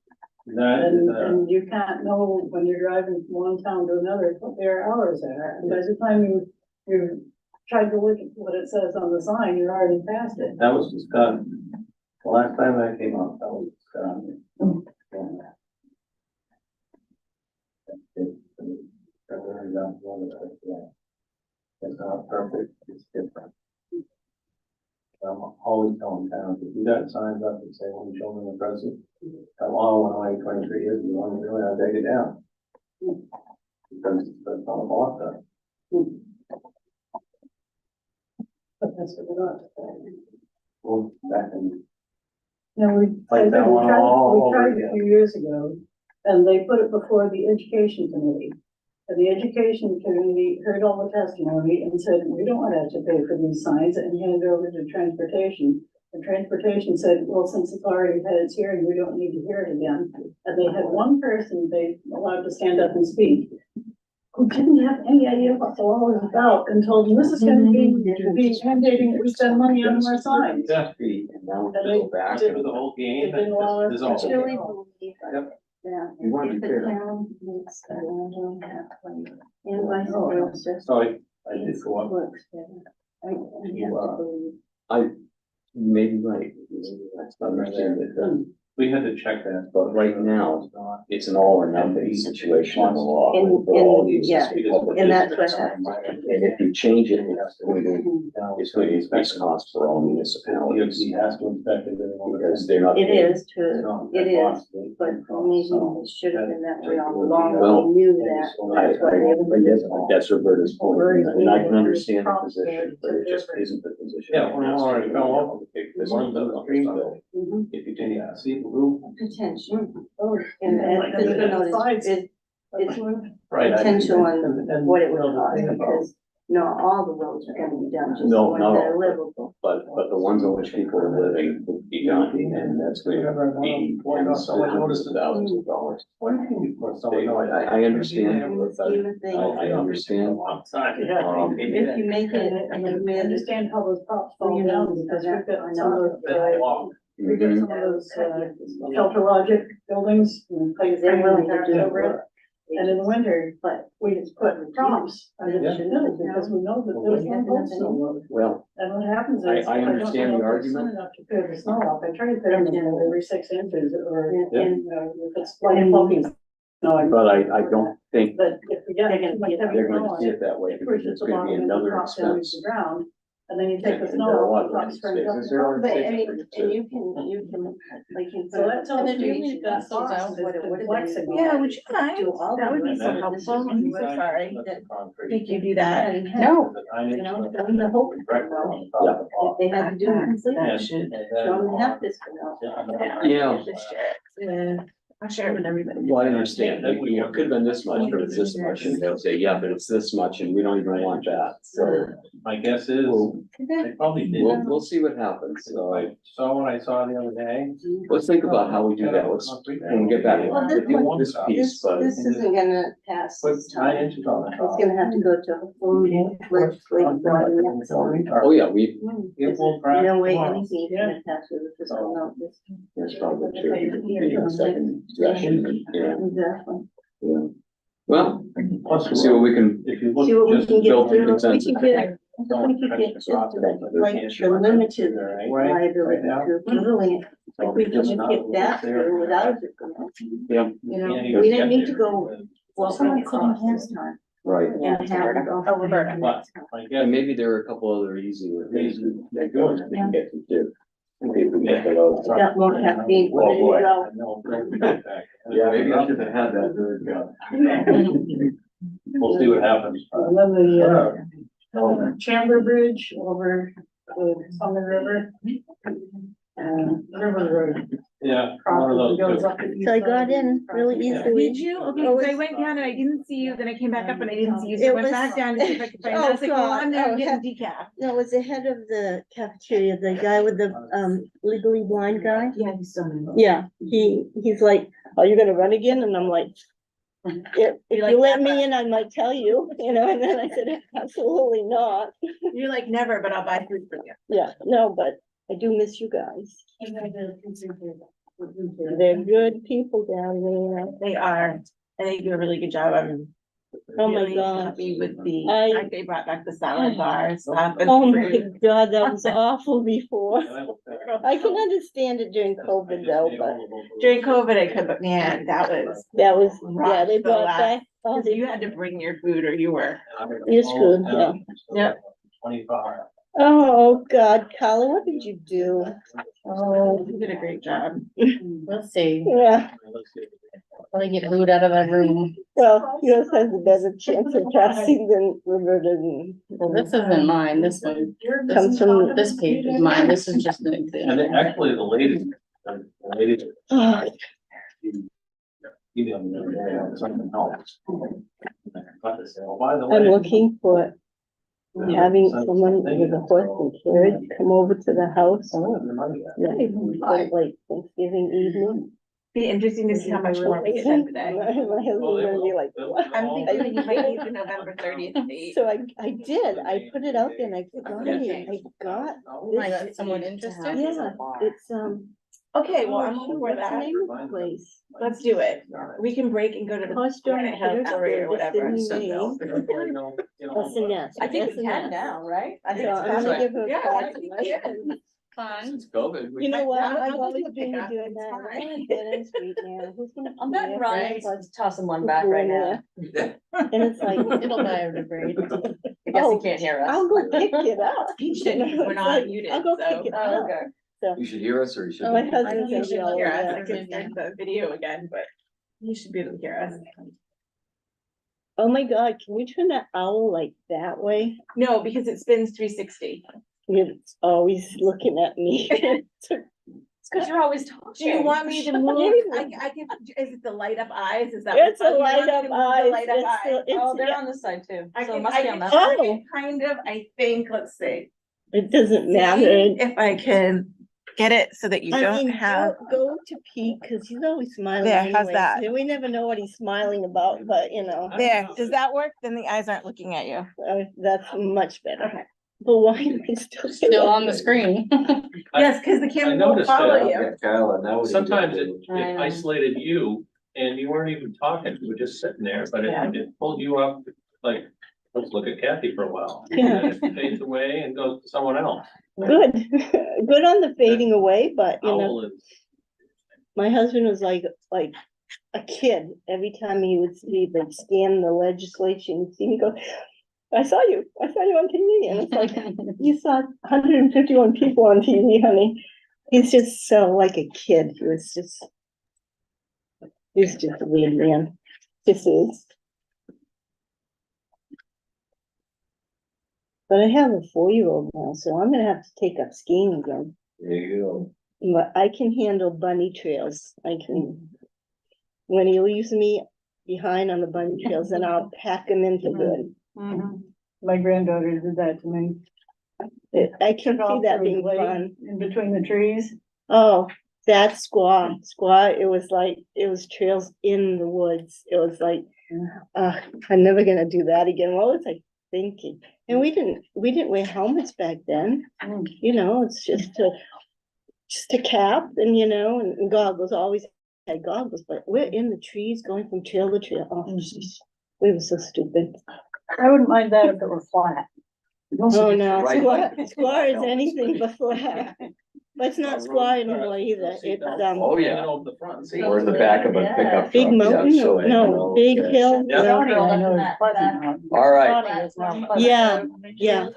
And you can't know when you're driving from one town to another what their hours are. And by the time you tried to look at what it says on the sign, you're already past it. that was discussed. The last time that came up, that was discussed. It's not perfect, it's different. I'm always telling towns, if you got signs up that say when children are present, that law went away 23 years ago, and really I'll take it down. Because that's not a law there. But that's what we're not. Well, back in, No, we Like that one all over tried a again. few years ago, and they put it before the education committee. And the education committee heard all the testimony and said, we don't want to have to pay for these signs, and handed it over to transportation. And transportation said, well, since it's already had its hearing, we don't need to hear it again. And they had one person they allowed to stand up and speak, who didn't have any idea what the law was about, and told them, this is gonna be mandating that we spend money on more signs. yeah, And now And they go back. after the whole game, They didn't allow us there's to all. do it. Yep. Yeah. You want to be fair. needs a landowner and Oh, yeah. So I did go up. works better. I have to believe. I, maybe right. That's not understand it. We had to check that. But right now, it's an all or nothing situation in the law. And- for all the and- yeah, existing public and that's businesses. what And if you change it, it's going to increase costs for all municipalities. has to inspect it. Because they're not. It is it is, but maybe it should have been that way all along, Well, we knew that. That's why they were- That's Roberta's point, and I can understand the position, but it just isn't the position. Yeah, we're already going. This one doesn't bill. Mhm. If you take it. See the roof. Potential. And physical notice is, it's Right. potential on what it would cost, because not all the roads are gonna be done, just the No, ones no. that are livable. But the ones on which people are living will be done, and that's going to be tens of hundreds of thousands of dollars. I understand. In the scheme of things, I understand. if you make it, We understand how those props fall down because we've got some of those, we've got some of those, Delta Logic buildings. And because they're willing to do over it. it. And in the winter, but we just put props under the shingles because we know that there's no posts on those. Well, And what happens is. I if don't understand know the if there's argument. sun enough to clear the snow off. I try to clear them every 6 inches or, Yeah. you know, if it's like poking. No, but I don't think but if we get. They're gonna see it. they're going to see it that way, It because pushes it's the going to be bottom and the another top down to expense. the ground. And then you take the And there are a snow lot off, of the top these springs up. fixes. There are But, fixes and you too. can, like, you. So that tells And then me you that those out, cost is what it would've flexing. been. Yeah, would you mind? Do all That would be of so it. helpful. I'm so sorry that make you do that. No, you know, I'm the hope. If they had to do it completely, That should. show them half this for now. Yeah. Just share it. I'll share it with everybody. Well, I understand, like, you know, it could have been this much, but it's this much, and they'll say, yeah, but it's this much, and we don't even want that, so. My guess is, We'll, they probably did. we'll see what happens, so I saw what I saw the other day. let's think about how we do that, let's, when we get back Well, with this piece, This, but. this isn't gonna pass this Put 9 time. inches on it. It's gonna have to go to a full legislative body next time. Oh, yeah, we, It will crack No way tomorrow. anything is gonna pass with a fiscal note this time. that's probably true, be a second session, yeah, Exactly. yeah. Well, Plus, see what we can, if you See what look we just can get build through. We consensus. could get, we could get just the limited liability to the land. If we can just get that through without it, yeah, you know, we didn't need to go. Well, someone couldn't last time. right. And have it go. Oh, Roberta. But I And guess maybe there are a couple other easier ways that go, we can get to do. Maybe we get the load. Got more caffeine, Oh, ready boy. to go. Yeah, maybe I should have had that, there we go. We'll see what happens. And then the, Chandler Bridge over the Summit River. River Road. Yeah. one of those Goes two. up the east So I side. got in really easily. Did you? Okay, so I went down and I didn't see you, then I came back up and I didn't see you, so I It went was- back down to see if I could find you. Oh, I was like, well, I'm God. there Oh, getting decaf. No, it was the head of the cafeteria, the guy with the legally blind guy. Yeah, he's so nice. Yeah, he's like, are you gonna run again? And I'm like, if You're you like, let me "Never." in, I might tell you, you know, and then I said, absolutely not. You're like, never, but I'll buy food for you. Yeah, no, but I do miss you guys. They're good people down there. They are, and they do a really good job. I'm Oh my really God. happy with the, I- like, they brought back the salad bar and stuff. and Oh my fruit. God, that was awful before. I can understand it during COVID though, but During COVID, I could, but man, that was, that was, yeah, they Rough, the brought last- back. Oh, because you had to bring your food or you were. You're screwed, yeah. Yep. 25. Oh, God, Carla, what did you do? Oh, you did a great job. We'll see. Yeah, Probably get booed out of that room. well, yours has a better chance of passing than Roberta's. Well, this isn't mine. This one, Comes from- this page is mine. This is just an And example. then actually, the lady, Oh, emailed me the other day on something else. But they say, oh, by the I'm way. looking for having someone with a horse and carriage come over to the house. Like Thanksgiving evening. Be interesting to see how much more we get done today. My husband's gonna be like, what? I'm thinking that you might use the November 30th date. So I did, I put it out there and I got Oh my God, someone interested? Yeah, it's, Okay, well, I'm all for what's the that. name of the place? Let's do it. We can break and go to the Horse Door Granite Hill Gallery or whatever. That's in I think we can now, right? I think So it's I'm gonna perfect. give her a Yeah, call I think tonight. we can. fun. Since COVID. You know what? I'll I've just always do a dreamed of pickup, doing it's that. fine. I want to get in the street now. Who's gonna? I'm be betting there? Ryan's Right. tossing one back right now. And it's like, It'll biodegrade. I guess Oh, he can't hear us. I'll go pick it up. You shouldn't, 'cause we're It's not like, muted, I'll go so- pick it Oh, up. okay. So, You should hear us or you should. oh, my I husband's think you gonna should be all hear over us. that. I can start the video again, but you should be able to hear us. Oh my God, can we turn that owl like that way? No, because it spins 360. It's always looking at me. It's because you're always talking. Do you want me to move? I can, is it the light up eyes? Is that? It's what- a you want light me to up move the eyes. light up It's eyes? the- Oh, it's, they're yeah, on this side too, I so it can, must I be on can that. turn side. it kind of, I think, let's see. it doesn't See matter. if I can get it so that you I don't mean, have. go to Pete, cause he's always smiling There, how's anyways. that? We never know what he's smiling about, but you know, There, does that work? Then the eyes aren't looking at you. that's much better. Okay. But why am I still? Still on the screen. Yes, because the camera won't noticed follow that. you. Carolyn, now. Sometimes it I know. isolated you and you weren't even talking, you were just sitting there, but Yeah. it pulled you up, like, let's look at Kathy for a while. Yeah. And then it fades away and goes to someone else. Good, good on the fading away, but you know, Owl is, my husband was like a kid. Every time he would see, like scan the legislation, he'd see me go, I saw you on TV. And it's like, you saw 151 people on TV, honey. He's just so like a kid. He's just a weird man. This is. But I have a 4-year-old now, so I'm gonna have to take up skiing again. There you go. But I can handle bunny trails. I can, when he leaves me behind on the bunny trails, then I'll pack him in for good. My granddaughter did that to me. I can see that being fun. In between the trees. Oh, that's squaw. Squaw, it was trails in the woods. It was like, I'm never gonna do that again. What was I thinking? And we didn't wear helmets back then. You know, it's just a cap and, you know, and goggles, always had goggles, but we're in the trees going from trail to trail. Oh, we were so stupid. I wouldn't mind that if it were flat. Oh, no, Right. squaw is anything but flat. But it's not squaw anymore either. It's, Oh, yeah. over the front. See? Or in the back of a pickup. Big truck, yeah, mountain, so, no, big yeah. hill. Yeah. no. I know it's pleasant. All right. Yeah, yeah.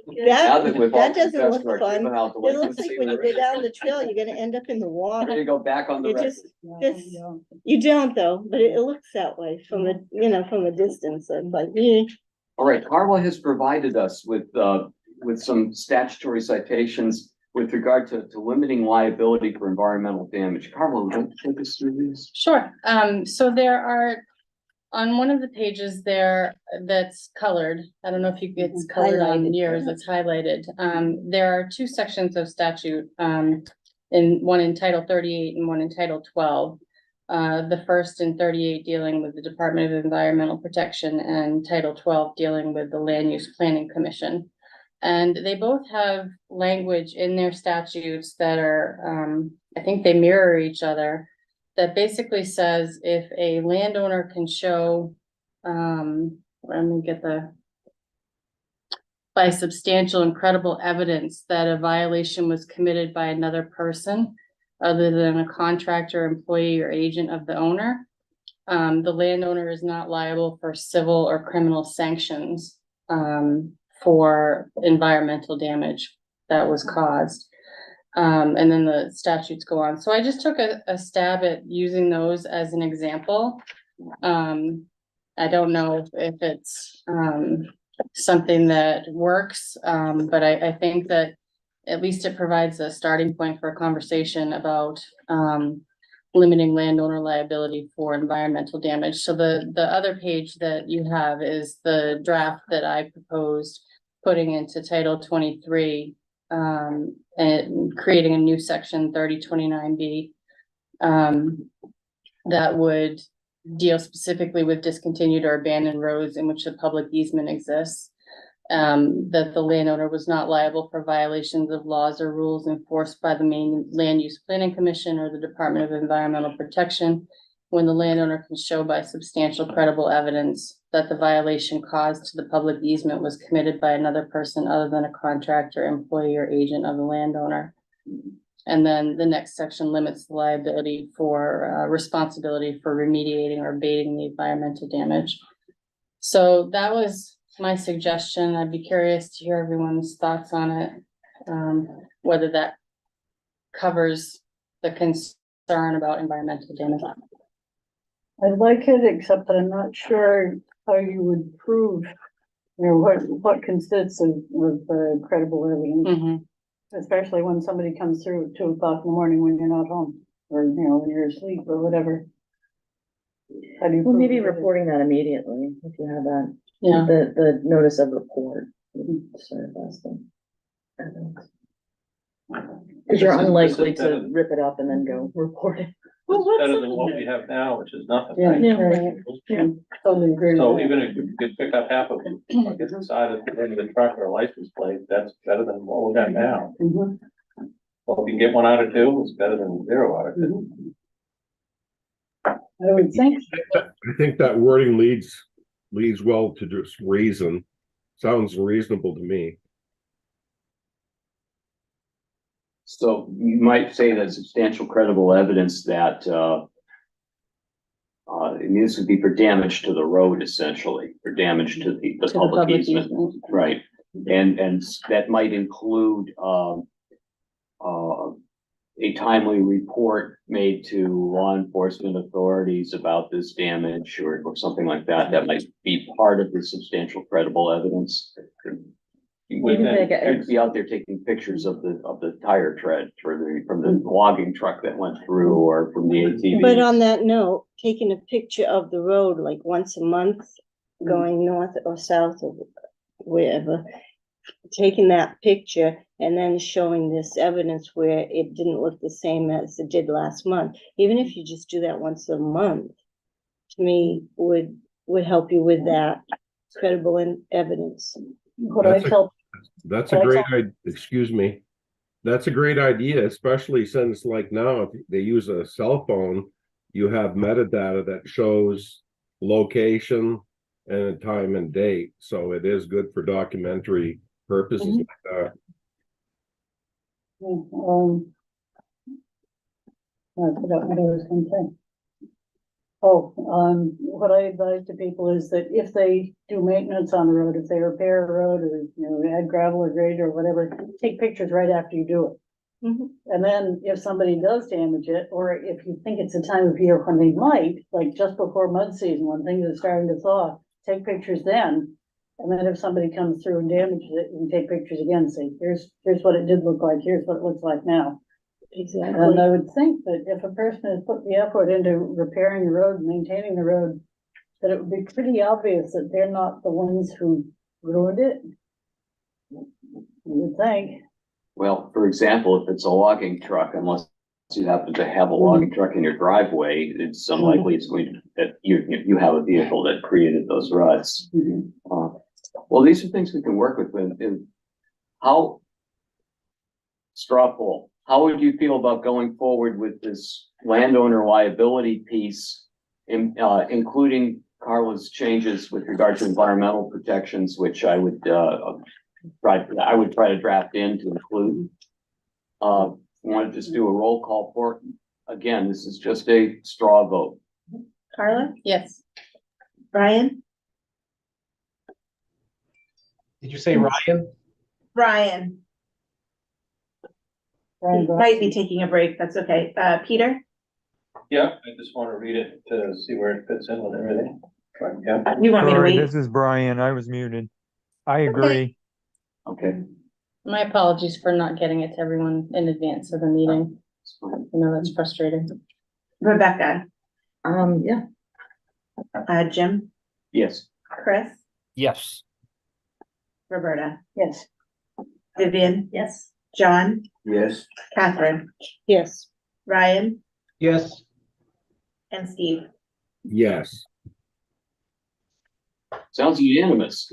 Now that we've all That doesn't confessed look to our fun. juvenile It looks delinquency, like when you go down the trail, you're gonna end up in the There water. you go, back on the It record. just, you don't though, but it looks that way from the, you know, from a distance, and like, All right, Carla has provided us with some statutory citations with regard to limiting liability for environmental damage. Carla, would you take us through these? Sure, so there are, on one of the pages there that's colored, I don't know if it's colored on Highlighted. yours, it's highlighted. There are 2 sections of statute, in one in Title 38 and one in Title 12. The first in 38 dealing with the Department of Environmental Protection and Title 12 dealing with the Land Use Planning Commission. And they both have language in their statutes that are, I think they mirror each other, that basically says if a landowner can show, let me get by substantial and credible evidence that a violation was committed by another person other than a contractor, employee, or agent of the owner, the landowner is not liable for civil or criminal sanctions, for environmental damage that was caused. And then the statutes go on. So I just took a stab at using those as an example. I don't know if it's something that works, but I think that at least it provides a starting point for a conversation about limiting landowner liability for environmental damage. So the other page that you have is the draft that I proposed putting into Title 23, and creating a new section 3029B, that would deal specifically with discontinued or abandoned roads in which a public easement exists. That the landowner was not liable for violations of laws or rules enforced by the Maine Land Use Planning Commission or the Department of Environmental Protection when the landowner can show by substantial credible evidence that the violation caused to the public easement was committed by another person other than a contractor, employee, or agent of the landowner. And then the next section limits the liability for, responsibility for remediating or abating the environmental damage. So that was my suggestion. I'd be curious to hear everyone's thoughts on it. Whether that covers the concern about environmental damage. I like it, except that I'm not sure how you would prove, what consists of credible evidence, Mhm. especially when somebody comes through at 2 o'clock in the morning when you're not home, or, when you're asleep or whatever. How do you Well, prove maybe it? reporting that immediately, if you have that, Yeah. the notice of report. Sort of that's the evidence. Cause you're This is unlikely better- to rip it up and then go report it. It's better than what we have now, which is nothing. Yeah, right? yeah, yeah, totally agree with So that. even if you could pick up half of them, or get inside of the end of the truck or a license plate, that's better than what we got now. Mhm, Well, if you can get one out of two, it's better than 0 out of 2. mhm. I would think, I think that wording leads well to just reason. Sounds reasonable to me. So you might say that substantial credible evidence that, this would be for damage to the road essentially, for damage to the To the public easement. Right, and that might include, a timely report made to law enforcement authorities about this damage or something like that. That might be part of the substantial credible evidence. You You can make it- would be out there taking pictures of the tire tread from the logging truck that went through or from the ATV. But on that note, taking a picture of the road like once a month, going north or south or wherever, taking that picture and then showing this evidence where it didn't look the same as it did last month, even if you just do that once a month, to me, would help you with that credible evidence. what I tell, That's a Well, great excuse me. That's a great idea, especially since like now, if they use a cell phone, you have metadata that shows location and time and date. So it is good for documentary purposes like that. I forgot what I was gonna say. Oh, what I advise to people is that if they do maintenance on the road, if they repair a road or, add gravel or grade or whatever, take pictures right after you do it. Mhm. And then if somebody does damage it, or if you think it's a time of year when they might, like just before mud season, when things are starting to thaw, take pictures then. And then if somebody comes through and damages it, you can take pictures again, and say, here's what it did look like, here's what it looks like now. And Exactly. I would think that if a person has put the effort into repairing the road, maintaining the road, that it would be pretty obvious that they're not the ones who ruined it. You would think. Well, for example, if it's a logging truck, unless you happen to have a logging truck in your driveway, it's unlikely it's going to, that you have a vehicle that created those ruts. Well, these are things we can work with, and how straw poll, how would you feel about going forward with this landowner liability piece, including Carla's changes with regard to environmental protections, which I would try to draft in to include. Want to just do a roll call for it? Again, this is just a straw vote. Carla, Yes. Brian, Did you say Ryan? Brian, he might be taking a break, that's okay. Peter, Yeah, I just want to read it to see where it fits in with everything. But, yeah, you want me to Sorry, wait? this is Brian. I was muted. I agree. Okay. My apologies for not getting it to everyone in advance of the meeting. That's frustrating. Rebecca, Yeah, Jim, Yes. Chris, Yes. Roberta, Yes. Vivian, yes. John, Yes. Catherine, Yes. Ryan, Yes. and Steve. Yes. Sounds unanimous.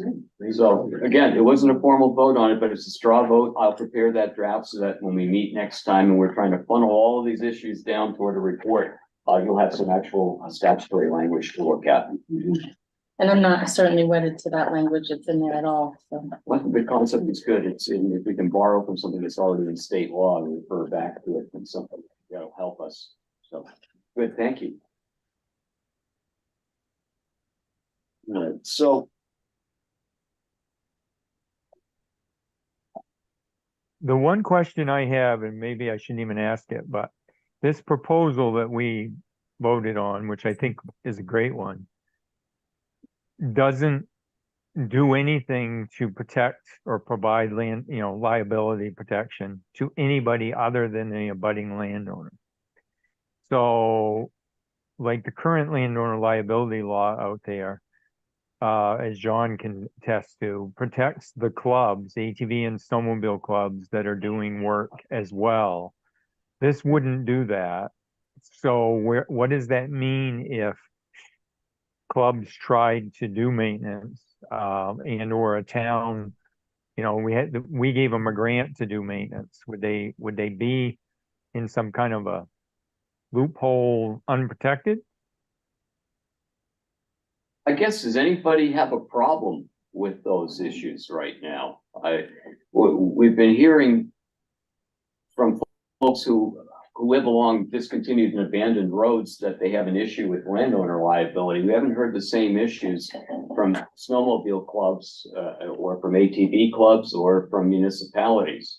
So again, it wasn't a formal vote on it, but it's a straw vote. I'll prepare that draft so that when we meet next time and we're trying to funnel all of these issues down toward a report, you'll have some actual statutory language to look at. And I'm not certainly wedded to that language, it's in there at all, so. Well, the concept is good. It's in, if we can borrow from something that's already in state law and refer back to it and something that'll help us. So, good, thank you. All right, so The one question I have, and maybe I shouldn't even ask it, but this proposal that we voted on, which I think is a great one, doesn't do anything to protect or provide land, liability protection to anybody other than the abutting landowner. So, like the current landowner liability law out there, as John can attest to, protects the clubs, ATV and snowmobile clubs that are doing work as well. This wouldn't do that. So what does that mean if clubs tried to do maintenance, and or a town, we gave them a grant to do maintenance? Would they be in some kind of a loophole unprotected? I guess, does anybody have a problem with those issues right now? We've been hearing from folks who live along discontinued and abandoned roads that they have an issue with landowner liability. We haven't heard the same issues from snowmobile clubs, or from ATV clubs or from municipalities.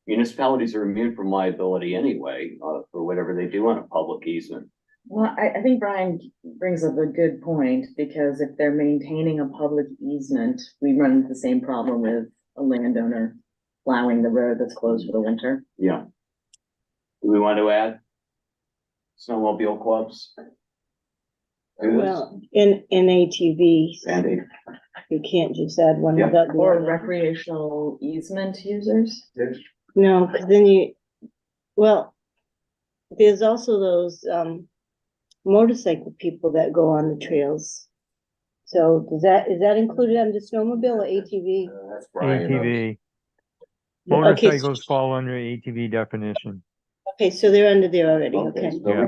Municipalities are immune from liability anyway, for whatever they do on a public easement. Well, I think Brian brings up a good point, because if they're maintaining a public easement, we run into the same problem with a landowner plowing the road that's closed for the winter. Yeah. Do we want to add snowmobile clubs? Well, in ATVs, Sandy? you can't just add one Yeah. without the Or other. recreational easement users. No, because then there's also those, motorcycle people that go on the trails. So is that included under snowmobile or ATV? That's Brian. ATV. Okay, Motorcycles fall under ATV definition. Okay, so they're under there already, okay. Yeah.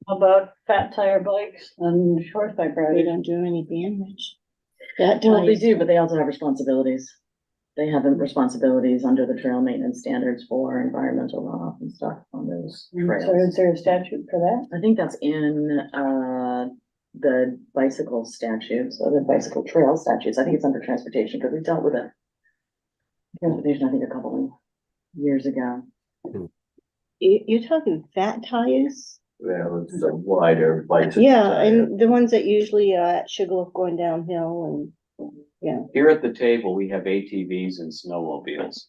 How about fat tire bikes and horseback They riding? don't do any damage. That Well, they ties- do, but they also have responsibilities. They have responsibilities under the trail maintenance standards for environmental runoff and stuff on those So trails. is there a statute for that? I think that's in the bicycle statutes, or the bicycle trail statutes. I think it's under transportation, because we dealt with it. Transportation, I think, a couple of years ago. You're talking fat tires? Well, it's a wider bicycle. Yeah, tire. and the ones that usually are at Sugarloaf going downhill and, yeah. Here at the table, we have ATVs and snowmobiles.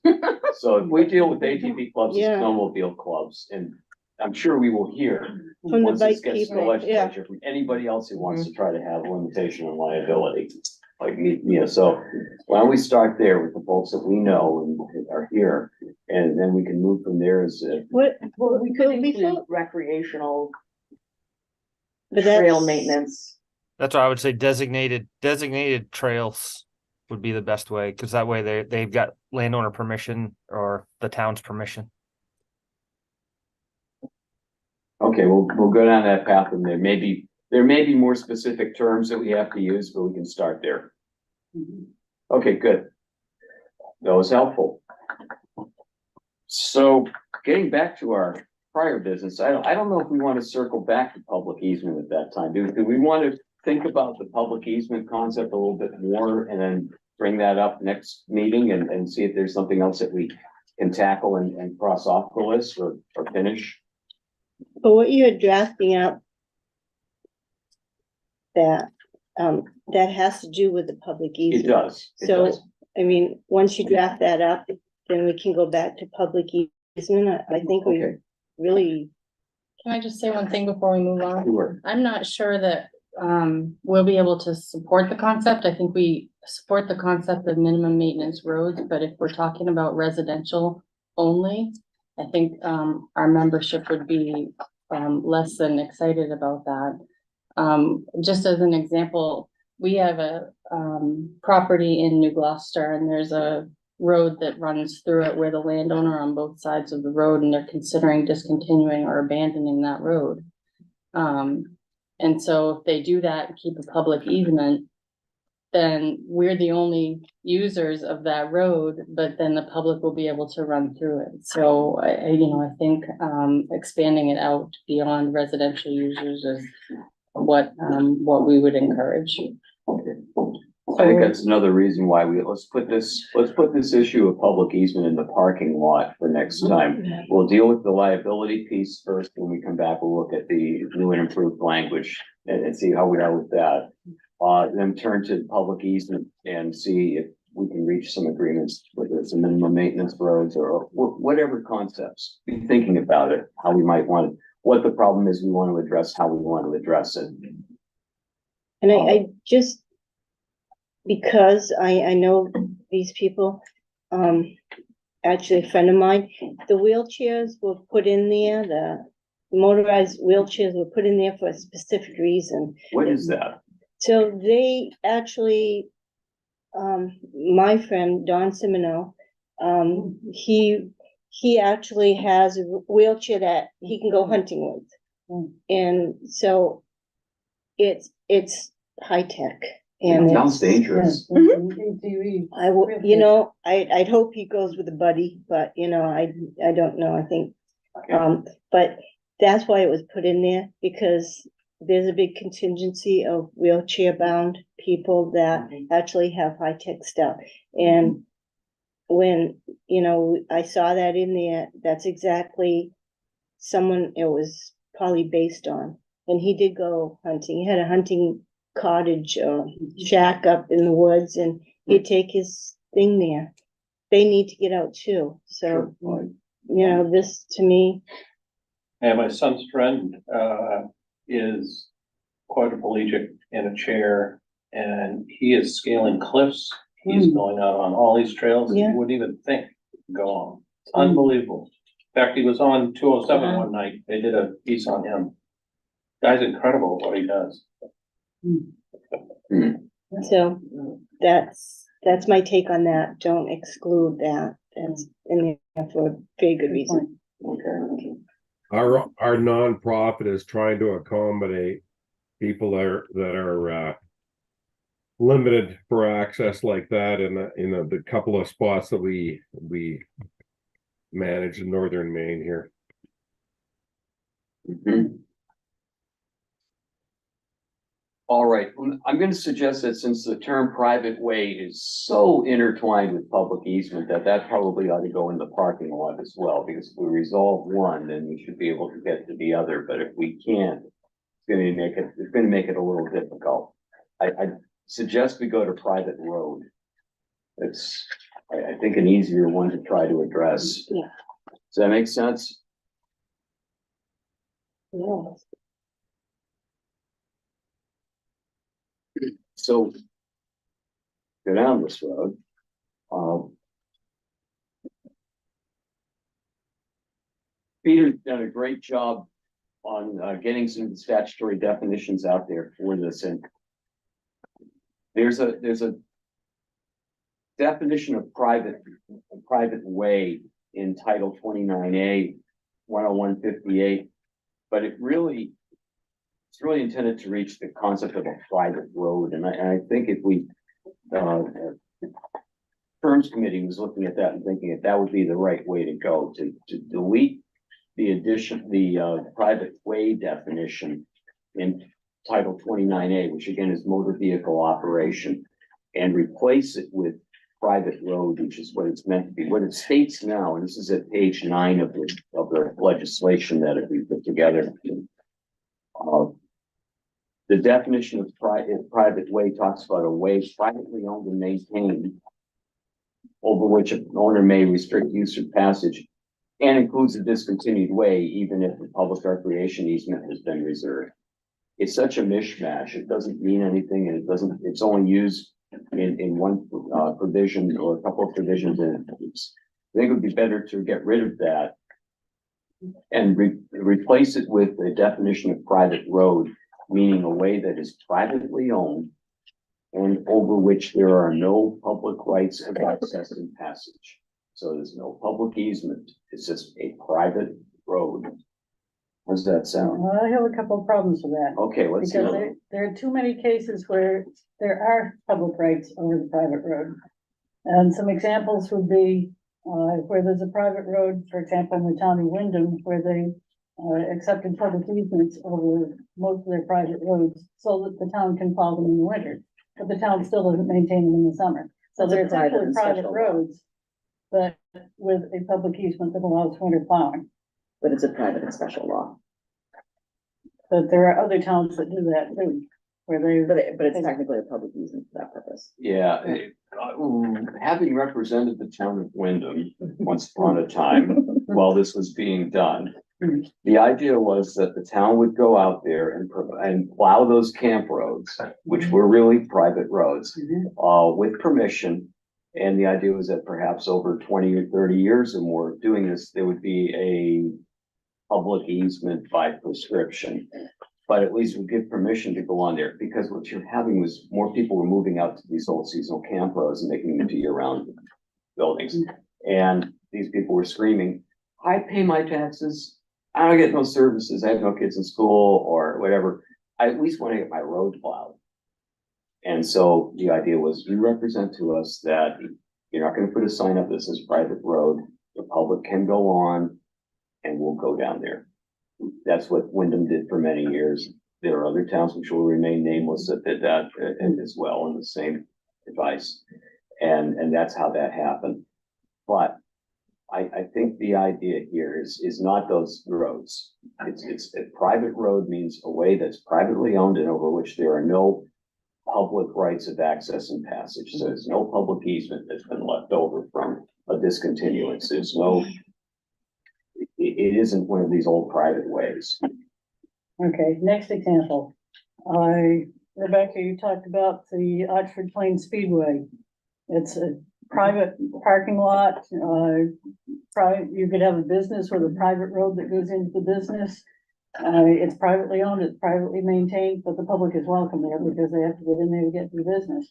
So if we deal with ATV clubs and Yeah. snowmobile clubs, and I'm sure we will hear From the once this bike gets to the people, yeah. legislature, from anybody else who wants to try to have a limitation on liability. Like me, so why don't we start there with the folks that we know and are here, and then we can move from there as What? Well, we could Before- include recreational But trail that's- maintenance. That's why I would say designated trails would be the best way, because that way they've got landowner permission or the town's permission. okay, we'll go down that path, and there may be more specific terms that we have to use, but we can start there. Okay, good. That was helpful. So getting back to our prior business, I don't know if we want to circle back to public easement at that time. Do we want to think about the public easement concept a little bit more and then bring that up next meeting and see if there's something else that we can tackle and cross off the list or finish? But what you're drafting up, that has to do with the public It easement. does. It So, does. I mean, once you draft that up, then we can go back to public easement. I think we Okay. really, Can I just say one thing before we move on? Sure. I'm not sure that we'll be able to support the concept. I think we support the concept of minimum maintenance roads, but if we're talking about residential only, I think our membership would be less than excited about that. Just as an example, we have a property in New Gloucester, and there's a road that runs through it where the landowner on both sides of the road, and they're considering discontinuing or abandoning that road. And so if they do that and keep a public easement, then we're the only users of that road, but then the public will be able to run through it. So I think, expanding it out beyond residential users is what we would encourage. I think that's another reason why let's put this issue of public easement in the parking lot for next time. We'll deal with the liability piece first. When we come back, we'll look at the new and improved language and see how we are with that. Then turn to public easement and see if we can reach some agreements, whether it's a minimum maintenance roads or whatever concepts. Be thinking about it, how we might want it, what the problem is we want to address, how we want to address it. And I just, because I know these people, actually a friend of mine, the wheelchairs were put in there, the motorized wheelchairs were put in there for a specific reason. What is that? So they actually, my friend, Don Simino, he actually has a wheelchair that he can go hunting with. And so it's high tech. And It sounds it's- dangerous. I will, I'd hope he goes with a buddy, but I don't know, I think. But that's why it was put in there, because there's a big contingency of wheelchair bound people that actually have high tech stuff. And when, I saw that in there, that's exactly someone it was probably based on. And he did go hunting. He had a hunting cottage or shack up in the woods, and he'd take his thing there. They need to get out too. So, this to me. And my son's friend, is quadriplegic in a chair, and he is scaling cliffs. He's going out on all these trails that you wouldn't even think to go on. It's unbelievable. In fact, he was on 207 one night. They did a piece on him. Guy's incredible what he does. So that's my take on that. Don't exclude that. That's in there for a very good reason. Okay. Our nonprofit is trying to accommodate people that are limited for access like that in the couple of spots that we manage in northern Maine here. Mhm. All right, I'm going to suggest that since the term private way is so intertwined with public easement, that probably ought to go in the parking lot as well, because if we resolve one, then we should be able to get to the other, but if we can't, it's going to make it a little difficult. I suggest we go to private road. It's, I think, an easier one to try to address. Yeah. Does that make sense? Yes. So go down this road. Peter's done a great job on getting some statutory definitions out there for this, and there's a definition of private way in Title 29A 10158, but it's really intended to reach the concept of a private road, and I think if we terms committee was looking at that and thinking that would be the right way to go, to delete the private way definition in Title 29A, which again is motor vehicle operation, and replace it with private road, which is what it's meant to be. What it states now, and this is at page 9 of the legislation that we put together. The definition of private way talks about a way privately owned and maintained, over which an owner may restrict use or passage, and includes a discontinued way, even if the public recreation easement has been reserved. It's such a mishmash. It doesn't mean anything, and it's only used in one provision or a couple of provisions. And I think it would be better to get rid of that and replace it with a definition of private road, meaning a way that is privately owned and over which there are no public rights of access and passage. So there's no public easement. It's just a private road. How does that sound? Well, I have a couple of problems with that. Okay, let's see. Because there are too many cases where there are public rights over the private road. And some examples would be, where there's a private road, for example, in the town of Wyndham, where they accepted public easements over most of their private roads so that the town can plow them in the winter, but the town still doesn't maintain them in the summer. So That's a they're private essentially and private special law. roads, but with a public easement that allows winter plowing. But it's a private and special law, But there are other towns that do that too, where they. but it's technically a public easement for that purpose. Yeah, having represented the town of Wyndham once upon a time while this was being done. The idea was that the town would go out there and plow those camp roads, which were really private roads, with permission. And the idea was that perhaps over 20 or 30 years or more of doing this, there would be a public easement by prescription. But at least we give permission to go on there, because what you're having was more people were moving out to these old seasonal camp roads and making them into year-round buildings. And these people were screaming, I pay my taxes, I don't get no services, I have no kids in school or whatever. I at least want to get my road plowed. And so the idea was, you represent to us that you're not gonna put a sign up that says private road, the public can go on and we'll go down there. That's what Wyndham did for many years. There are other towns which will remain nameless that did that as well, in the same advice. And that's how that happened. But I think the idea here is not those roads. It's a private road means a way that's privately owned and over which there are no public rights of access and passage. So there's no public easement that's been left over from a discontinuance. There's no, it isn't one of these old private ways. Okay, next example. Rebecca, you talked about the Oxford Plains Speedway. It's a private parking lot. You could have a business with a private road that goes into the business. It's privately owned, it's privately maintained, but the public is welcome there because they have to get in there to get to the business.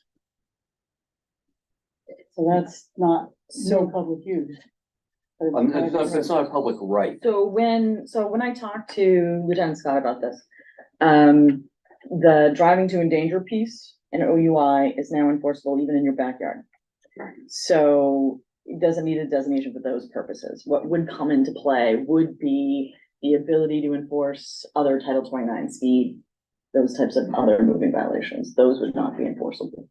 So that's not no public use. But it's a private road. It's not a public right. So when I talked to Lieutenant Scott about this, the driving to endanger piece in OUI is now enforceable even in your backyard. So it doesn't need a designation for those purposes. What would come into play would be the ability to enforce other Title 29 speed, those types of other moving violations. Those would not be enforceable.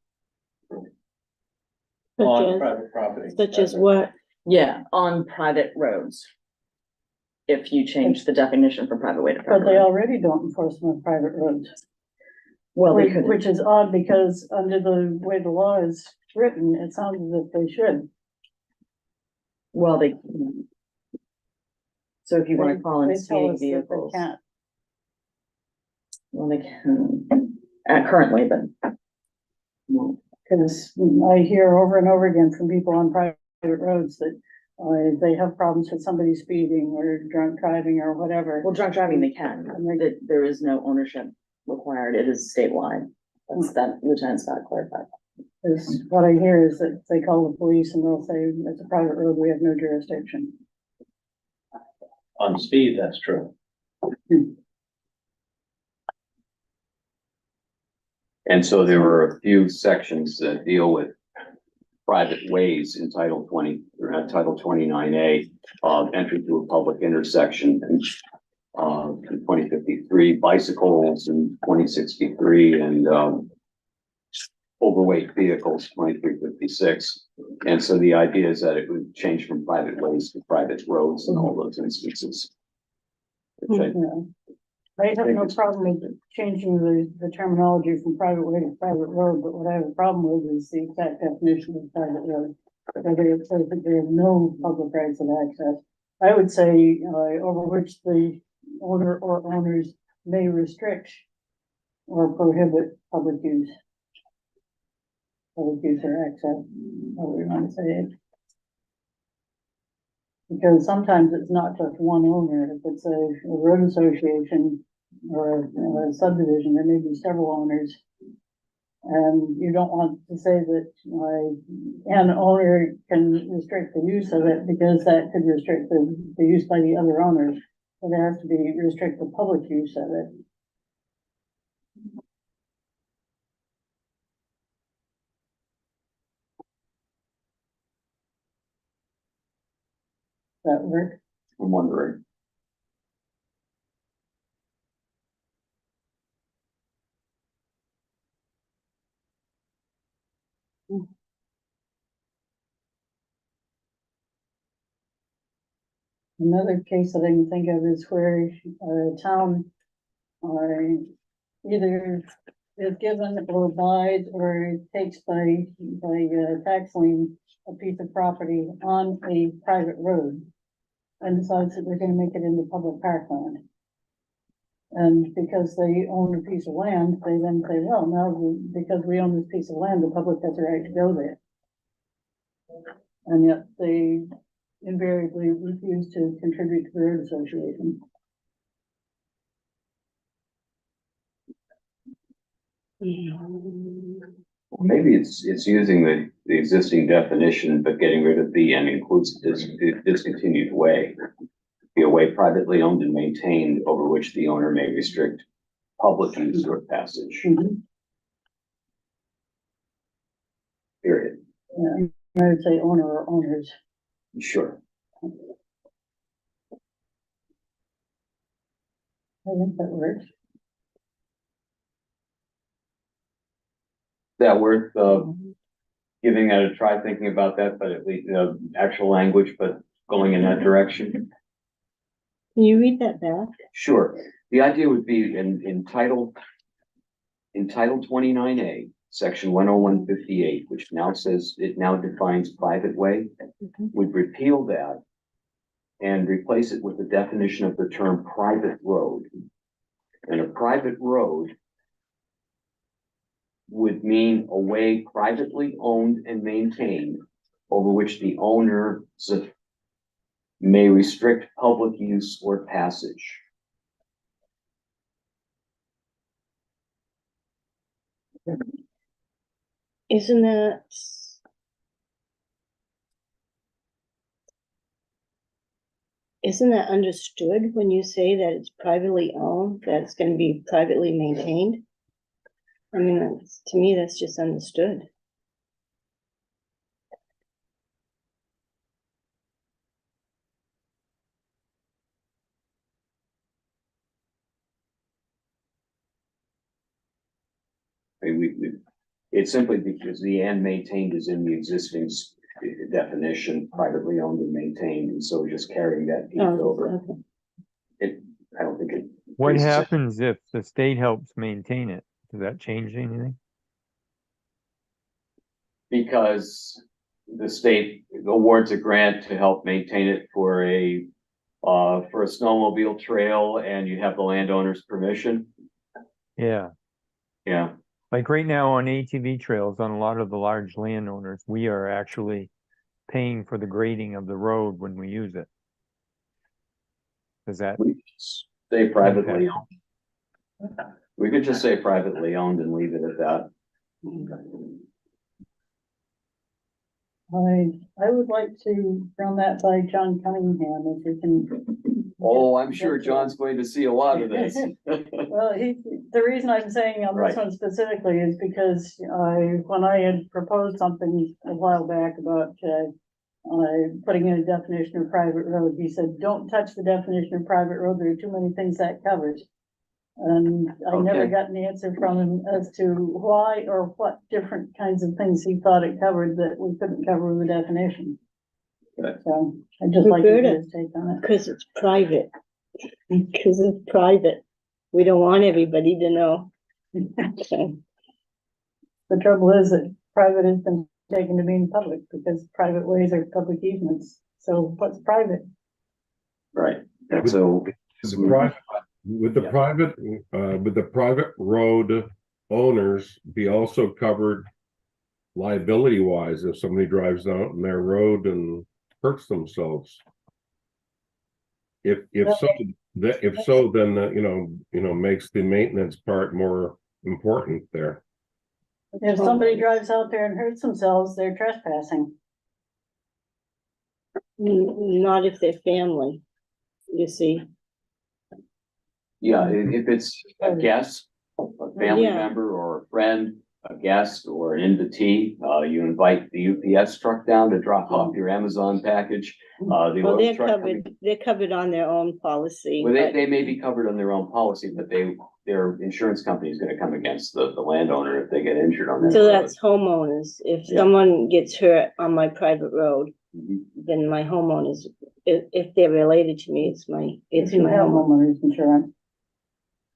On private property. Such as what? Yeah, on private roads. If you change the definition from private way to But private they road. already don't enforce them on private roads. Well, they could. Which is odd because under the way the law is written, it sounds as if they should. Well, they. So if you want to call in They tell speeding us that they vehicles, can't. well, they can, currently, but. Cause I hear over and over again from people on private roads that they have problems with somebody speeding or drunk driving or whatever. Well, drunk driving, they can, there is no ownership required, it is statewide. That's that Lieutenant Scott clarified. Is what I hear is that they call the police and they'll say, it's a private road, we have no jurisdiction. On speed, that's true. And so there were a few sections that deal with private ways in Title 20, or Title 29A, entry to a public intersection and in 2053, bicycles in 2063, and overweight vehicles 2356. And so the idea is that it would change from private ways to private roads in all those instances. Which I I have no problem with changing the terminology from private way to private road, but what I have a problem with is the exact definition of private road. Whether it says that there are no public rights of access, I would say, over which the owner or owners may restrict or prohibit public use. Public use or access, however you want to say it. Because sometimes it's not just one owner, if it's a road association or a subdivision, there may be several owners. And you don't want to say that an owner can restrict the use of it because that could restrict the use by the other owners. But it has to be restrict the public use of it. That work? I'm wondering. Another case that I can think of is where a town either is given or buys or takes by tax lien a piece of property on a private road and decides that they're gonna make it into public parkland. And because they own a piece of land, they then say, well, because we own this piece of land, the public has a right to go there. And yet they invariably refuse to contribute to the road association. Maybe it's using the existing definition, but getting rid of the and includes this discontinued way. Be a way privately owned and maintained over which the owner may restrict public use or passage. Period. Yeah, I would say owner or owners. Sure. I think that works. That worth giving that a try, thinking about that, but at least actual language, but going in that direction. Can you read that back? Sure. The idea would be in title 29A, section 10158, which now says it now defines private way. We'd repeal that and replace it with the definition of the term private road. And a private road would mean a way privately owned and maintained over which the owner may restrict public use or passage. Isn't that? Isn't that understood when you say that it's privately owned, that it's gonna be privately maintained? I mean, to me, that's just understood. I mean, it's simply because the and maintained is in the existing definition, privately owned and maintained, and so we're just carrying that piece over. Okay. I don't think it. What happens if the state helps maintain it? Does that change anything? Because the state awards a grant to help maintain it for a snowmobile trail, and you have the landowner's permission. Yeah. Yeah. Like right now on ATV trails, on a lot of the large landowners, we are actually paying for the grading of the road when we use it. Does that? We say privately owned. We could just say privately owned and leave it at that. I would like to run that by John Cunningham if we can. Oh, I'm sure John's going to see a lot of this. Well, the reason I'm saying on this Right. one specifically is because when I had proposed something a while back about putting in a definition of private road, he said, don't touch the definition of private road, there are too many things that covers. And I never Okay. got an answer from him as to why or what different kinds of things he thought it covered that we couldn't cover with the definition. Okay. So I'd just like to Roberta, get his take on it. Because it's private. Because it's private. We don't want everybody to know. Okay. The trouble is that private has been taken to mean public because private ways are public easements. So what's private? Right. And so Would the private road owners be also covered liability wise if somebody drives out on their road and hurts themselves? If so, then makes the maintenance part more important there. If somebody drives out there and hurts themselves, they're trespassing. Not if they're family, you see. yeah, if it's a guest, a family Yeah. member or a friend, a guest or an invitee, you invite the UPS truck down to drop off your Amazon package. The Well, oil they're truck coming- covered, they're covered on their own policy. Well, but- they may be covered on their own policy, but their insurance company is gonna come against the landowner if they get injured on that So road. that's homeowners. If Yeah. someone gets hurt on my private road, Mhm. then my homeowners, if they're related to me, it's my If you have homeowner. homeowners insurance.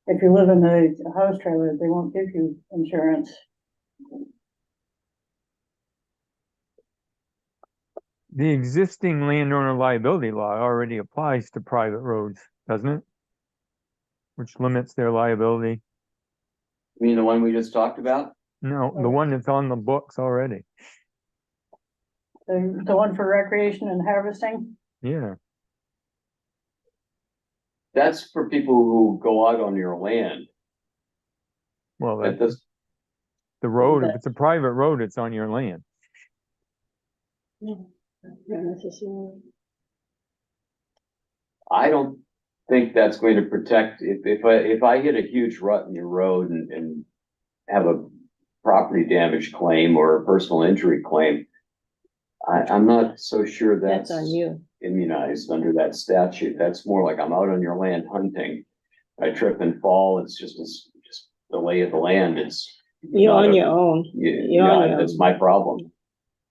If you live in a house trailer, they won't give you insurance. The existing landowner liability law already applies to private roads, doesn't it? Which limits their liability. You mean the one we just talked about? No, the one that's on the books already. The one for recreation and harvesting, Yeah, That's for people who go out on your land. well, That that's does, the road, if it's a private road, it's on your land. Not necessarily. I don't think that's going to protect, if I hit a huge rut in your road and have a property damage claim or a personal injury claim, I'm not so sure That's on you. immunized under that statute. That's more like I'm out on your land hunting. I trip and fall, it's just the lay of the land, it's. You're not on a- your own. You're on Yeah, your that's own. my problem.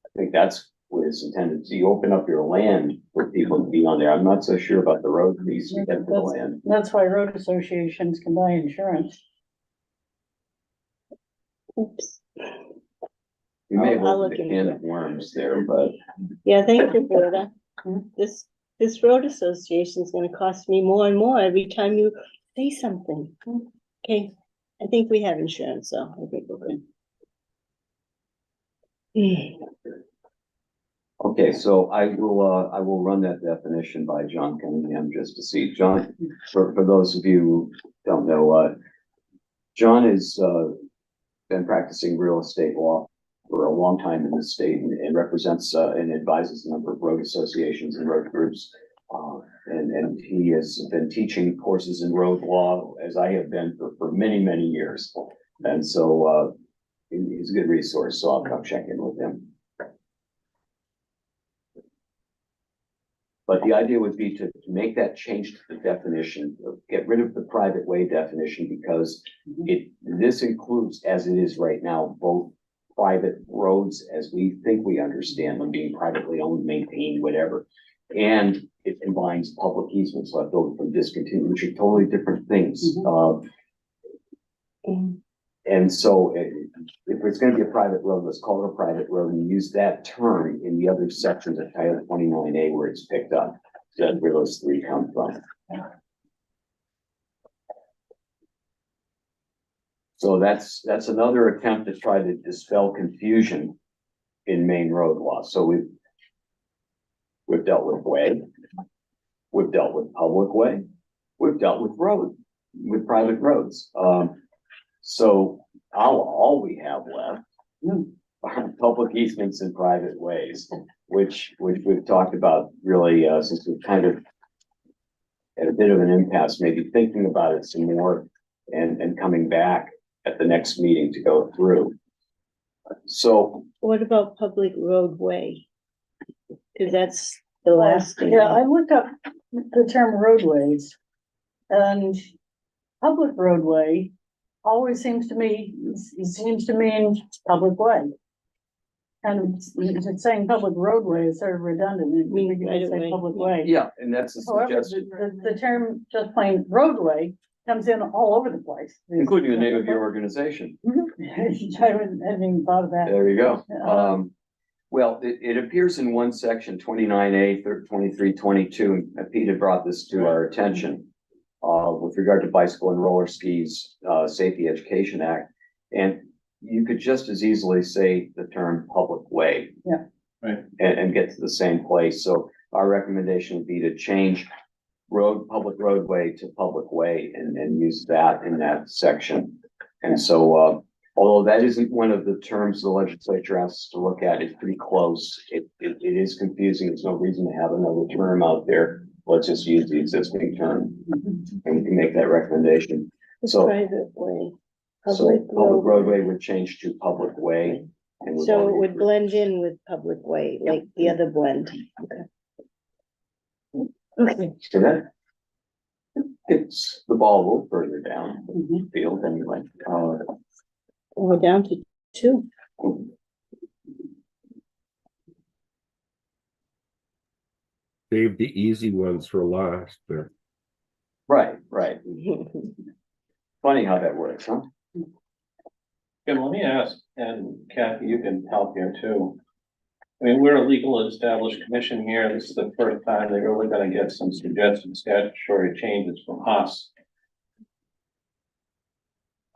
I think that's what it's intended, to you open up your land for people to be on there. I'm not so sure about the road piece to get to the land. that's why road associations can buy insurance. Oops. You may I'll have look a into can it. of worms there, but Yeah, thank you, Berta. Hmm. This road association is gonna cost me more and more every time you say something. Okay, I think we have insurance, so I think we're good. okay, so I will run that definition by John Cunningham just to see. John, for those of you who don't know, John has been practicing real estate law for a long time in the state and represents and advises a number of road associations and road groups. And he has been teaching courses in road law, as I have been for many, many years. And so he's a good resource, so I'll come check in with him. But the idea would be to make that change to the definition, get rid of the private way definition, because this includes, as it is right now, both private roads as we think we understand them, being privately owned, maintained, whatever. And it combines public easements left over from discontinued, which are totally different things. And so if it's gonna be a private road, let's call it a private road and use that term in the other sections of Title 29A where it's picked up. That's where those three come from. So that's another attempt to try to dispel confusion in Maine road law. So we've dealt with way, we've dealt with public way, we've dealt with road, with private roads. So all we have left are public easements and private ways, which we've talked about really since we've kind of had a bit of an impasse, maybe thinking about it some more and coming back at the next meeting to go through. So What about public roadway? Cause that's the last thing. Yeah, I looked up the term roadways. And public roadway always seems to mean public way. And it's saying public roadway is sort of redundant, it means you Right say away. public way. yeah, and that's a However, suggestion, the term just plain roadway comes in all over the place. including the name of your organization. I hadn't even thought of that. There you go. Uh, Well, it appears in one section, 29A, 23, 22, and Pete had brought this to our attention. With regard to bicycle and roller skis, Safety Education Act, and you could just as easily say the term public way. Yeah. Right. And get to the same place, so our recommendation would be to change public roadway to public way and use that in that section. And so, although that isn't one of the terms the legislature asks us to look at, it's pretty close. It is confusing. There's no reason to have another term out there. Let's just use the existing term and we can make that recommendation. It's So private way. So Public public road. roadway would change to public way. and So all it be would blend in with public way, like the other blend. Okay. So that gets the ball a little further down the field anyway. We're down to 2. Save the easy ones for last there. Right, right. Funny how that works, huh? Kim, let me ask, and Kathy, you can help here too. I mean, we're a legal established commission here. This is the first time they're really gonna get some suggested statutory changes from us.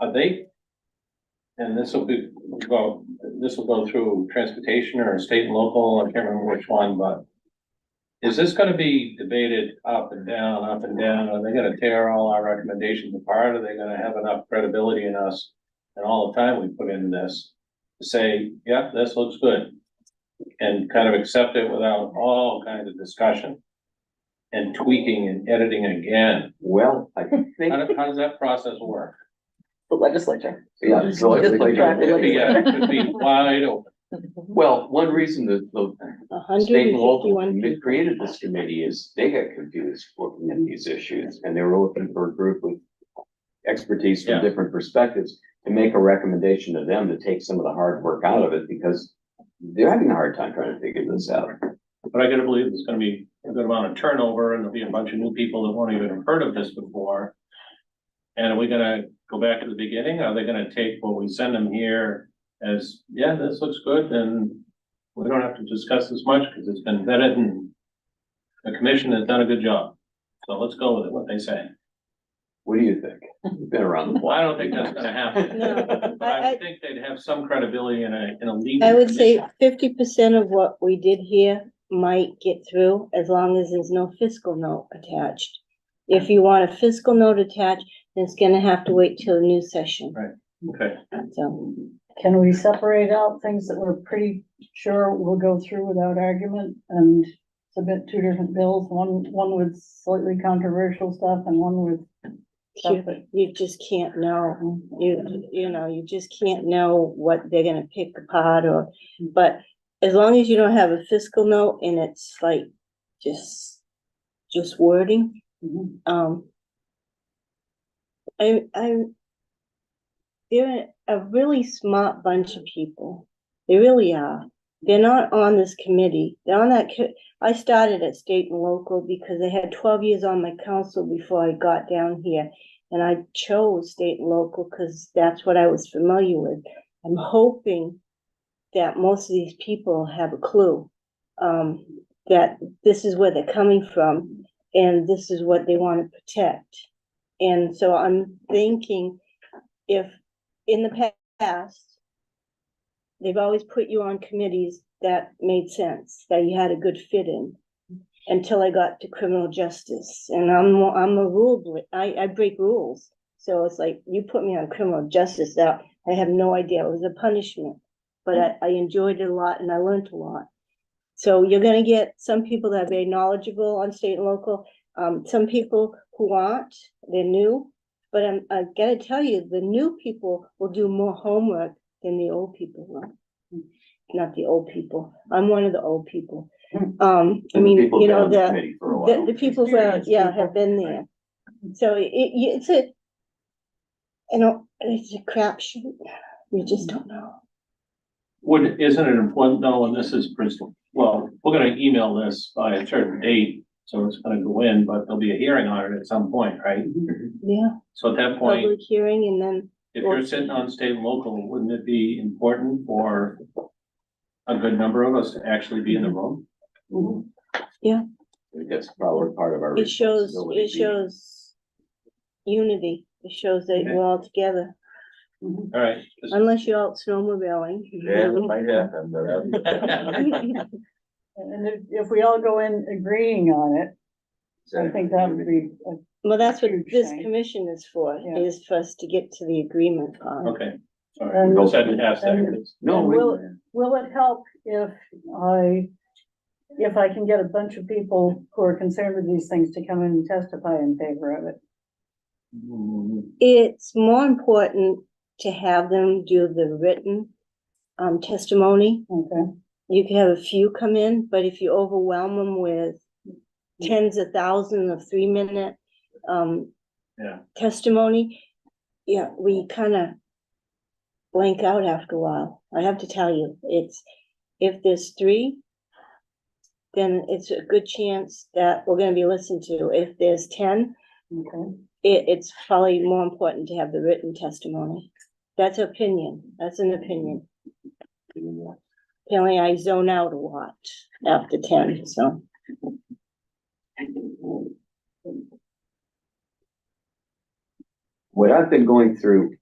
Are they? And this will go through transportation or state and local, I can't remember which one, but. Is this gonna be debated up and down, up and down? Are they gonna tear all our recommendations apart? Are they gonna have enough credibility in us? And all the time we put into this to say, yeah, this looks good. And kind of accept it without all kinds of discussion. And tweaking and editing again. Well, I think, How does that process work? The legislature. yeah, so Just like- attract the Yeah, it could be wide open. well, one reason that the state and local 151 people. created this committee is they got confused looking at these issues, and they were looking for a group with expertise from Yeah. different perspectives to make a recommendation to them to take some of the hard work out of it, because they're having a hard time trying to figure this out. But I gotta believe there's gonna be a good amount of turnover and there'll be a bunch of new people that won't even have heard of this before. And are we gonna go back to the beginning? Are they gonna take what we send them here as, yeah, this looks good, and we don't have to discuss this much because it's been vetted and the commission has done a good job. So let's go with it, what they say. What do you think? You've been around the Well, I block. don't think that's gonna happen. No, But I would think they'd have some credibility in a legal. I would say commission. 50% of what we did here might get through as long as there's no fiscal note attached. If you want a fiscal note attached, then it's gonna have to wait till the new session. Right. Okay, So, Can we separate out things that we're pretty sure will go through without argument and submit 2 different bills, one with slightly controversial stuff and one with stuff that. you just can't know. You just can't know what they're gonna pick apart but as long as you don't have a fiscal note and it's like just wording, they're a really smart bunch of people. They really are. They're not on this committee. They're on that I started at state and local because they had 12 years on my council before I got down here. And I chose state and local because that's what I was familiar with. I'm hoping that most of these people have a clue that this is where they're coming from and this is what they want to protect. And so I'm thinking if in the past, they've always put you on committees that made sense, that you had a good fit in, until I got to criminal justice. And I'm a I break rules. So it's like, you put me on criminal justice, that I have no idea. It was a punishment, but I enjoyed it a lot and I learned a lot. So you're gonna get some people that are very knowledgeable on state and local, some people who aren't, they're new. But I gotta tell you, the new people will do more homework than the old people will. Not the old people. I'm one of the old people. I mean, People you know, been on the committee for a while. the people who are, have been there. So it's a crapshoot. You just don't know. isn't it important though, and this is, well, we're gonna email this by a certain date, so it's gonna go in, but there'll be a hearing on it at some point, right? Yeah, So at that point, public hearing and then, if you're sitting on state and local, wouldn't it be important for a good number of us to actually be in the room? That's probably part of our. it shows responsibility. unity. It shows that Okay. we're all together, All right. just- unless you're out snowmobiling. Yeah, it might happen, but And if we all go in agreeing on it, I think that would be, Well, that's what Huge this thing. commission is for, Yeah. is for us to get to the agreement part. Okay, sorry, And- go ahead and ask and- that. No, And we- will it help if I can get a bunch of people who are concerned with these things to come in and testify in favor of it? Mm, It's more important to have them do the written testimony. Okay, You can have a few come in, but if you overwhelm them with tens of thousands of 3-minute testimony, yeah, we kind of blank out after a while. I have to tell you, it's, if there's 3, then it's a good chance that we're gonna be listened to. If there's 10, okay. it's probably more important to have the written testimony. That's opinion, that's an opinion. Apparently I zone out a lot after 10, so. What I've been going through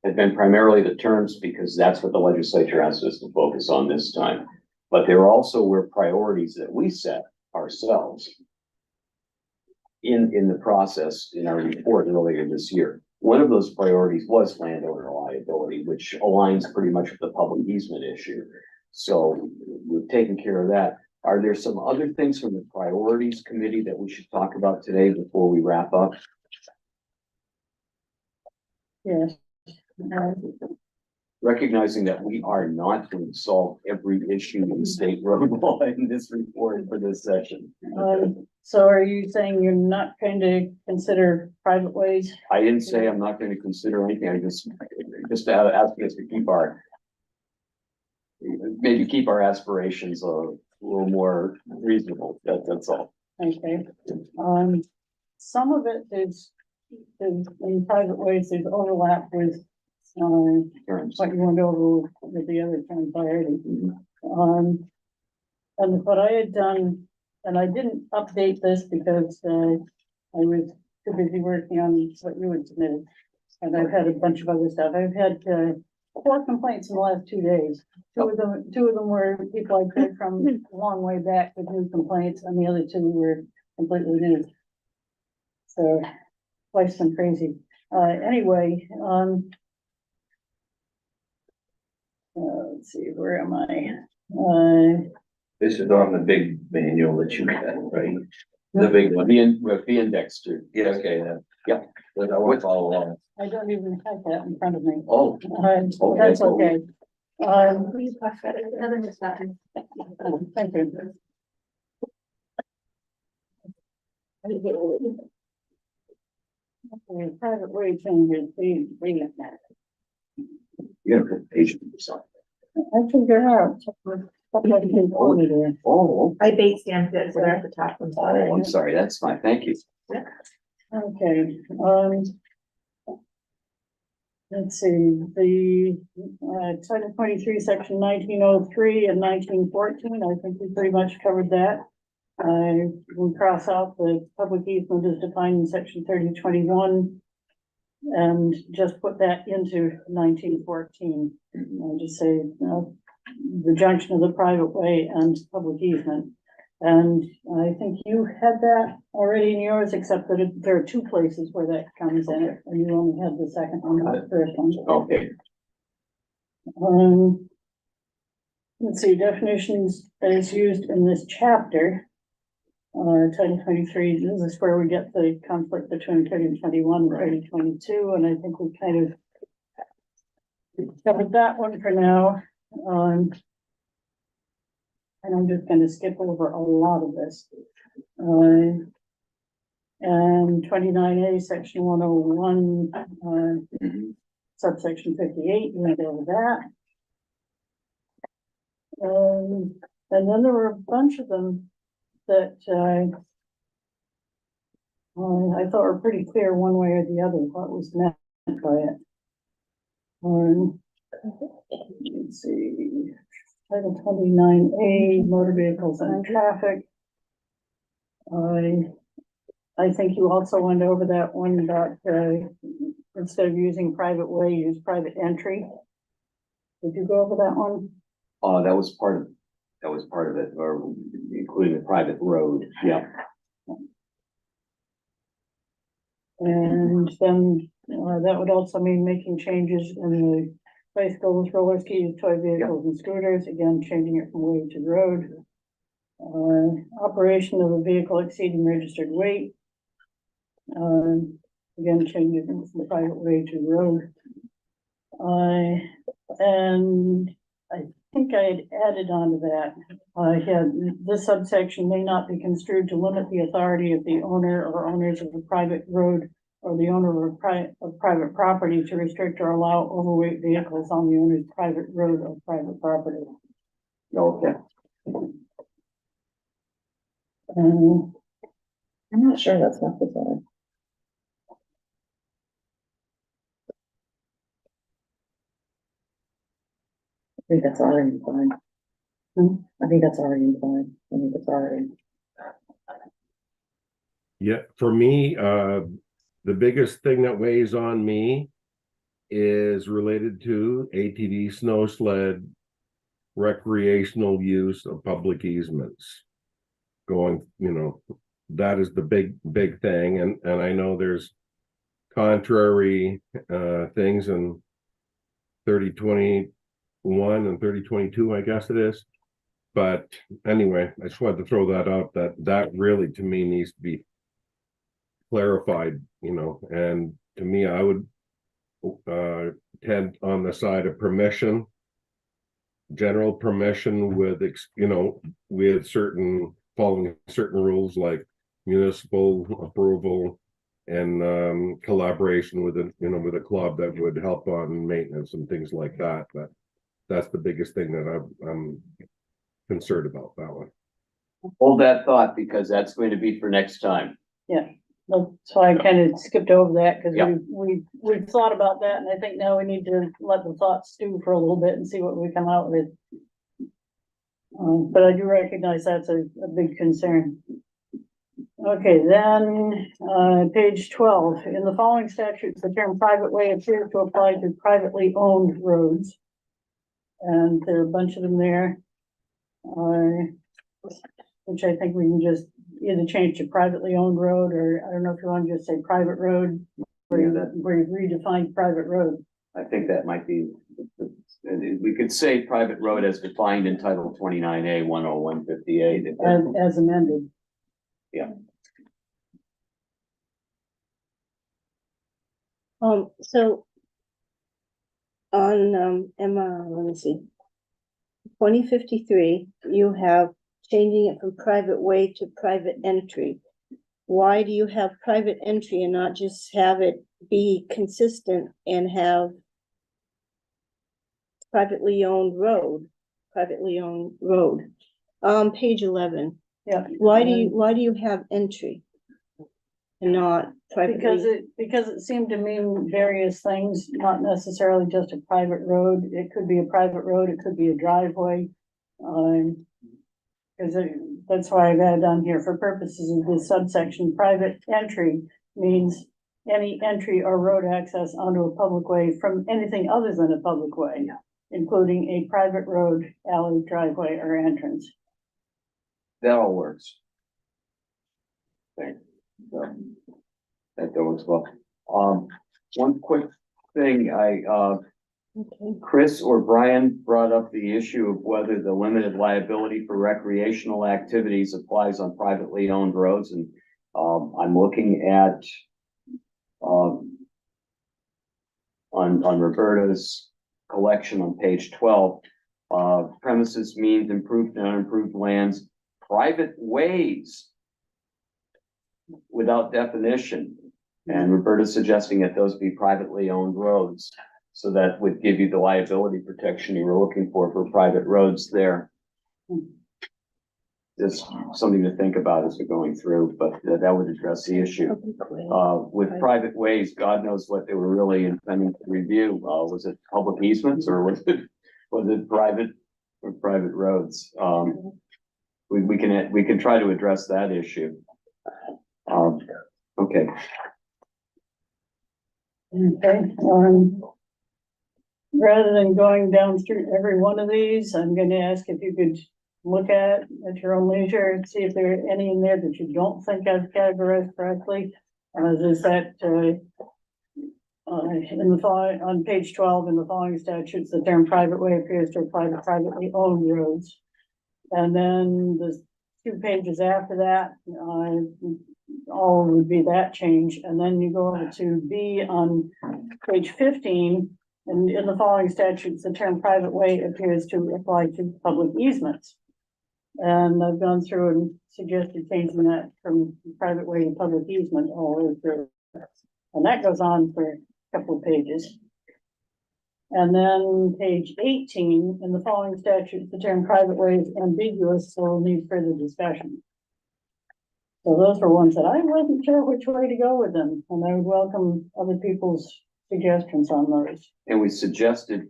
have been primarily the terms, because that's what the legislature asked us to focus on this time. But there also were priorities that we set ourselves in the process in our report earlier this year. One of those priorities was landowner liability, which aligns pretty much with the public easement issue. So we've taken care of that. Are there some other things from the priorities committee that we should talk about today before we wrap up? Yes. Recognizing that we are not going to solve every issue in state road law in this report for this session. So are you saying you're not going to consider private ways? I didn't say I'm not going to consider anything. I just asking us to keep maybe keep our aspirations a little more reasonable. That's all. Okay, some of it is in private ways, there's overlap with Terms. what you went over with the other town priority. And what I had done, and I didn't update this because I was too busy working on what you had submitted. And I've had a bunch of other stuff. I've had 4 complaints in the last 2 days. Two of them were people I heard from a long way back with new complaints, and the other 2 were completely new. So life's been crazy. Anyway, let's see, where am I? This is on the big manual that you had, right? The big one. The index too. Yeah, okay, then. Yeah. But I won't follow along. I don't even have that in front of me. Oh, That's okay. Thank you. Okay, private way changes, please bring it back. You gotta put page number something. I figure out. Oh, I bait stamped it, so they're at the top. I'm sorry. I'm sorry. That's fine. Thank you. Okay, let's see, the, Title 23, Section 1903 and 1914, I think we pretty much covered that. We cross out the public easement is defined in Section 3021 and just put that into 1914. I'll just say, the junction of the private way and public easement. And I think you had that already in yours, except that there are 2 places where that comes in, and you only had the second one, not the first one. Okay. Let's see, definitions as used in this chapter. Title 23, this is where we get the conflict between 3021 and 3022, and I think we kind of covered that one for now. And I'm just gonna skip over a lot of this. And 29A, section 101, subsection 58, we went over that. And then there were a bunch of them that I thought were pretty clear one way or the other, what was meant by it. Let's see. Title 29A, motor vehicles and traffic. I think you also went over that one about, instead of using private way, use private entry. Did you go over that one? That was part of it, or including the private road. Yeah. And then, that would also mean making changes in the bicycles, roller skis, toy vehicles and scooters, again, changing it from way to road. Operation of a vehicle exceeding registered weight. Again, changing it from private way to road. And I think I had added on to that. I had, this subsection may not be construed to limit the authority of the owner or owners of a private road or the owner of private property to restrict or allow overweight vehicles on the owner's private road or private property. Okay. Um, I'm not sure that's necessary. I think that's already implied. I think that's already implied. I think it's already. Yeah, for me, the biggest thing that weighs on me is related to ATV, snow sled, recreational use of public easements. Going, that is the big thing, and I know there's contrary things in 3021 and 3022, I guess it is. But anyway, I just wanted to throw that out, that really to me needs to be clarified, and to me, I would tend on the side of permission, general permission with, with following certain rules like municipal approval and collaboration with with a club that would help on maintenance and things like that. But that's the biggest thing that I'm concerned about, that one. Hold that thought, because that's going to be for next time. Yeah, so I kind of skipped over that because Yeah. we've thought about that, and I think now we need to let the thoughts stew for a little bit and see what we come out with. But I do recognize that's a big concern. Okay, then, page 12, in the following statutes, the term private way appears to apply to privately owned roads. And there are a bunch of them there. Which I think we can just either change to privately owned road, or I don't know if you want to just say private road, where you redefine private road. I think that might be, we could say private road as defined in Title 29A 10158. As amended. Yeah. So on, Emma, let me see. 2053, you have changing it from private way to private entry. Why do you have private entry and not just have it be consistent and have privately owned road? Page 11. Yeah. Why do you have entry and not privately? Because it seemed to mean various things, not necessarily just a private road. It could be a private road, it could be a driveway. Because that's why I've added on here, for purposes of this subsection, private entry means any entry or road access onto a public way from anything other than a public way, including a private road, alley, driveway, or entrance. That all works. Okay. That goes well. One quick thing, Chris or Brian brought up the issue of whether the limited liability for recreational activities applies on privately owned roads, and I'm looking at on Roberta's collection on page 12. Premises means improved and unimproved lands, private ways without definition, and Roberta's suggesting that those be privately owned roads. So that would give you the liability protection you were looking for private roads there. Just something to think about as we're going through, but that would address the issue. With private ways, God knows what they were really intending to review. Was it public easements, or was it private or private roads? We can try to address that issue. Okay. Okay. Rather than going down through every one of these, I'm going to ask if you could look at your own leisure and see if there are any in there that you don't think I've categorized correctly. Is that on page 12 in the following statutes, the term private way appears to apply to privately owned roads. And then the 2 pages after that, all would be that change. And then you go over to B on page 15. And in the following statutes, the term private way appears to apply to public easements. And I've gone through and suggested changing that from private way to public easement all the way through. And that goes on for a couple of pages. And then page 18, in the following statutes, the term private way is ambiguous, so we'll need further discussion. So those were ones that I wasn't sure which way to go with them, and I would welcome other people's suggestions on those. And we suggested,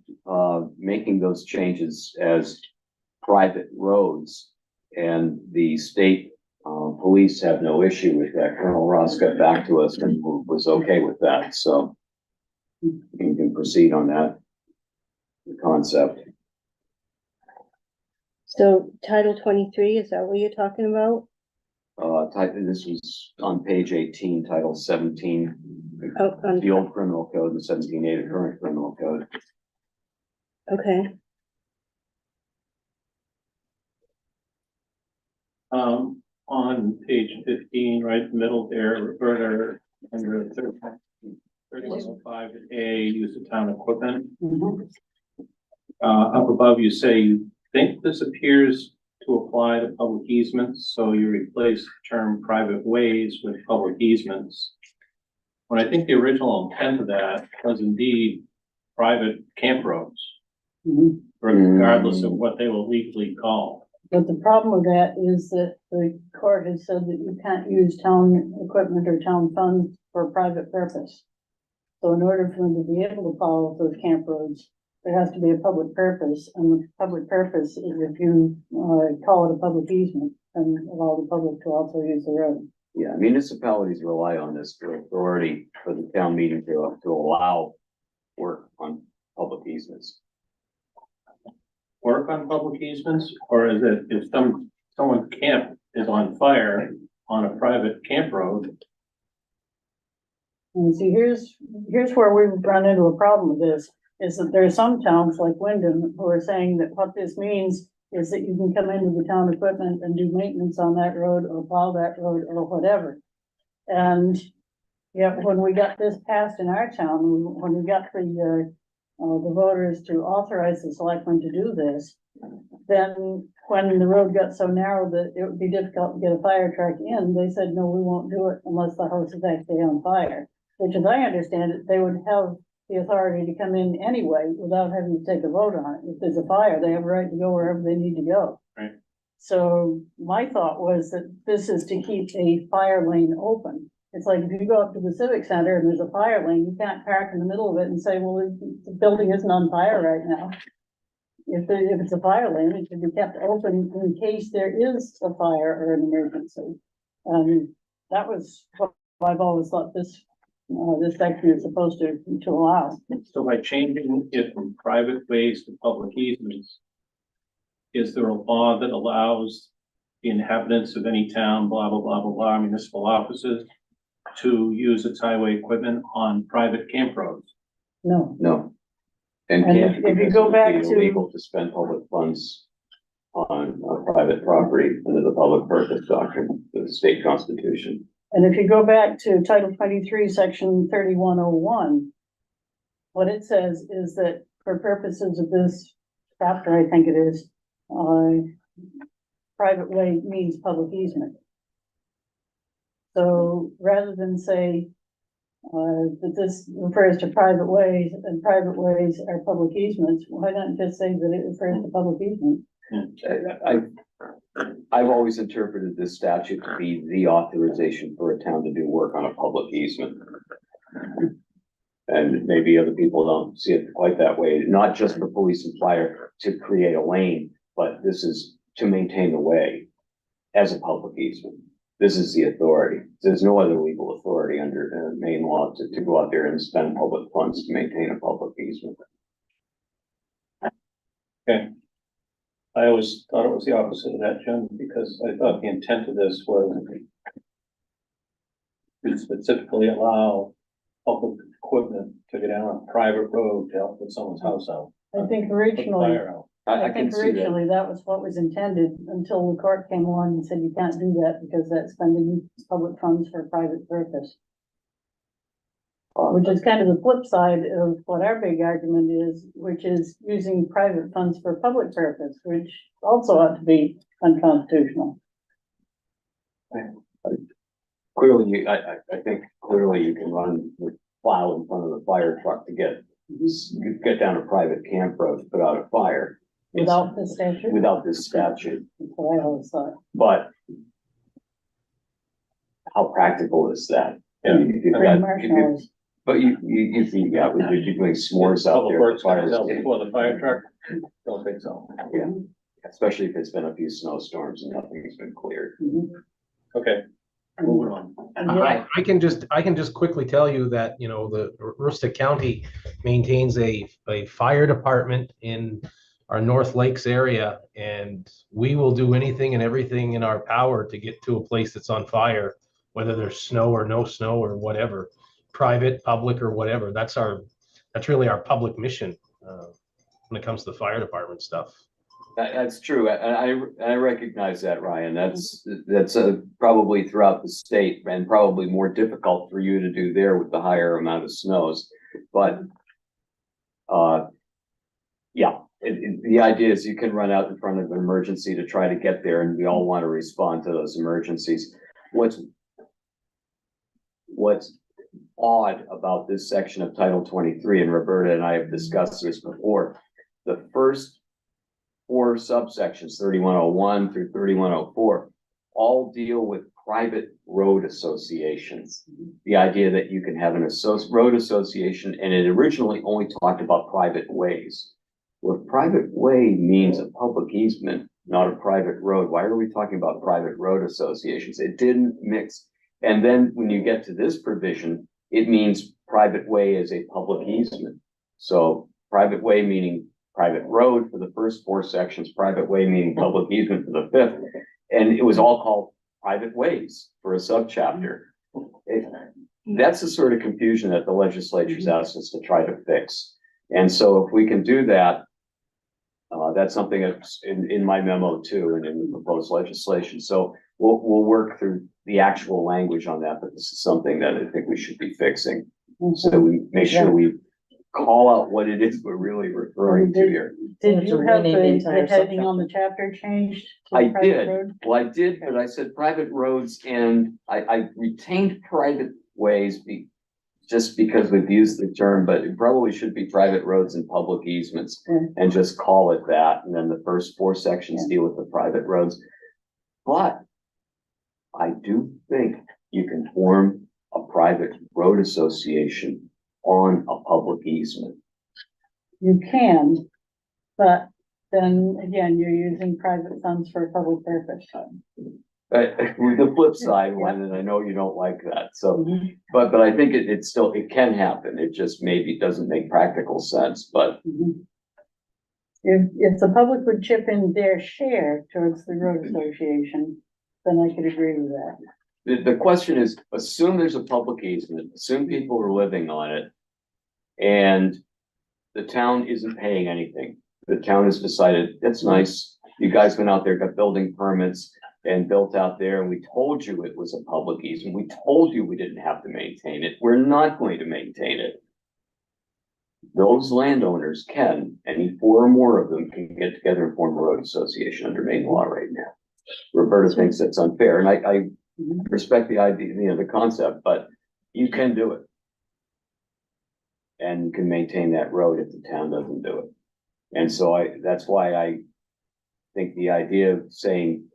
making those changes as private roads. And the state, police have no issue with that. Colonel Ross got back to us and was okay with that, so you can proceed on that concept. So Title 23, is that what you're talking about? This was on page 18, Title 17, Oh, the old criminal code, and 17A, the current criminal code. okay. On page 15, right in the middle there, Roberta, under 3105A, use of town equipment. Up above, you say you think this appears to apply to public easements, so you replace the term private ways with public easements. When I think the original intent of that was indeed private camp roads, regardless of what they will legally call. But the problem with that is that the court has said that you can't use town equipment or town funds for a private purpose. So in order for them to be able to follow those camp roads, there has to be a public purpose, and the public purpose is if you call it a public easement and allow the public to also use the road. Yeah, municipalities rely on this for authority for the town meeting to allow work on public easements. Work on public easements, or is it if someone's camp is on fire on a private camp road? And see, here's where we've run into a problem with this, is that there are some towns like Wyndham who are saying that what this means is that you can come into the town equipment and do maintenance on that road or plow that road or whatever. And yeah, when we got this passed in our town, when we got the voters to authorize the selectmen to do this, then when the road got so narrow that it would be difficult to get a fire truck in, they said, no, we won't do it unless the house is actually on fire. Which, as I understand it, they would have the authority to come in anyway without having to take a vote on it. If there's a fire, they have a right to go wherever they need to go. Right. So my thought was that this is to keep a fire lane open. It's like if you go up to the Civic Center and there's a fire lane, you can't park in the middle of it and say, well, the building isn't on fire right now. If it's a fire lane, it should be kept open in case there is a fire or an emergency. That was what I've always thought this section is supposed to allow. So by changing it from private ways to public easements, is there a law that allows the inhabitants of any town, blah, blah, blah, blah, blah, municipal offices to use its highway equipment on private camp roads? No. No. And And can't, if you because go it would back be to- illegal to spend public funds on private property under the public purpose doctrine of the state constitution. And if you go back to Title 23, Section 3101, what it says is that for purposes of this chapter, I think it is, private way means public easement. So rather than say that this refers to private ways and private ways are public easements, why not just say that it refers to public easement? I've always interpreted this statute to be the authorization for a town to do work on a public easement. And maybe other people don't see it quite that way, not just for police and fire to create a lane, but this is to maintain the way as a public easement. This is the authority. There's no other legal authority under Maine law to go out there and spend public funds to maintain a public easement. Okay. I always thought it was the opposite of that, Jim, because I thought the intent of this was to specifically allow public equipment to get down a private road to help put someone's house out. I think Put originally, fire out. I I can think see that. originally that was what was intended until the court came along and said you can't do that because that's spending public funds for a private purpose. Which is kind of the flip side of what our big argument is, which is using private funds for public purpose, which also ought to be unconstitutional. Clearly, I think clearly you can run the plow in front of the fire truck to get down a private camp road to put out a fire. Without this statute? Without this statute, That's what I always thought. but how practical is that? Yeah. If you've Free got- marshmallows. But you yeah, you're doing s'mores out Public there. Works for gonna fires. sell before the fire truck? Don't think so. Yeah, especially if it's been a few snowstorms and nothing's been cleared. Okay, moving on. I can just quickly tell you that, you know, the Aroostook County maintains a fire department in our North Lakes area, and we will do anything and everything in our power to get to a place that's on fire, whether there's snow or no snow or whatever, private, public, or whatever. That's really our public mission when it comes to the fire department stuff. That's true, and I recognize that, Ryan. That's probably throughout the state and probably more difficult for you to do there with the higher amount of snows. But yeah, the idea is you can run out in front of an emergency to try to get there, and we all want to respond to those emergencies. What's odd about this section of Title 23, and Roberta and I have discussed this before, the first 4 subsections, 3101 through 3104, all deal with private road associations. The idea that you can have an road association, and it originally only talked about private ways. Well, if private way means a public easement, not a private road, why are we talking about private road associations? It didn't mix. And then when you get to this provision, it means private way is a public easement. So private way meaning private road for the first 4 sections, private way meaning public easement for the 5th. And it was all called private ways for a subchapter. That's the sort of confusion that the legislature's asked us to try to fix. And so if we can do that, that's something that's in my memo too, and in the proposed legislation. So we'll work through the actual language on that, but this is something that I think we should be fixing. So that we make sure we call out what it is we're really referring to here. Did you have rename the entire the heading subchapter. on the chapter changed? to I private did. road? Well, I did, but I said private roads, and I retained private ways just because we've used the term, but it probably should be private roads and public easements, and just call it that. And then the first 4 sections deal with the private roads. But I do think you can form a private road association on a public easement. You can, but then again, you're using private funds for a public purpose. With the flip side, one, and I know you don't like that, so, Mhm. but I think it still, it can happen. It just maybe doesn't make practical sense, but Mhm. If the public would chip in their share towards the road association, then I could agree with that. the question is, assume there's a public easement, assume people are living on it, and the town isn't paying anything. The town has decided, that's nice, you guys went out there, got building permits and built out there, and we told you it was a public easement, we told you we didn't have to maintain it, we're not going to maintain it. Those landowners can, any 4 or more of them can get together and form a road association under Maine law right now. Roberta thinks that's unfair, and I respect the idea, the concept, but you can do it. And you can maintain that road if the town doesn't do it. And so that's why I think the idea of saying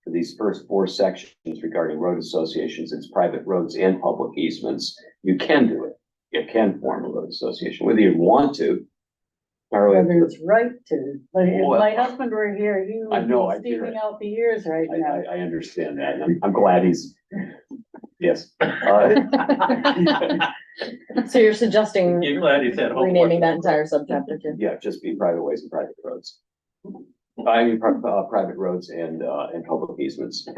for these first 4 sections regarding road associations, it's private roads and public easements, you can do it. You can form a road association, whether you want to. Whether it's right to, but if Well, my husband were here, he I would know, I be hear steaming it. out the ears right now. I understand that. I'm glad he's, yes. So you're suggesting You're glad he said. renaming that entire subchapter too? Yeah, just be private ways and private roads. I mean, private roads and public easements.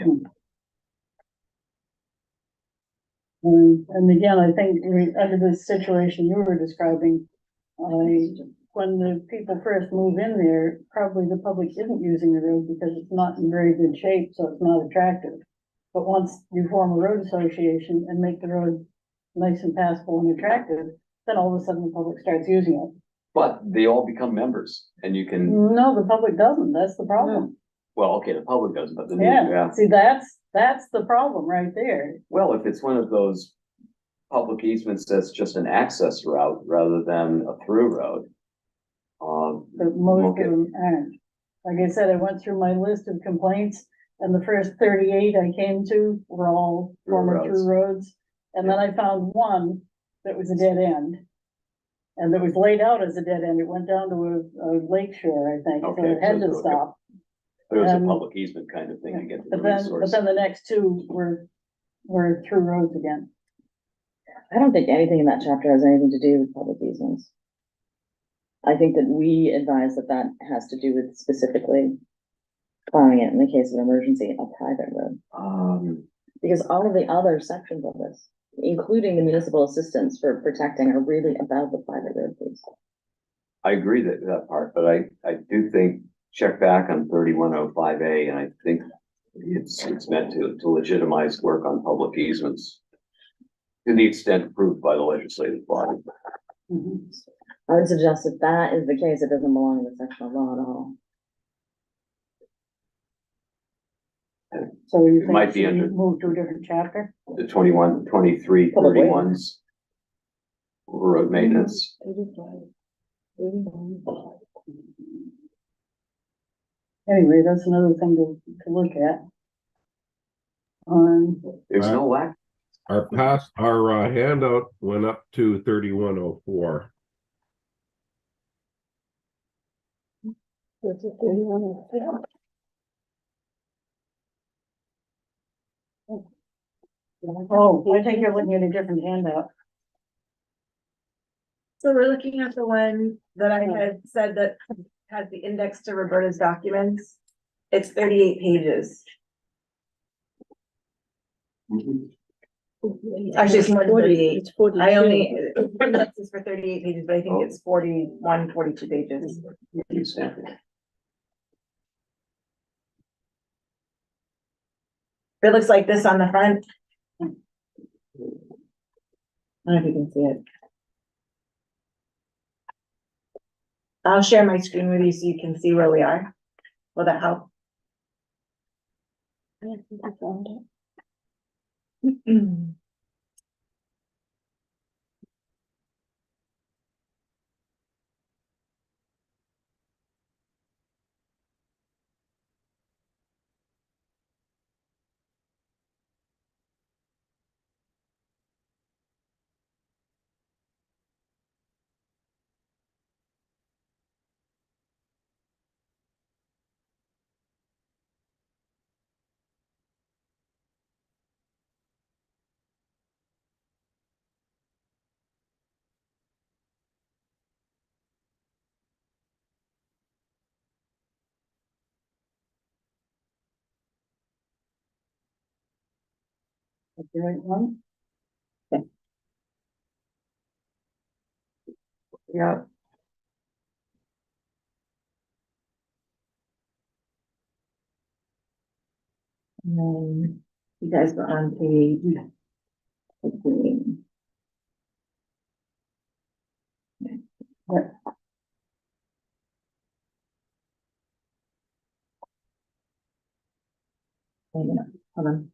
And again, I think under the situation you were describing, when the people first move in there, probably the public isn't using the road because it's not in very good shape, so it's not attractive. But once you form a road association and make the road nice and passable and attractive, then all of a sudden the public starts using it. But they all become members and you can, No, the public doesn't, that's the problem. well, okay, the public doesn't, but the new, Yeah, yeah. see, that's the problem right there. Well, if it's one of those public easements that's just an access route rather than a through road. But most Okay. of them aren't. Like I said, I went through my list of complaints, and the first 38 I came to were all Through former roads. through roads. And then I found one that was a dead end. And it was laid out as a dead end. It went down to a lake shore, I think, so Okay, it had so to it's- stop. But it was a Um, public easement kind of thing to get to the But resource. then the next two were through roads again. I don't think anything in that chapter has anything to do with public easements. I think that we advise that that has to do with specifically plowing it in the case of emergency, a private road. Because all of the other sections of this, including the municipal assistance for protecting, are really about the private road piece. I agree that part, but I do think, check back on 3105A, and I think it's meant to legitimize work on public easements to the extent approved by the legislative body. I would suggest if that is the case, it doesn't belong in the section of law at all. So you It might think be we under- move to a different chapter? The 21, 23, Public way. 31s. Road maintenance. Anyway, that's another thing to look at. There's no lack. Our handout went up to 3104. Oh, I think you're looking at a different handout. So we're looking at the one that I had said that has the index to Roberta's documents. It's 38 pages. Actually, it's more than 38. It's 42. I only, index is for 38 pages, but I think it's 41, 42 pages. It looks like this on the front. I don't know if you can see it. I'll share my screen with you so you can see where we are. Will that help? I think I found it. That's the right one. Yeah. And then you guys were on page 15. Yep. Wait a minute, hold on.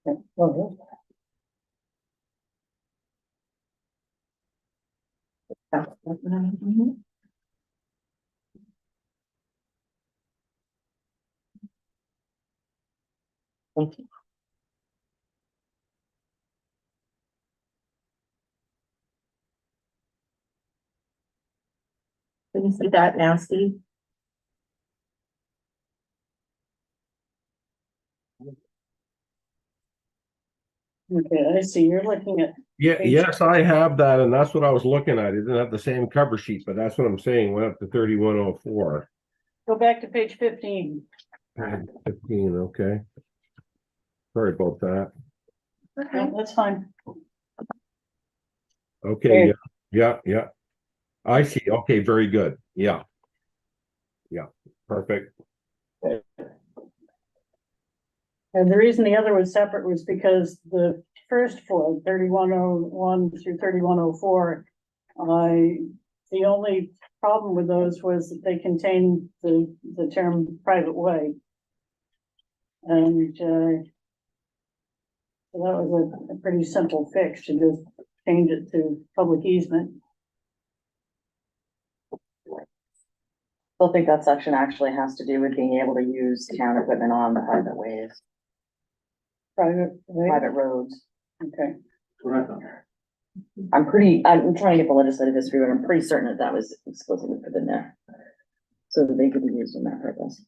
Okay, well, Thank you. Can you see that now, Steve? Okay, I see, you're looking at, Yeah, Page- yes, I have that, and that's what I was looking at. It didn't have the same cover sheet, but that's what I'm saying, went up to 3104. go back to page 15. 15, okay. Sorry about that. Yeah, that's fine. Okay, yeah. I see. Okay, very good. Yeah. Yeah, perfect. And the reason the other was separate was because the first four, 3101 through 3104, the only problem with those was that they contained the term private way. And, so that was a pretty simple fix to just change it to public easement. I think that section actually has to do with being able to use town equipment on private ways, Private way, private roads. okay. I'm trying to get the legislative history, but I'm pretty certain that that was explicitly put in there. So that they could be used in that purpose.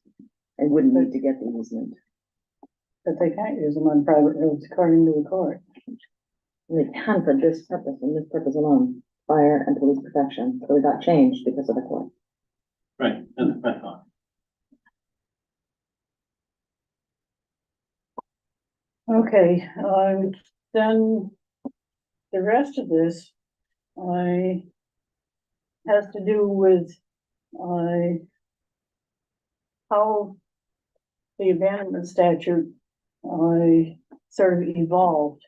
And wouldn't need to get the easement. But they can't use them on private roads according to the court. They can for this purpose and this purpose alone, fire and police protection. So it got changed because of the court. Right, and I thought. Okay, then the rest of this, has to do with, how the abandonment statute, sort of evolved.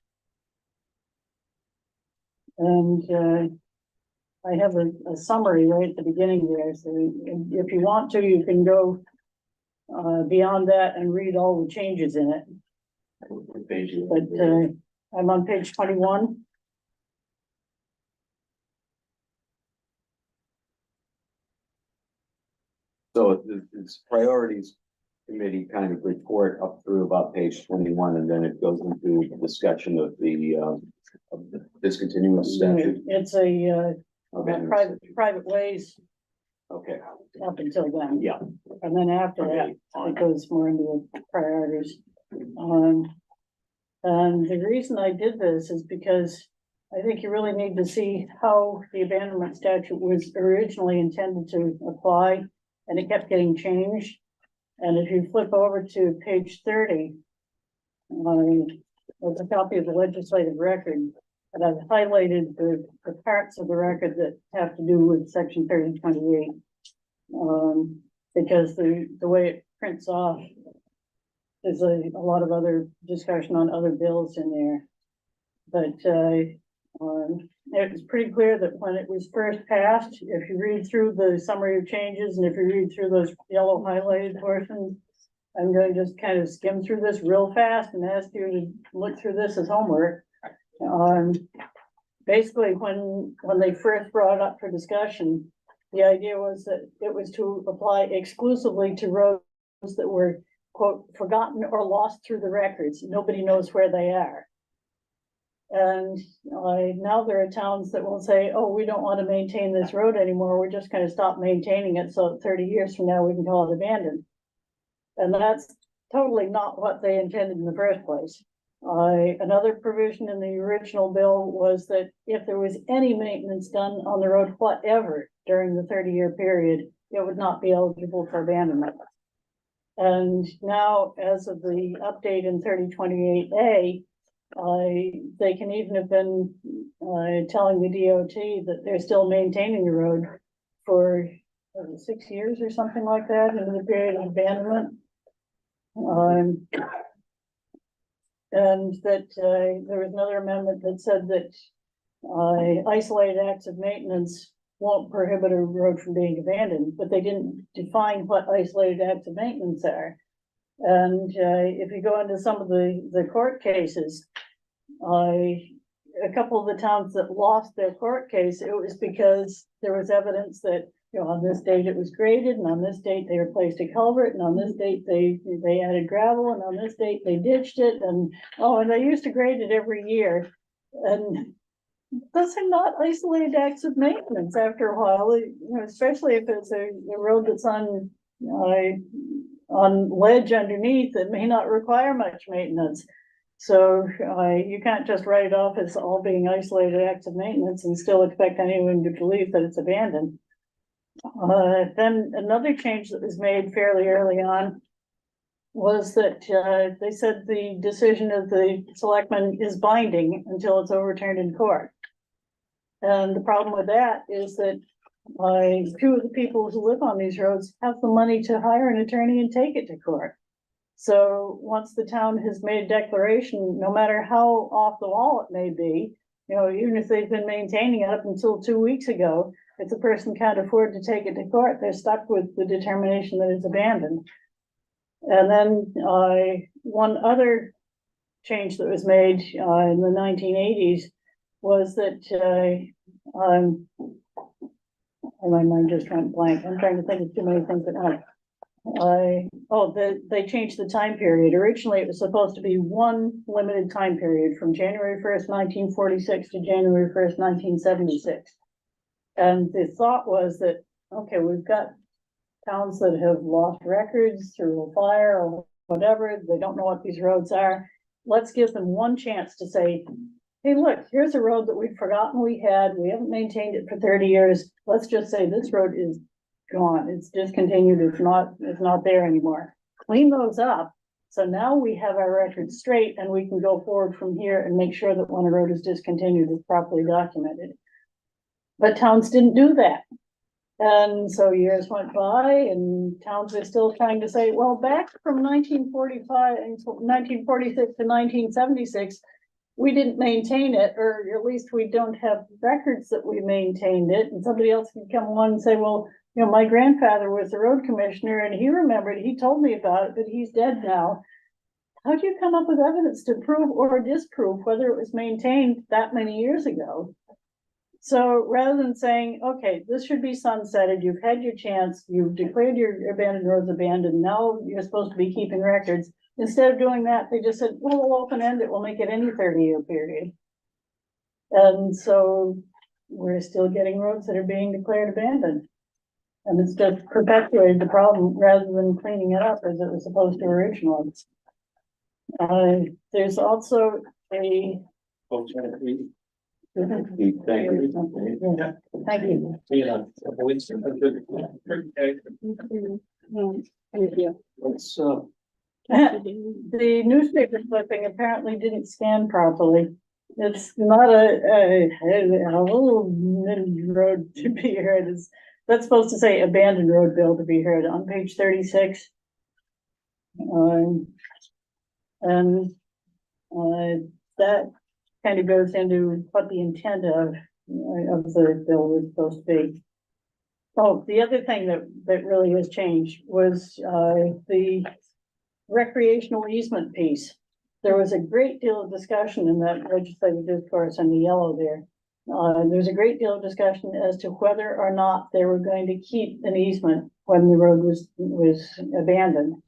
And, I have a summary right at the beginning there, so if you want to, you can go, beyond that and read all the changes in it. But, I'm on page 21. So it's priorities committee kind of report up through about page 21, and then it goes into discussion of the discontinuance statute. It's private ways Okay, up until then. yeah. And then after that, it goes more into the priorities. And the reason I did this is because I think you really need to see how the abandonment statute was originally intended to apply, and it kept getting changed. And if you flip over to page 30, there's a copy of the legislative record, and I've highlighted the parts of the record that have to do with section 3028. Because the way it prints off, there's a lot of other discussion on other bills in there. But it's pretty clear that when it was first passed, if you read through the summary of changes, and if you read through those yellow highlighted portions, I'm going to just kind of skim through this real fast and ask you to look through this as homework. Basically, when they first brought it up for discussion, the idea was that it was to apply exclusively to roads that were, quote, forgotten or lost through the records. Nobody knows where they are. And now there are towns that will say, oh, we don't want to maintain this road anymore. We're just going to stop maintaining it. So 30 years from now, we can call it abandoned. And that's totally not what they intended in the first place. Another provision in the original bill was that if there was any maintenance done on the road, whatever, during the 30-year period, it would not be eligible for abandonment. And now, as of the update in 3028A, they can even have been telling the DOT that they're still maintaining the road for 6 years or something like that into the period of abandonment. And that there was another amendment that said that isolated acts of maintenance won't prohibit a road from being abandoned, but they didn't define what isolated acts of maintenance are. And if you go into some of the court cases, a couple of the towns that lost their court case, it was because there was evidence that, you know, on this date it was graded, and on this date they replaced a culvert, and on this date they added gravel, and on this date they ditched it, and they used to grade it every year. And those are not isolated acts of maintenance after a while, you know, especially if it's a road that's on ledge underneath that may not require much maintenance. So you can't just write it off as all being isolated acts of maintenance and still expect anyone to believe that it's abandoned. Then another change that was made fairly early on was that, they said the decision of the selectmen is binding until it's overturned in court. And the problem with that is that, two of the people who live on these roads have the money to hire an attorney and take it to court. So once the town has made a declaration, no matter how off the wall it may be, you know, even if they've been maintaining it up until 2 weeks ago, if the person can't afford to take it to court, they're stuck with the determination that it's abandoned. And then, one other change that was made, in the 1980s was that, my mind just went blank. I'm trying to think of too many things at once. They changed the time period. Originally, it was supposed to be one limited time period from January 1st, 1946 to January 1st, 1976. And the thought was that, okay, we've got towns that have lost records through a fire or whatever. They don't know what these roads are. Let's give them one chance to say, hey, look, here's a road that we'd forgotten we had. We haven't maintained it for 30 years. Let's just say this road is gone. It's discontinued. It's not there anymore. Clean those up. So now we have our records straight and we can go forward from here and make sure that when a road is discontinued, it's properly documented. But towns didn't do that. And so years went by and towns are still trying to say, well, back from 1945 and 1946 to 1976, we didn't maintain it, or at least we don't have records that we maintained it. And somebody else can come along and say, well, you know, my grandfather was the road commissioner and he remembered, he told me about it, but he's dead now. How do you come up with evidence to prove or disprove whether it was maintained that many years ago? So rather than saying, okay, this should be sunsetted, you've had your chance, you've declared your abandoned roads abandoned, now you're supposed to be keeping records. Instead of doing that, they just said, well, we'll open end it, we'll make it any 30-year period. And so we're still getting roads that are being declared abandoned. And it's just perpetuated the problem rather than cleaning it up as it was supposed to originally. There's also a. Thank you. Thank you. Thank you. The newspaper clipping apparently didn't scan properly. It's not a little road to be heard. That's supposed to say abandoned road bill to be heard on page 36. That kind of goes into what the intent of the bill was supposed to be. Oh, the other thing that really has changed was the recreational easement piece. There was a great deal of discussion in that legislative discourse in the yellow there. There's a great deal of discussion as to whether or not they were going to keep an easement when the road was abandoned.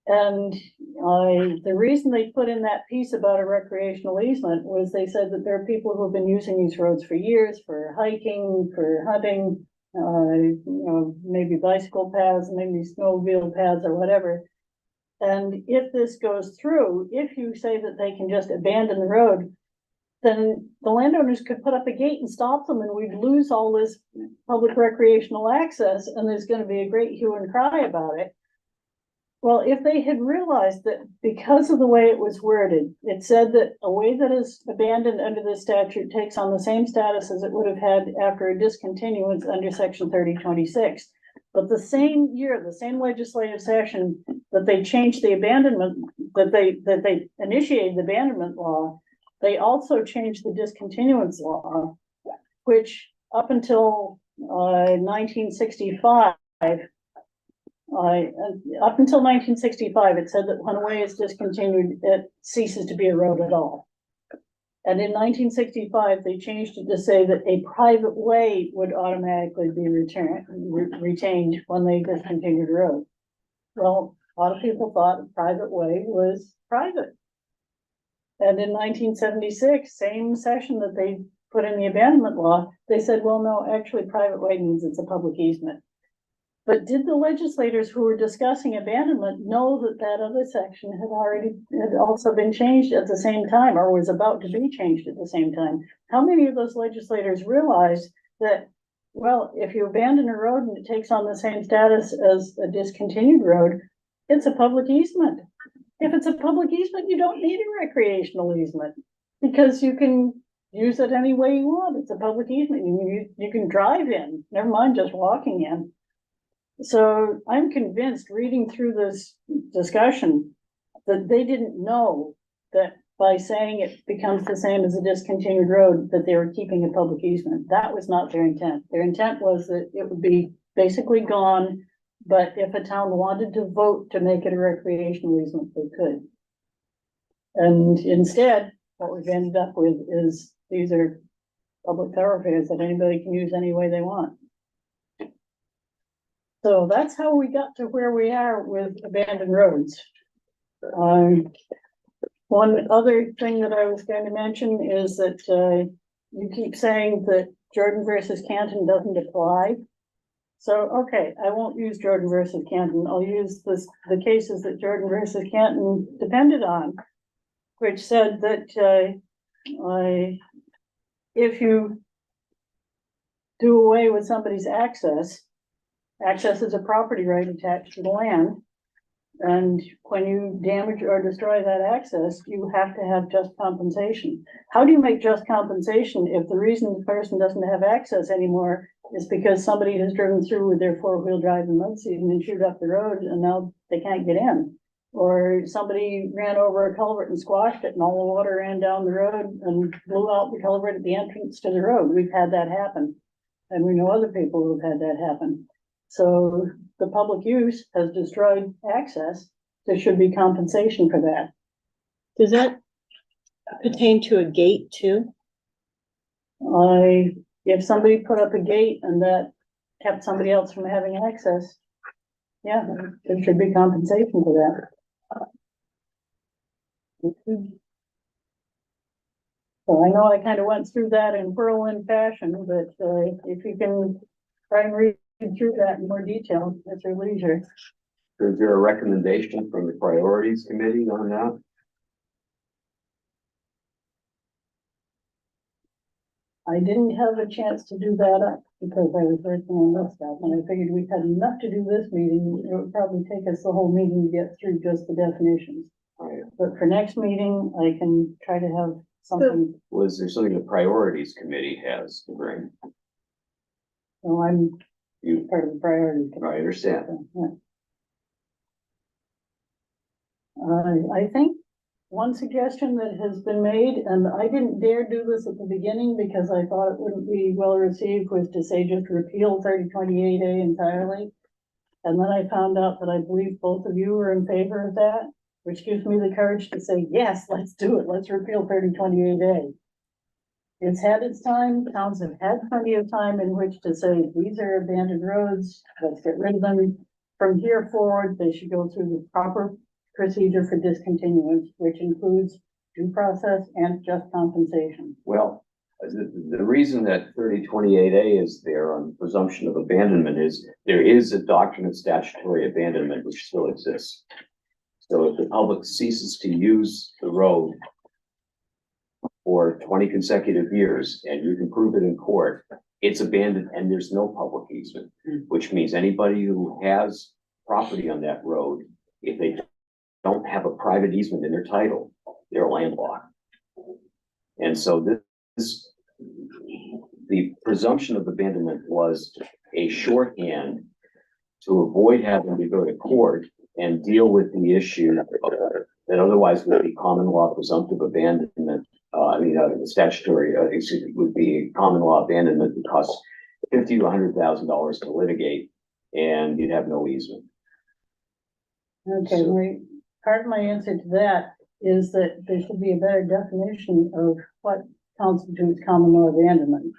And the reason they put in that piece about a recreational easement was they said that there are people who have been using these roads for years, for hiking, for hunting, you know, maybe bicycle paths, maybe snowmobile paths or whatever. And if this goes through, if you say that they can just abandon the road, then the landowners could put up a gate and stop them and we'd lose all this public recreational access and there's going to be a great hue and cry about it. Well, if they had realized that because of the way it was worded, it said that a way that is abandoned under this statute takes on the same status as it would have had after a discontinuance under section 3026. But the same year, the same legislative session that they changed the abandonment, that they initiated the abandonment law, they also changed the discontinuance law, which up until 1965, up until 1965, it said that when a way is discontinued, it ceases to be a road at all. And in 1965, they changed it to say that a private way would automatically be retained when they discontinued a road. Well, a lot of people thought a private way was private. And in 1976, same session that they put in the abandonment law, they said, well, no, actually private way means it's a public easement. But did the legislators who were discussing abandonment know that that other section had also been changed at the same time or was about to be changed at the same time? How many of those legislators realized that, well, if you abandon a road and it takes on the same status as a discontinued road, it's a public easement. If it's a public easement, you don't need a recreational easement, because you can use it any way you want. It's a public easement. You can drive in, never mind just walking in. So I'm convinced, reading through this discussion, that they didn't know that by saying it becomes the same as a discontinued road, that they were keeping a public easement. That was not their intent. Their intent was that it would be basically gone, but if a town wanted to vote to make it a recreational easement, they could. And instead, what we've ended up with is these are public thoroughfares that anybody can use any way they want. So that's how we got to where we are with abandoned roads. One other thing that I was going to mention is that you keep saying that Jordan versus Canton doesn't apply. So, okay, I won't use Jordan versus Canton. I'll use the cases that Jordan versus Canton depended on, which said that if you do away with somebody's access is a property right attached to the land. And when you damage or destroy that access, you have to have just compensation. How do you make just compensation if the reason the person doesn't have access anymore is because somebody has driven through with their four-wheel drive in mud season and chewed up the road and now they can't get in? Or somebody ran over a culvert and squashed it and all the water ran down the road and blew out the culvert at the entrance to the road. We've had that happen. And we know other people who've had that happen. So the public use has destroyed access. There should be compensation for that. Does that pertain to a gate too? If somebody put up a gate and that kept somebody else from having access, yeah, there should be compensation for that. So I know I kind of went through that in whirlwind fashion, but if you can try and read through that in more detail at your leisure. Is there a recommendation from the priorities committee on that? I didn't have a chance to do that up because I was working on this stuff, and I figured we had enough to do this meeting. It would probably take us the whole meeting to get through just the definitions. But for next meeting, I can try to have something. Was there something the priorities committee has to bring? So I'm You, part of the priority. I understand. I think one suggestion that has been made, and I didn't dare do this at the beginning because I thought it wouldn't be well received, was to say just repeal 3028A entirely. And then I found out that I believe both of you are in favor of that, which gives me the courage to say, yes, let's do it. Let's repeal 3028A. It's had its time. Towns have had plenty of time in which to say, these are abandoned roads, let's get rid of them. From here forward, they should go through the proper procedure for discontinuance, which includes due process and just compensation. Well, the reason that 3028A is there on presumption of abandonment is there is a doctrine of statutory abandonment which still exists. So if the public ceases to use the road for 20 consecutive years and you can prove it in court, it's abandoned and there's no public easement, which means anybody who has property on that road, if they don't have a private easement in their title, they're landlocked. And so the presumption of abandonment was a shorthand to avoid having to go to court and deal with the issue that otherwise would be common law presumptive abandonment. The statutory, would be common law abandonment that costs $50,000 to $100,000 to litigate, and you'd have no easement. Okay, part of my answer to that is that there should be a better definition of what constitutes common law abandonment.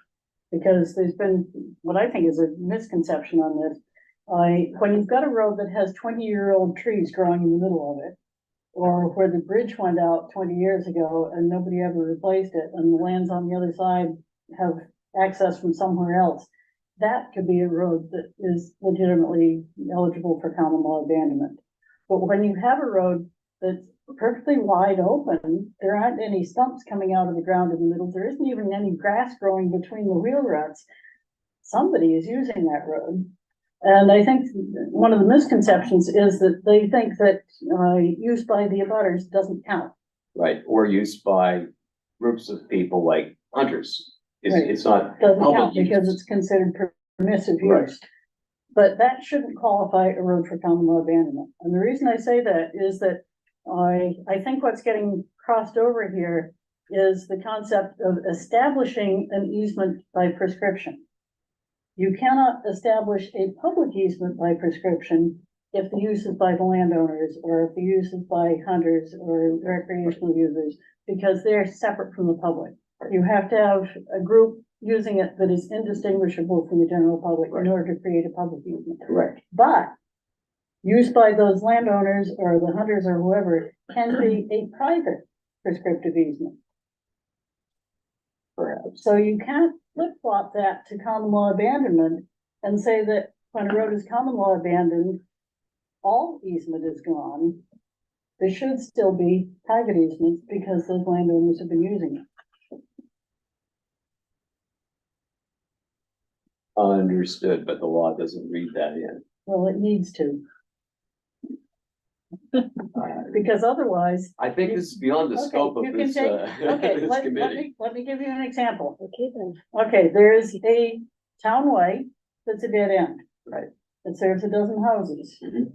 Because there's been what I think is a misconception on this. When you've got a road that has 20-year-old trees growing in the middle of it, or where the bridge went out 20 years ago and nobody ever replaced it, and the lands on the other side have access from somewhere else, that could be a road that is legitimately eligible for common law abandonment. But when you have a road that's perfectly wide open, there aren't any stumps coming out of the ground in the middle, there isn't even any grass growing between the wheel ruts, somebody is using that road. And I think one of the misconceptions is that they think that, use by the abutters doesn't count. Right, or used by groups of people like hunters. Right. It's not Doesn't count public because use. it's considered permissive Right. use. But that shouldn't qualify a road for common law abandonment. And the reason I say that is that I think what's getting crossed over here is the concept of establishing an easement by prescription. You cannot establish a public easement by prescription if the use is by the landowners, or if the use is by hunters or recreational users, because they're separate from the public. You have to have a group using it that is indistinguishable from the general public in order to create a public easement. Correct. But use by those landowners or the hunters or whoever can be a private prescriptive easement. Perhaps. So you can't flip-flop that to common law abandonment and say that when a road is common law abandoned, all easement is gone. There should still be private easements because those landowners have been using it. Understood, but the law doesn't read that in. Well, it needs to. Because otherwise. I think this is beyond the Okay, scope of you can this, take- Okay, this committee. let me give you an example. Okay, then. Okay, there is a townway that's a dead end. Right. It serves a dozen houses. Mhm.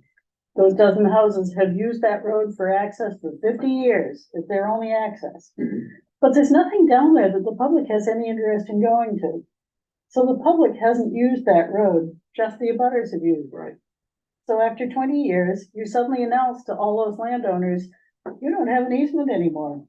Those dozen houses have used that road for access for 50 years, it's their only access. Mhm. But there's nothing down there that the public has any interest in going to. So the public hasn't used that road, just the abutters have used it. Right. So after 20 years, you suddenly announce to all those landowners, you don't have an easement anymore.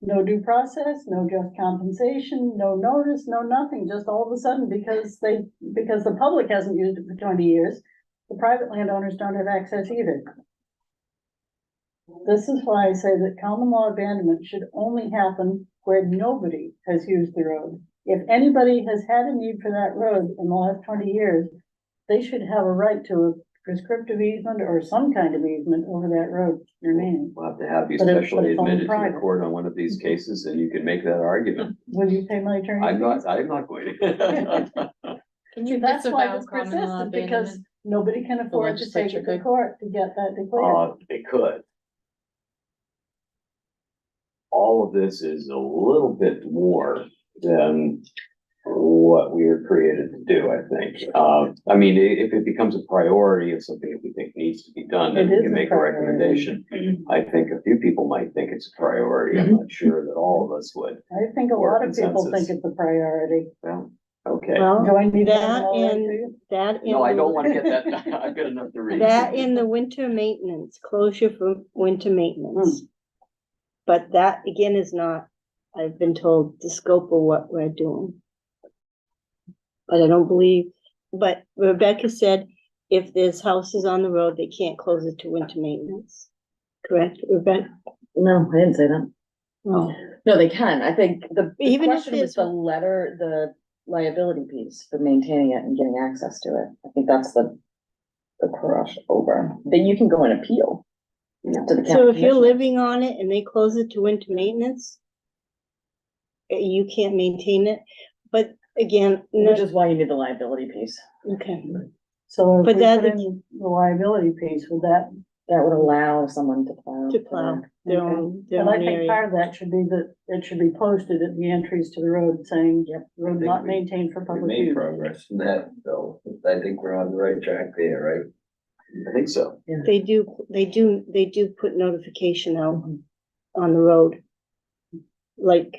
No due process, no just compensation, no notice, no nothing, just all of a sudden, because the public hasn't used it for 20 years, the private landowners don't have access either. This is why I say that common law abandonment should only happen where nobody has used the road. If anybody has had a need for that road in the last 20 years, they should have a right to a prescriptive easement or some kind of easement over that road remaining. We'll have to have you But it's specially only admitted to the private. court on one of these cases, and you can make that argument. Will you pay my attorney I'm fees? not going to. Can See, you that's why disavow this common law persisted, because abandonment? nobody can afford to take legislature it to could. court to get that declared. They could. All of this is a little bit more than what we were created to do, I think. I mean, if it becomes a priority of something that we think needs to be done, then It we is can a make a priority. recommendation. I think a few people might think it's a priority. I'm not sure that all of us would. I think a Or lot of people consensus. think it's a priority. Well, okay. Well, Do I need to that have all that to and you? that. and No, I the- don't want to get that. I've got enough to read. That in the winter maintenance, closure for winter maintenance. But that again is not, I've been told, the scope of what we're doing. But I don't believe, but Rebecca said if there's houses on the road, they can't close it to winter maintenance. Correct, Rebecca? No, I didn't say that. Oh, No, they can. I think the Even if question was there's- the letter, the liability piece for maintaining it and getting access to it. I think that's the crossover. Then you can go and appeal to the county so if you're commissioner. living on it and they close it to winter maintenance, you can't maintain it, but again, Which is why you need the liability piece. okay. So if But we that put is- in the liability piece, would that, That would allow someone to plow. To plow their own, their and I own think area. part of that should be that it should be posted at the entries to the road saying, Yep. road think not we- maintained for We public made use. progress in that, though. I think we're on the right track there, right? I think so. They do put notification out on the road. Like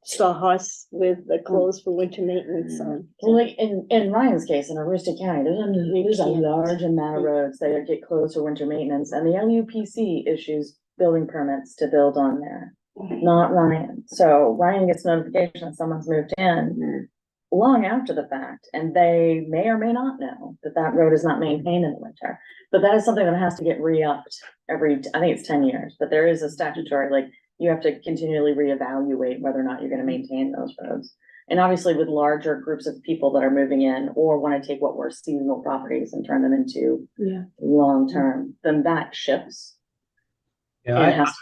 Sawhorse with the clothes for winter maintenance sign. Well, like in Ryan's case, in Aroostook County, there's a can't. large amount of roads that get closed for winter maintenance, and the LUPC issues building permits to build on there, not Ryan. So Ryan gets notification that someone's moved in long after the fact, and they may or may not know that that road is not maintained in the winter. But that is something that has to get re-upped every, I think it's 10 years, but there is a statutory, like, you have to continually reevaluate whether or not you're gonna maintain those roads. And obviously with larger groups of people that are moving in or wanna take what were seasonal properties and turn them into Yeah. long-term, then that shifts. Yeah, And it has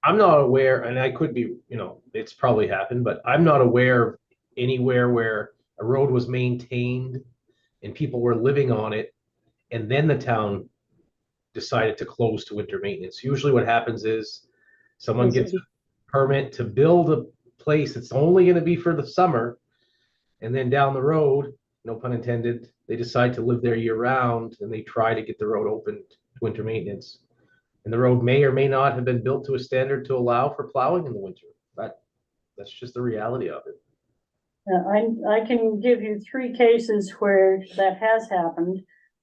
I'm not aware, and I could be, it's probably happened, but I'm not aware of anywhere where a road was maintained and people were living on it, and then the town decided to close to winter maintenance. Usually what happens is someone gets a permit to build a place that's only gonna be for the summer, and then down the road, no pun intended, they decide to live there year round, and they try to get the road open to winter maintenance. And the road may or may not have been built to a standard to allow for plowing in the winter. That's just the reality of it. I can give you 3 cases where that has happened.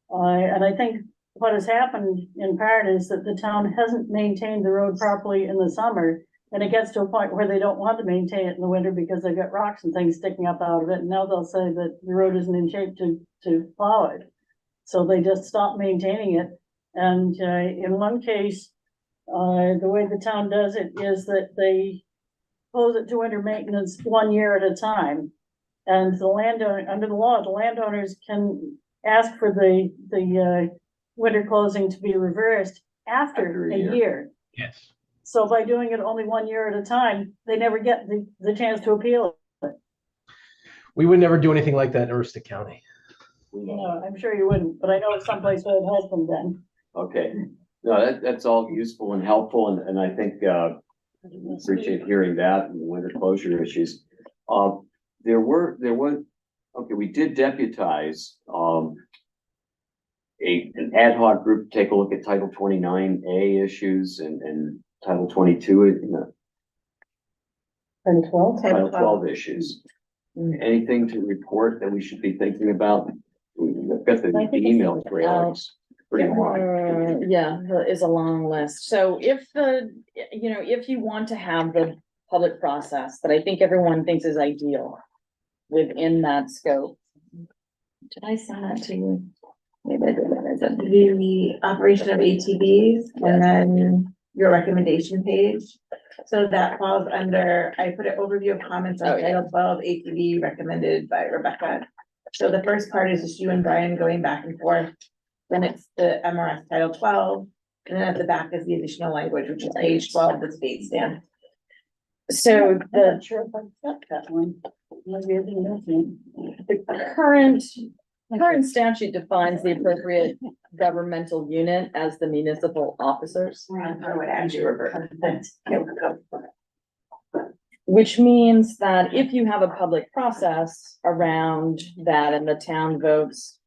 And I think what has happened in part is that the town hasn't maintained the road properly in the summer. And it gets to a point where they don't want to maintain it in the winter because they've got rocks and things sticking up out of it. And now they'll say that the road isn't in shape to plow it. So they just stop maintaining it. And in one case, the way the town does it is that they close it to winter maintenance 1 year at a time. And the landowner, under the law, the landowners can ask for the winter closing to be reversed after a year. Yes. So by doing it only 1 year at a time, they never get the chance to appeal it. We would never do anything like that in Aroostook County. No, I'm sure you wouldn't, but I know it's someplace where it has been done. Okay, no, that's all useful and helpful, and I think, appreciate hearing that and the winter closure issues. There was, okay, we did deputize, an ad hoc group to take a look at Title 29A issues and Title 22, And 12? Title 12 issues. Anything to report that we should be thinking about? I've got the email trail, it's pretty long. Yeah, there is a long list. So if if you want to have the public process that I think everyone thinks is ideal within that scope. Did I send that to you? Maybe I did. The operation of ATVs and then your recommendation page. So that falls under, I put an overview of comments Oh, on yeah. Title 12 ATV recommended by Rebecca. So the first part is just you and Brian going back and forth. Then it's the MRS Title 12. And then at the back is the additional language, which is page 12, the state stand. So I'm not sure if I got that one. Maybe I didn't know it. the current statute defines the appropriate governmental unit as the municipal officers. I would actually revert. Which means that if you have a public process around that and the town votes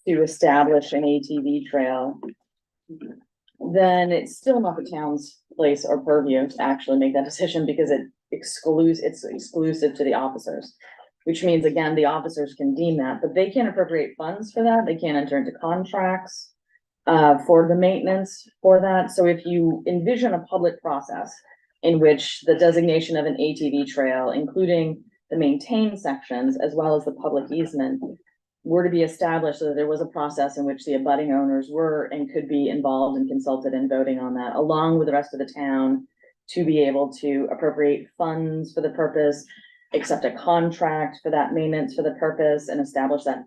to establish an ATV trail, then it's still not the town's place or purview to actually make that decision because it's exclusive to the officers. Which means, again, the officers can deem that, but they can't appropriate funds for that. They can't enter into contracts for the maintenance for that. So if you envision a public process in which the designation of an ATV trail, including the maintained sections, as well as the public easement, were to be established, so that there was a process in which the abutting owners were and could be involved and consulted in voting on that, along with the rest of the town, to be able to appropriate funds for the purpose, accept a contract for that maintenance for the purpose, and establish that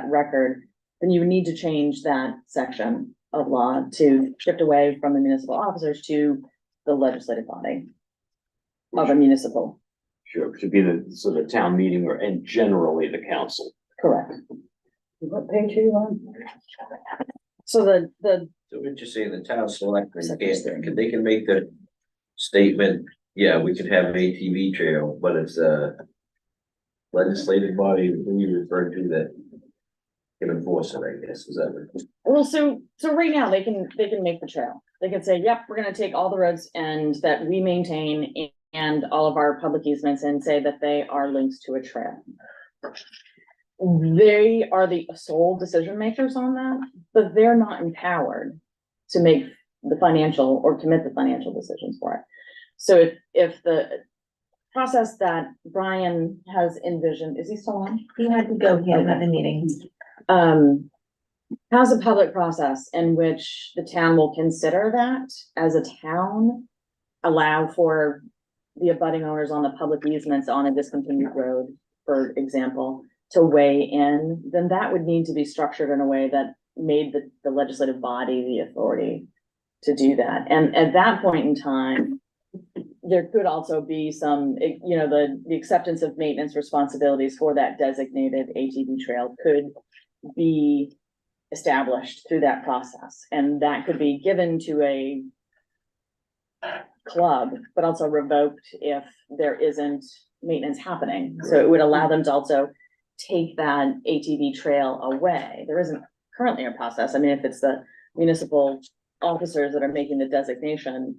record, then you would need to change that section of law to shift away from the municipal officers to the legislative body of a municipal. Sure, should be the town meeting and generally the council. Correct. What page are you on? So the So would you say the town selectmen they can make the statement, yeah, we could have an ATV trail, but it's a legislative body who you refer to that can enforce it, I guess, is that what? well, so right now they can make the trail. They can say, yep, we're gonna take all the roads and that we maintain and all of our public easements and say that they are links to a trail. They are the sole decision makers on that, but they're not empowered to make the financial or commit the financial decisions for it. So if the process that Brian has envisioned, is he still on? He had to go, he had another meeting. Has a public process in which the town will consider that as a town, allow for the abutting owners on the public easements on a discontinued road, for example, to weigh in, then that would need to be structured in a way that made the legislative body the authority to do that. And at that point in time, there could also be some, you know, the acceptance of maintenance responsibilities for that designated ATV trail could be established through that process, and that could be given to a club, but also revoked if there isn't maintenance happening. So it would allow them to also take that ATV trail away. There isn't currently a process. I mean, if it's the municipal officers that are making the designation,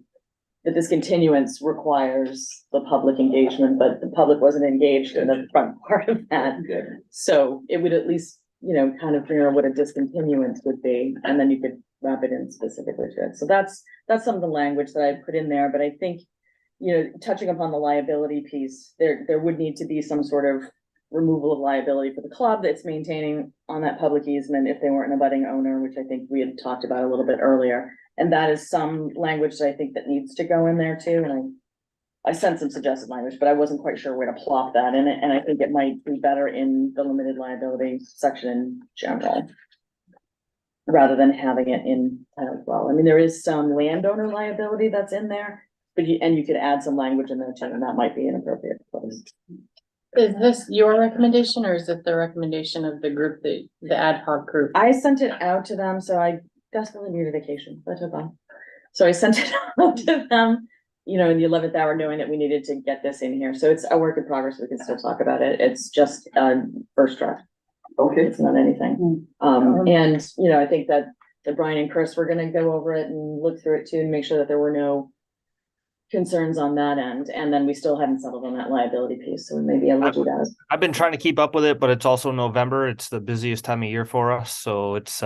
the discontinuance requires the public engagement, but the public wasn't engaged in the front part of that. Okay. So it would at least, you know, kind of mirror what a discontinuance would be, and then you could wrap it in specifically to it. So that's some of the language that I put in there, but I think, you know, touching upon the liability piece, there would need to be some sort of removal of liability for the club that's maintaining on that public easement if they weren't an abutting owner, which I think we had talked about a little bit earlier. And that is some language that I think that needs to go in there too. And I sent some suggested language, but I wasn't quite sure where to plop that in it. And I think it might be better in the limited liability section in general, rather than having it in Title 12. I mean, there is some landowner liability that's in there, but you could add some language in there too, and that might be an appropriate place. Is this your recommendation or is it the recommendation of the group, the ad hoc group? I sent it out to them, so I desperately needed a vacation, but so I sent it out to them, you know, in the 11th hour, knowing that we needed to get this in here. So it's a work in progress. We can still talk about it. It's just first draft. Okay. It's not anything. And, you know, I think that Brian and Chris were gonna go over it and look through it too, and make sure that there were no concerns on that end. And then we still haven't settled on that liability piece, so we may be able to do that. I've been trying to keep up with it, but it's also November. It's the busiest time of year for us, so it's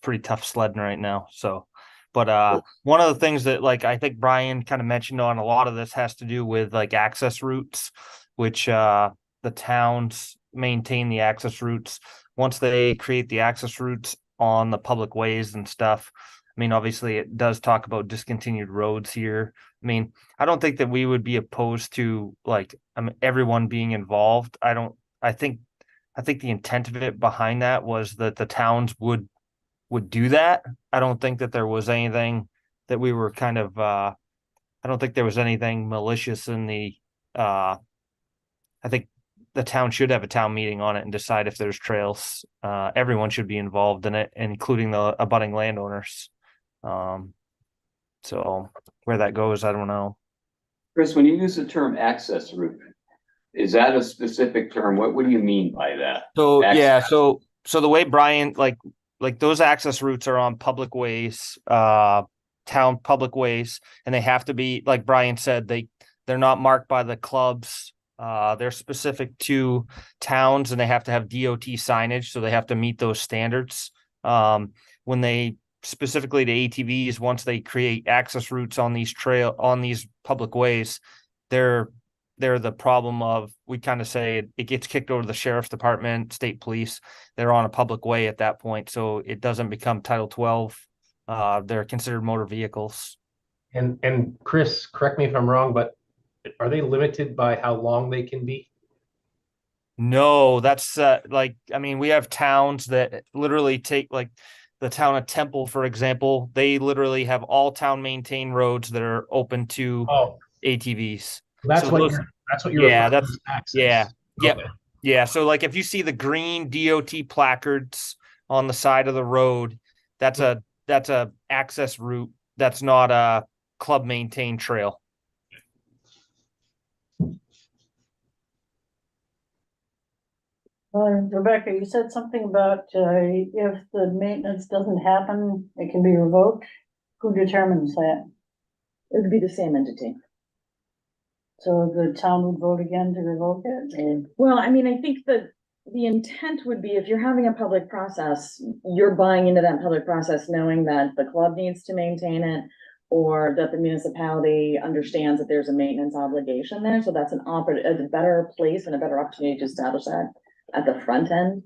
pretty tough sledding right now. So, but one of the things that, like, I think Brian kind of mentioned on a lot of this has to do with like access routes, which the towns maintain the access routes. Once they create the access routes on the public ways and stuff, I mean, obviously it does talk about discontinued roads here. I mean, I don't think that we would be opposed to like everyone being involved. I think the intent of it behind that was that the towns would do that. I don't think that there was anything that we were kind of I don't think there was anything malicious in the I think the town should have a town meeting on it and decide if there's trails. Everyone should be involved in it, including the abutting landowners. So where that goes, I don't know. Chris, when you use the term access route, is that a specific term? What do you mean by that? So yeah, Access. so the way Brian, like those access routes are on public ways, town public ways, and they have to be, like Brian said, they're not marked by the clubs. They're specific to towns, and they have to have DOT signage, so they have to meet those standards. When they specifically to ATVs, once they create access routes on these public ways, they're the problem of, we kind of say it gets kicked over to the sheriff's department, state police. They're on a public way at that point, so it doesn't become Title 12. They're considered motor vehicles. And Chris, correct me if I'm wrong, but are they limited by how long they can be? No, that's like, I mean, we have towns that literally take, like the town of Temple, for example, they literally have all town maintained roads that are open to ATVs. That's So what those, you're yeah, referring that's to as access. yeah, yeah, Okay. yeah. So like if you see the green DOT placards on the side of the road, that's a access route. That's not a club maintained trail. Rebecca, you said something about, if the maintenance doesn't happen, it can be revoked. Who determines that? It would be the same entity. So the town would vote again to revoke it? Well, I mean, I think that the intent would be, if you're having a public process, you're buying into that public process knowing that the club needs to maintain it, or that the municipality understands that there's a maintenance obligation there. So that's a better place and a better opportunity to establish that at the front end.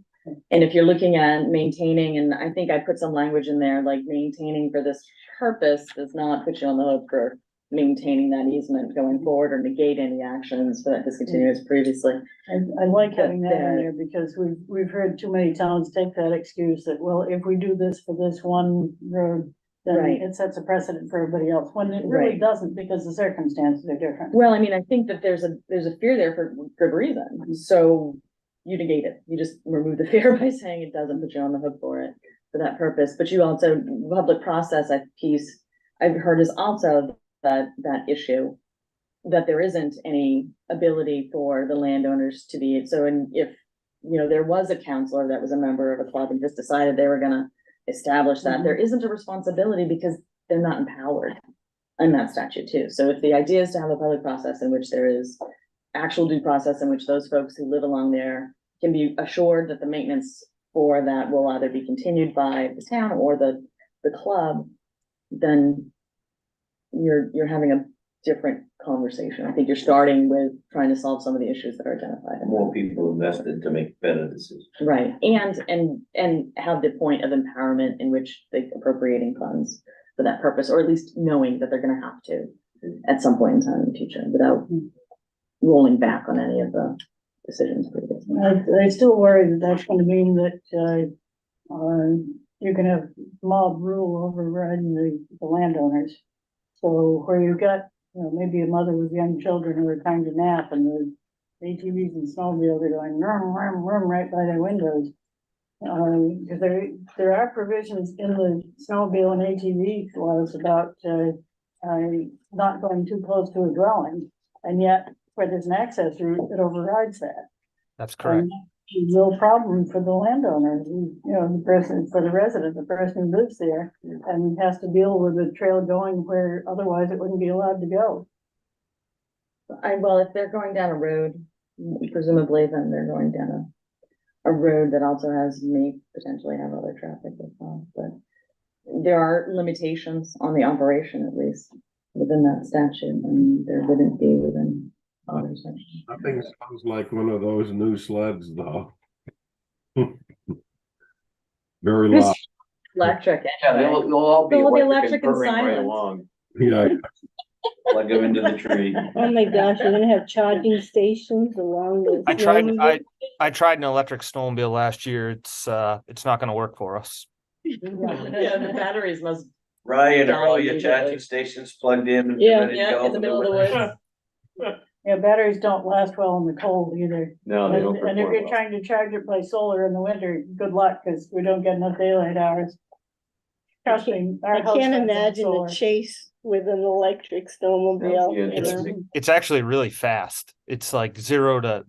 And if you're looking at maintaining, and I think I put some language in there, like maintaining for this purpose does not put you on the hook for maintaining that easement going forward or negate any actions for that discontinuous previously. I like having that in there because we've heard too many towns take that excuse that, well, if we do this for this one road, then Right. it sets a precedent for everybody else, when it really Right. doesn't, because the circumstances are different. Well, I mean, I think that there's a fear there for good reason, so you negate it, you just remove the fear by saying it doesn't put you on the hook for it, for that purpose, but you also, public process, piece, I've heard is also that issue, that there isn't any ability for the landowners to be, so, and if, you know, there was a counselor that was a member of a club and just decided they were gonna establish that, there isn't a responsibility because they're not empowered in that statute too. So if the idea is to have a public process in which there is actual due process in which those folks who live along there can be assured that the maintenance for that will either be continued by the town or the club, then you're having a different conversation. I think you're starting with trying to solve some of the issues that are identified. More people invested to make better decisions. Right, and have the point of empowerment in which they're appropriating funds for that purpose, or at least knowing that they're gonna have to at some point in time in the future, without rolling back on any of the decisions previously. I still worry that that's gonna mean that, you can have mob rule overriding the landowners. So where you've got, you know, maybe a mother with young children who are trying to nap and the ATVs and snowmobiles are going rum, rum, rum right by their windows. Because there are provisions in the snowmobile and ATV laws about, not going too close to a dwelling. And yet, where there's an access route, it overrides that. That's correct. And it's a real problem for the landowner, you know, the person, for the resident, the person who lives there and has to deal with the trail going where otherwise it wouldn't be allowed to go. Well, if they're going down a road, presumably then they're going down a road that also may potentially have other traffic as well, but there are limitations on the operation, at least within that statute, and there wouldn't be within other sections. I think it sounds like one of those new sleds though. Very Who's loud. Electric. Yeah, anyway. they'll all be They'll be electric and electric and purring right silent. along, Yeah, plug them into the tree. Oh my gosh, you're gonna have charging stations along the. I tried, snowmobile? I tried an electric snowmobile last year. It's not gonna work for us. Yeah, the batteries must. Ryan, are all Dying your immediately. charging stations plugged in? and Yeah. ready to Yeah, go in the for middle of the winter? woods. Yeah, batteries don't last well in the cold either. No, they don't And if perform you're well. trying to charge it by solar in the winter, good luck, because we don't get enough daylight hours. Trust me. our I house can't runs on imagine solar. the chase with an electric snowmobile. Yeah, you It's know? it's actually really fast. It's like 0 to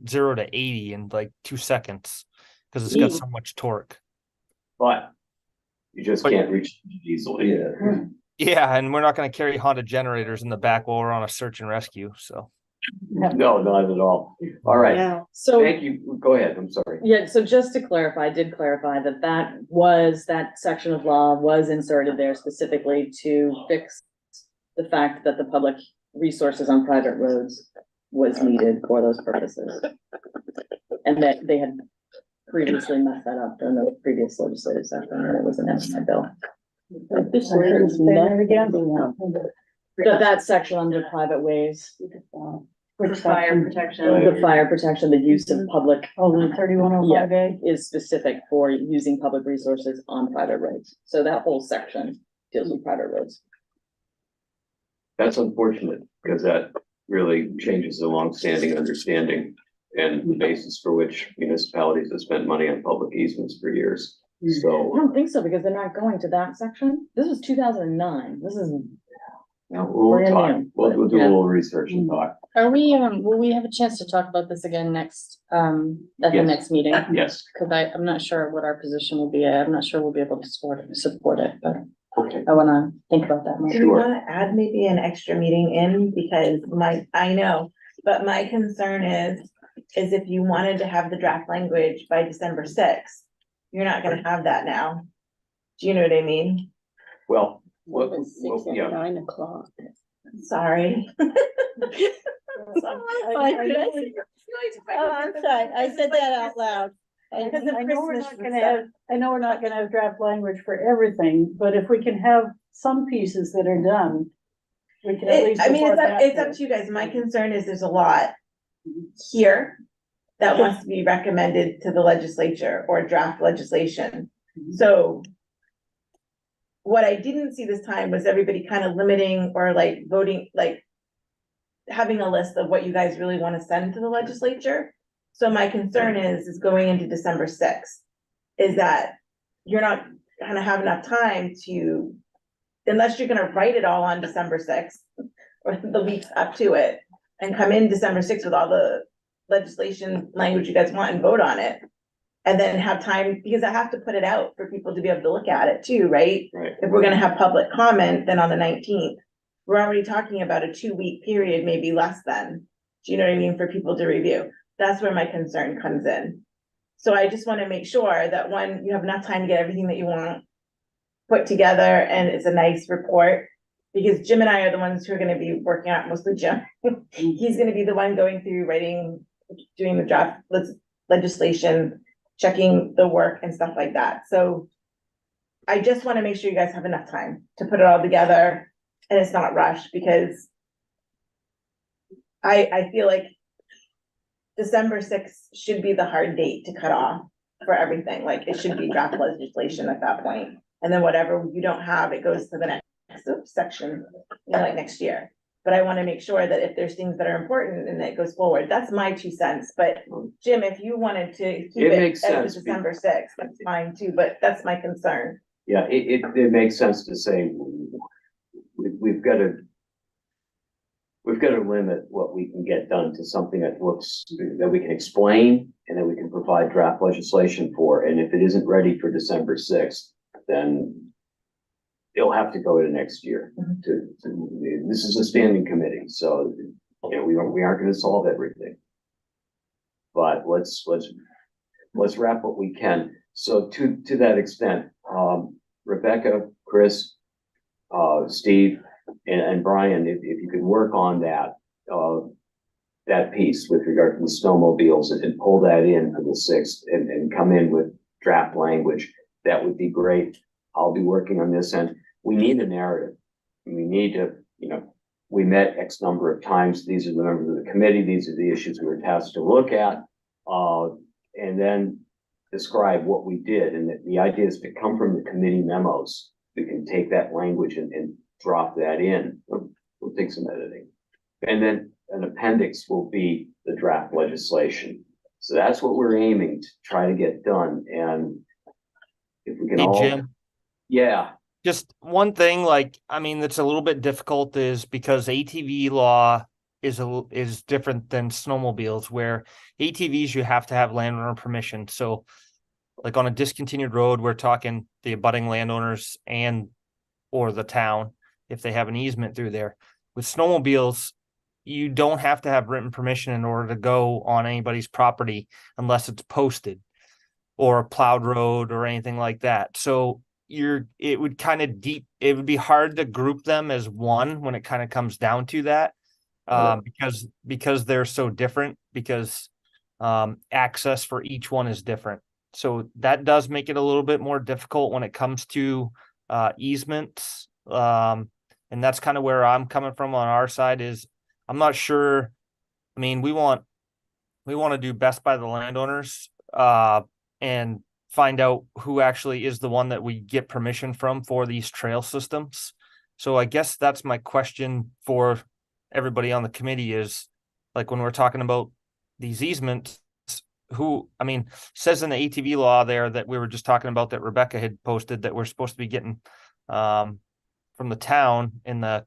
80 in like 2 seconds because it's got Ew. so much torque. But you just But- can't reach the diesel. Yeah. Yeah, and we're not gonna carry Honda generators in the back while we're on a search and rescue. So No, not at all. All right, Yeah. So. thank you. Go ahead, I'm sorry. Yeah, so just to clarify, I did clarify that section of law was inserted there specifically to fix the fact that the public resources on private roads was needed for those purposes. And that they had previously messed that up in the previous legislative session, and it was an instant bill. This I heard it is say that again. That section under private ways, Which fire section? protection. the fire protection, the use of public Oh, the 3105A. is specific for using public resources on private roads. So that whole section deals with private roads. That's unfortunate, because that really changes the longstanding understanding and the basis for which municipalities have spent money on public easements for years. I So, don't think so, because they're not going to that section. This was 2009. This is. we'll brand talk, new, we'll but, do a yeah. little research and talk. Are we, will we have a chance to talk about this again next, at the Yes. next meeting? Yes, Cause I'm not sure what our position will be. I'm not sure we'll be able to support it, but okay. I wanna think about that more. Do we wanna add maybe an extra meeting in, because I know, but my concern is if you wanted to have the draft language by December 6th, you're not gonna have that now. Do you know what I mean? Well, Well, 6 and yeah, 9 o'clock. Sorry. Oh, I'm sorry, I said that out loud. Because I know we're Christmas not and gonna stuff. have, I know we're not gonna have draft language for everything, but if we can have some pieces that are done, we can at least I mean, support that. it's up to you guys. My concern is there's a lot here that wants to be recommended to the legislature or draft legislation. So what I didn't see this time was everybody kind of limiting or like voting, like having a list of what you guys really want to send to the legislature. So my concern is going into December sixth, is that you're not gonna have enough time to, unless you're gonna write it all on December sixth or the weeks up to it, and come in December sixth with all the legislation language you guys want and vote on it. And then have time, because I have to put it out for people to be able to look at it too, right? Right. If we're gonna have public comment, then on the 19th, we're already talking about a 2-week period, maybe less than. Do you know what I mean, for people to review? That's where my concern comes in. So I just wanna make sure that one, you have enough time to get everything that you want put together and it's a nice report. Because Jim and I are the ones who are gonna be working out, mostly Jim. He's gonna be the one going through writing, doing the draft legislation, checking the work and stuff like that. So I just want to make sure you guys have enough time to put it all together and it's not rushed, because I feel like December 6th should be the hard date to cut off for everything. Like, it should be draft legislation at that point. And then whatever you don't have, it goes to the next section, you know, like next year. But I want to make sure that if there's things that are important and that goes forward, that's my 2 cents. But Jim, if you wanted to keep It it makes as sense. December 6th, that's fine too, but that's my concern. Yeah, it makes sense to say, we've got to limit what we can get done to something that looks, that we can explain and that we can provide draft legislation for. And if it isn't ready for December 6th, then it'll have to go to next year. This is a standing committee, so, you know, we aren't gonna solve everything. But let's wrap what we can. So to that extent, Rebecca, Chris, Steve, and Brian, if you could work on that piece with regard to the snowmobiles and pull that in for the 6th and come in with draft language, that would be great. I'll be working on this end. We need a narrative. We need to, you know, we met X number of times. These are the members of the committee. These are the issues we were tasked to look at, and then describe what we did. And the idea is to come from the committee memos. We can take that language and drop that in. We'll take some editing. And then an appendix will be the draft legislation. So that's what we're aiming to try to get done. And if we can Hey, all, Jim. yeah. Just one thing, like, I mean, that's a little bit difficult is because ATV law is different than snowmobiles, where ATVs, you have to have landowner permission. So like on a discontinued road, we're talking the abutting landowners or the town, if they have an easement through there. With snowmobiles, you don't have to have written permission in order to go on anybody's property unless it's posted or a plowed road or anything like that. So it would be hard to group them as one when it kind of comes down to that, because they're so different, because access for each one is different. So that does make it a little bit more difficult when it comes to easements. And that's kind of where I'm coming from on our side is I'm not sure. I mean, we want to do best by the landowners, and find out who actually is the one that we get permission from for these trail systems. So I guess that's my question for everybody on the committee is, like, when we're talking about these easements, says in the ATV law there that we were just talking about, that Rebecca had posted, that we're supposed to be getting from the town in the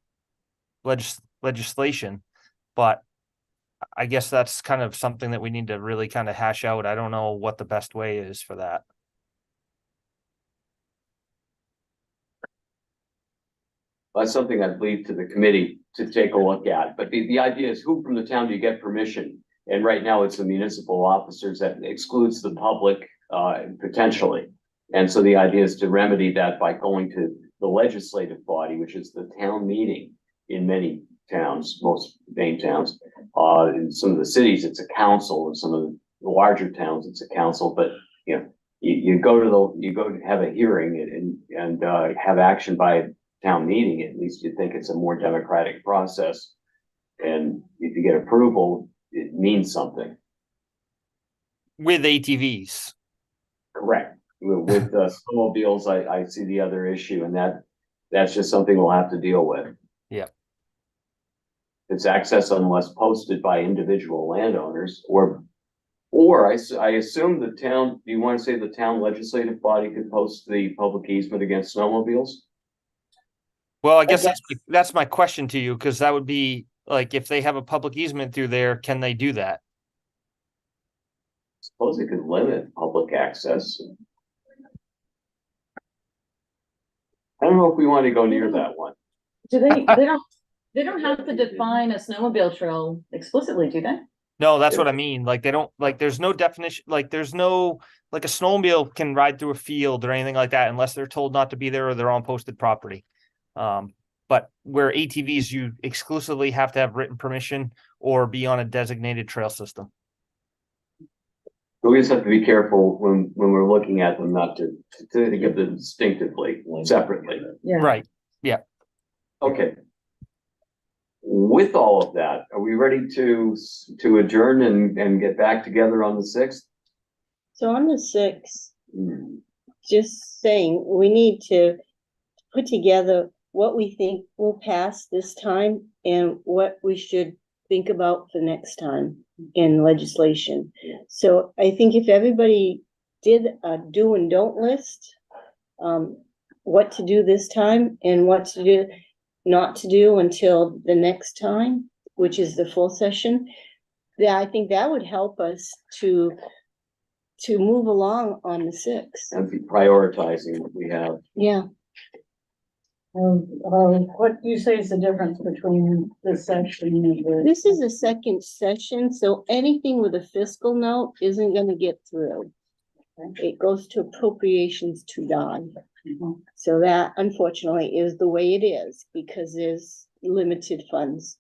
legislation. But I guess that's kind of something that we need to really kind of hash out. I don't know what the best way is for that. That's something I'd leave to the committee to take a look at. But the idea is, who from the town do you get permission? And right now it's the municipal officers. That excludes the public, potentially. And so the idea is to remedy that by going to the legislative body, which is the town meeting in many towns, most main towns. In some of the cities, it's a council. In some of the larger towns, it's a council. But you know, you go to have a hearing and have action by town meeting. At least you think it's a more democratic process. And if you get approval, it means something. With ATVs. Correct. With snowmobiles, I see the other issue, and that That's just something we'll have to deal with. Yeah. It's access unless posted by individual landowners or I assume the town, do you want to say the town legislative body could post the public easement against snowmobiles? Well, I guess that's my question to you, because that would be like, if they have a public easement through there, can they do that? Suppose it could limit public access. I don't know if we want to go near that one. Do they don't have to define a snowmobile trail explicitly, do they? No, that's what I mean. Like, they don't, like, there's no definition, like, there's no, like, a snowmobile can ride through a field or anything like that unless they're told not to be there or they're on posted property. But where ATVs, you exclusively have to have written permission or be on a designated trail system. We just have to be careful when we're looking at them, not to think of them distinctively, separately. Yeah. Right. Okay. With all of that, are we ready to adjourn and get back together on the 6th? So on the 6th, just saying, we need to put together what we think will pass this time and what we should think about for next time in legislation. So I think if everybody did a do and don't list, what to do this time and what to do, not to do until the next time, which is the full session, yeah, I think that would help us to move along on the 6th. And be prioritizing what we have. Yeah. What do you say is the difference between this section and the? This is a second session, so anything with a fiscal note isn't gonna get through. It goes to appropriations to die. So that unfortunately is the way it is, because there's limited funds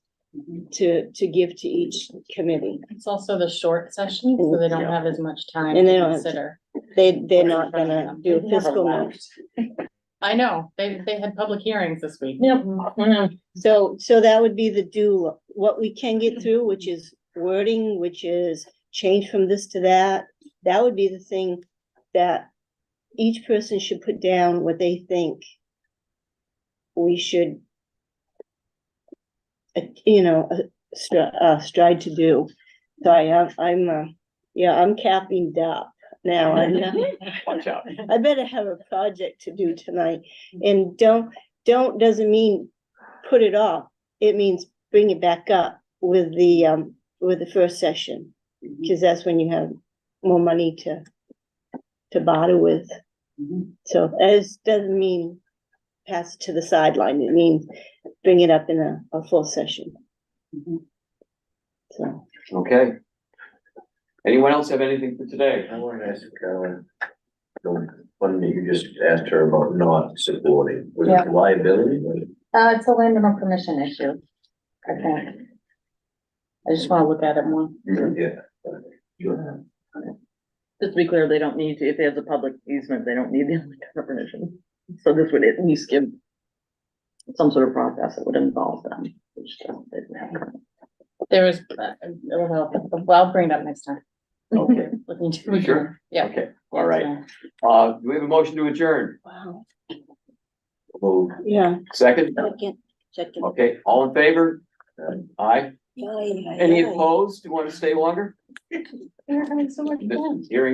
to give to each committee. It's also the short session, so they don't have as much time And they to don't have consider. They're not gonna do a fiscal note. I know, they had public hearings this week. Yep. So that would be the what we can get through, which is wording, which is change from this to that. That would be the thing that each person should put down what they think we should, strive to do. So I'm capping up now. Watch out. I better have a project to do tonight, and don't doesn't mean put it off. It means bring it back up with the first session, because that's when you have more money to barter with. So as doesn't mean pass it to the sideline. It means bring it up in a full session. So. Okay. Anyone else have anything for today? I want to ask Carolyn, the one that you just asked her about not supporting, was it liability? It's a landowner permission issue, I think. I just wanna look at it more. Yeah. Just to be clear, they don't need to, if there's a public easement, they don't need the landowner permission. So this would at least give some sort of process that would involve them, which didn't happen. There was, well, I'll bring it up next time. Okay. Looking to. Sure. Yeah. Okay, all right. Do we have a motion to adjourn? Wow. Move. Yeah. Second? Second. Okay, all in favor? Aye. Aye. Any opposed? Do you want to stay longer? They're having so much fun. Hearing